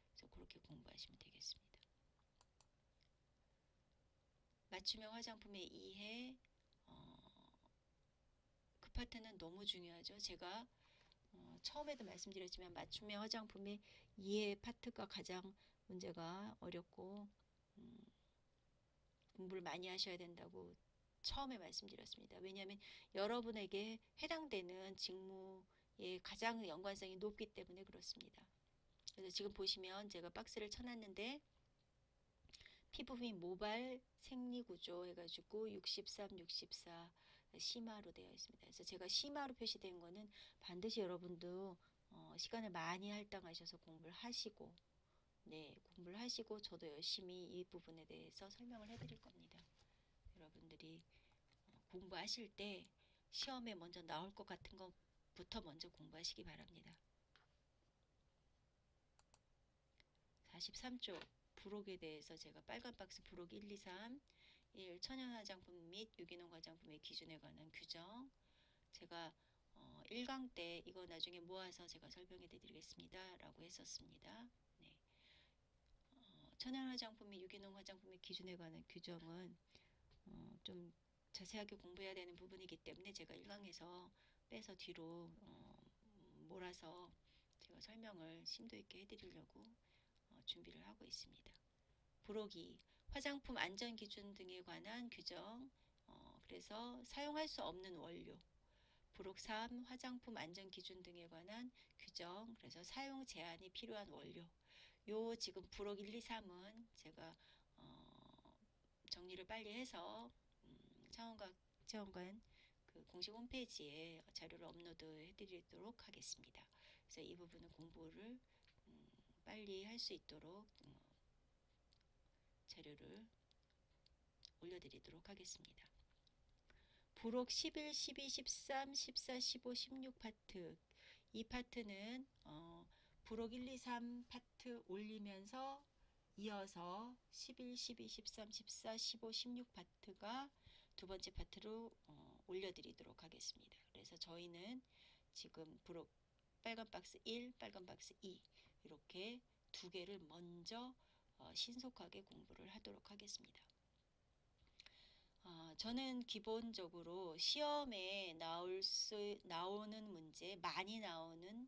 그래서 그렇게 공부하시면 되겠습니다. 맞춤형 화장품의 이해 그 파트는 너무 중요하죠. 제가 처음에도 말씀드렸지만 맞춤형 화장품의 이해 파트가 가장 문제가 어렵고 공부를 많이 하셔야 된다고 처음에 말씀드렸습니다. 왜냐하면 여러분에게 해당되는 직무에 가장 연관성이 높기 때문에 그렇습니다. 그래서 지금 보시면 제가 박스를 쳐놨는데 피부 및 모발 생리구조 해가지고 63, 64 심화로 되어 있습니다. 그래서 제가 심화로 표시된 거는 반드시 여러분도 시간을 많이 할당하셔서 공부를 하시고 공부를 하시고 저도 열심히 이 부분에 대해서 설명을 해드릴 겁니다. 여러분들이 공부하실 때 시험에 먼저 나올 것 같은 거 부터 먼저 공부하시기 바랍니다. 43쪽 부록에 대해서 제가 빨간 박스 부록 1, 2, 3 1. 천연 화장품 및 유기농 화장품의 기준에 관한 규정. 제가 1강 때 이거 나중에 모아서 제가 설명해 드리겠습니다 라고 했었습니다. 네. 천연 화장품 및 유기농 화장품의 기준에 관한 규정은 좀 자세하게 공부해야 되는 부분이기 때문에 제가 1강에서 빼서 뒤로 몰아서 제가 설명을 심도 있게 해드리려고 준비를 하고 있습니다. 부록 2. 화장품 안전 기준 등에 관한 규정. 그래서 사용할 수 없는 원료. 부록 3. 화장품 안전 기준 등에 관한 규정. 그래서 사용 제한이 필요한 원료. 요 지금 부록 1, 2, 3은 제가 정리를 빨리 해서 차원관 그 공식 홈페이지에 자료를 업로드 해드리도록 하겠습니다. 그래서 이 부분은 공부를 빨리 할 수 있도록 자료를 올려드리도록 하겠습니다. 부록 11, 12, 13, 14, 15, 16 파트. 이 파트는 부록 1, 2, 3 파트 올리면서 이어서 11, 12, 13, 14, 15, 16 파트가 두 번째 파트로 올려드리도록 하겠습니다. 그래서 저희는 지금 부록 빨간 박스 1, 빨간 박스 2 이렇게 두 개를 먼저 신속하게 공부를 하도록 하겠습니다. 저는 기본적으로 시험에 나오는 문제, 많이 나오는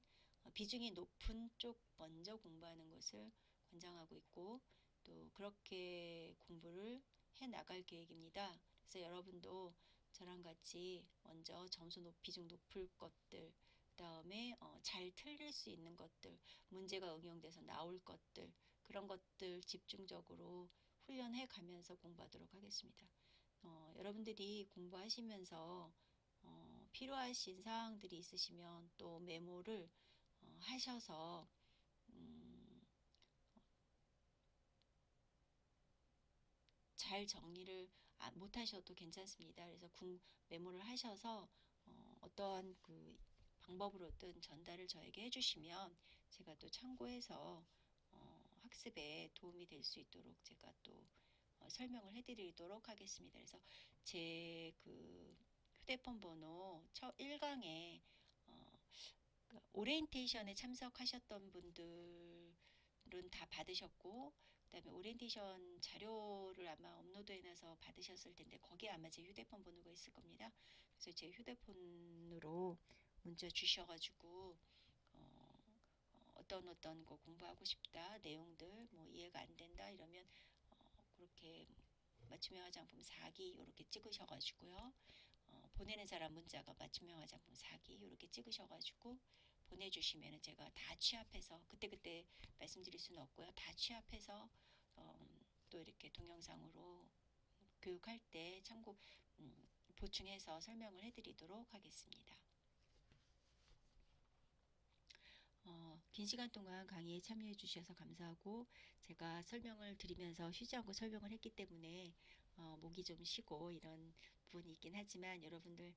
비중이 높은 쪽 먼저 공부하는 것을 권장하고 있고 또 그렇게 공부를 해 나갈 계획입니다. 그래서 여러분도 저랑 같이 먼저 비중 높을 것들, 그 다음에 잘 틀릴 수 있는 것들, 문제가 응용돼서 나올 것들, 그런 것들 집중적으로 훈련해 가면서 공부하도록 하겠습니다. 여러분들이 공부하시면서 필요하신 사항들이 있으시면 또 메모를 하셔서 잘 정리를 못 하셔도 괜찮습니다. 그래서 메모를 하셔서 어떠한 그 방법으로든 전달을 저에게 해주시면 제가 또 참고해서 학습에 도움이 될 수 있도록 제가 또 설명을 해드리도록 하겠습니다. 그래서 제 그 휴대폰 번호 1강에 오리엔테이션에 참석하셨던 분들은 다 받으셨고 그다음에 오리엔테이션 자료를 아마 업로드해놔서 받으셨을 텐데 거기에 아마 제 휴대폰 번호가 있을 겁니다. 그래서 제 휴대폰으로 문자 주셔가지고 어떤 거 공부하고 싶다 내용들 뭐 이해가 안 된다 이러면 그렇게 맞춤형 화장품 4기 이렇게 찍으셔가지고요. 보내는 사람 문자가 맞춤형 화장품 4기 이렇게 찍으셔가지고 보내주시면 제가 다 취합해서 그때그때 말씀드릴 수는 없고요. 다 취합해서 또 이렇게 동영상으로 교육할 때 참고 보충해서 설명을 해드리도록 하겠습니다. 긴 시간 동안 강의에 참여해 주셔서 감사하고 제가 설명을 드리면서 쉬지 않고 설명을 했기 때문에 목이 좀 쉬고 이런 부분이 있긴 하지만 여러분들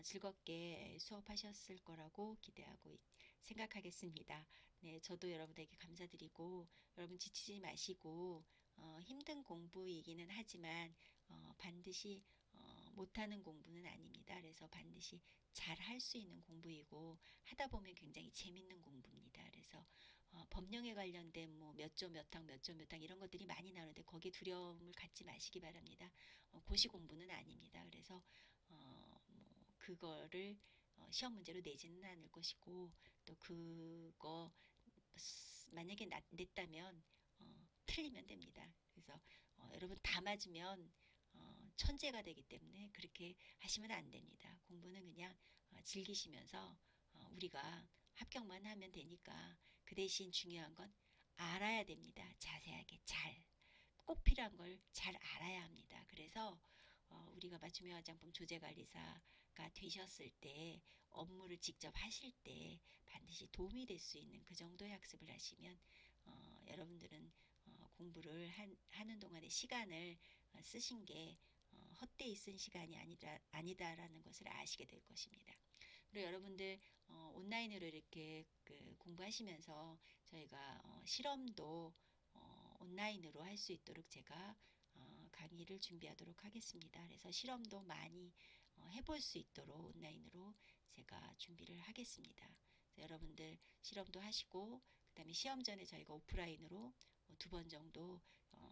즐겁게 수업하셨을 거라고 기대하고 생각하겠습니다. 네, 저도 여러분에게 감사드리고 여러분 지치지 마시고 힘든 공부이기는 하지만 반드시 못하는 공부는 아닙니다. 그래서 반드시 잘 할 수 있는 공부이고 하다 보면 굉장히 재밌는 공부입니다. 그래서 법령에 관련된 뭐 몇 조 몇 항 몇 조 몇 항 이런 것들이 많이 나오는데 거기에 두려움을 갖지 마시기 바랍니다. 고시 공부는 아닙니다. 그래서 뭐 그거를 시험 문제로 내지는 않을 것이고 또 그거 만약에 냈다면 틀리면 됩니다. 그래서 여러분 다 맞으면 천재가 되기 때문에 그렇게 하시면 안 됩니다. 공부는 그냥 즐기시면서 우리가 합격만 하면 되니까 그 대신 중요한 건 알아야 됩니다. 자세하게 꼭 필요한 걸 잘 알아야 합니다. 그래서 우리가 맞춤형 화장품 조제관리사가 되셨을 때 업무를 직접 하실 때 반드시 도움이 될 수 있는 그 정도의 학습을 하시면 여러분들은 공부를 하는 동안의 시간을 쓰신 게 헛되이 쓴 시간이 아니다라는 것을 아시게 될 것입니다. 그리고 여러분들 온라인으로 이렇게 공부하시면서 저희가 실험도 온라인으로 할 수 있도록 제가 강의를 준비하도록 하겠습니다. 그래서 실험도 많이 해볼 수 있도록 온라인으로 제가 준비를 하겠습니다. 그래서 여러분들 실험도 하시고 그다음에 시험 전에 저희가 오프라인으로 2번 정도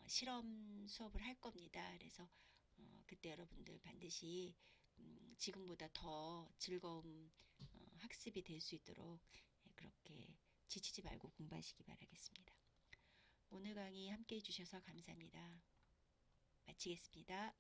실험 수업을 할 겁니다. 그래서 그때 여러분들 반드시 지금보다 더 즐거운 학습이 될 수 있도록 그렇게 지치지 말고 공부하시기 바라겠습니다. 오늘 강의 함께 해주셔서 감사합니다. 마치겠습니다.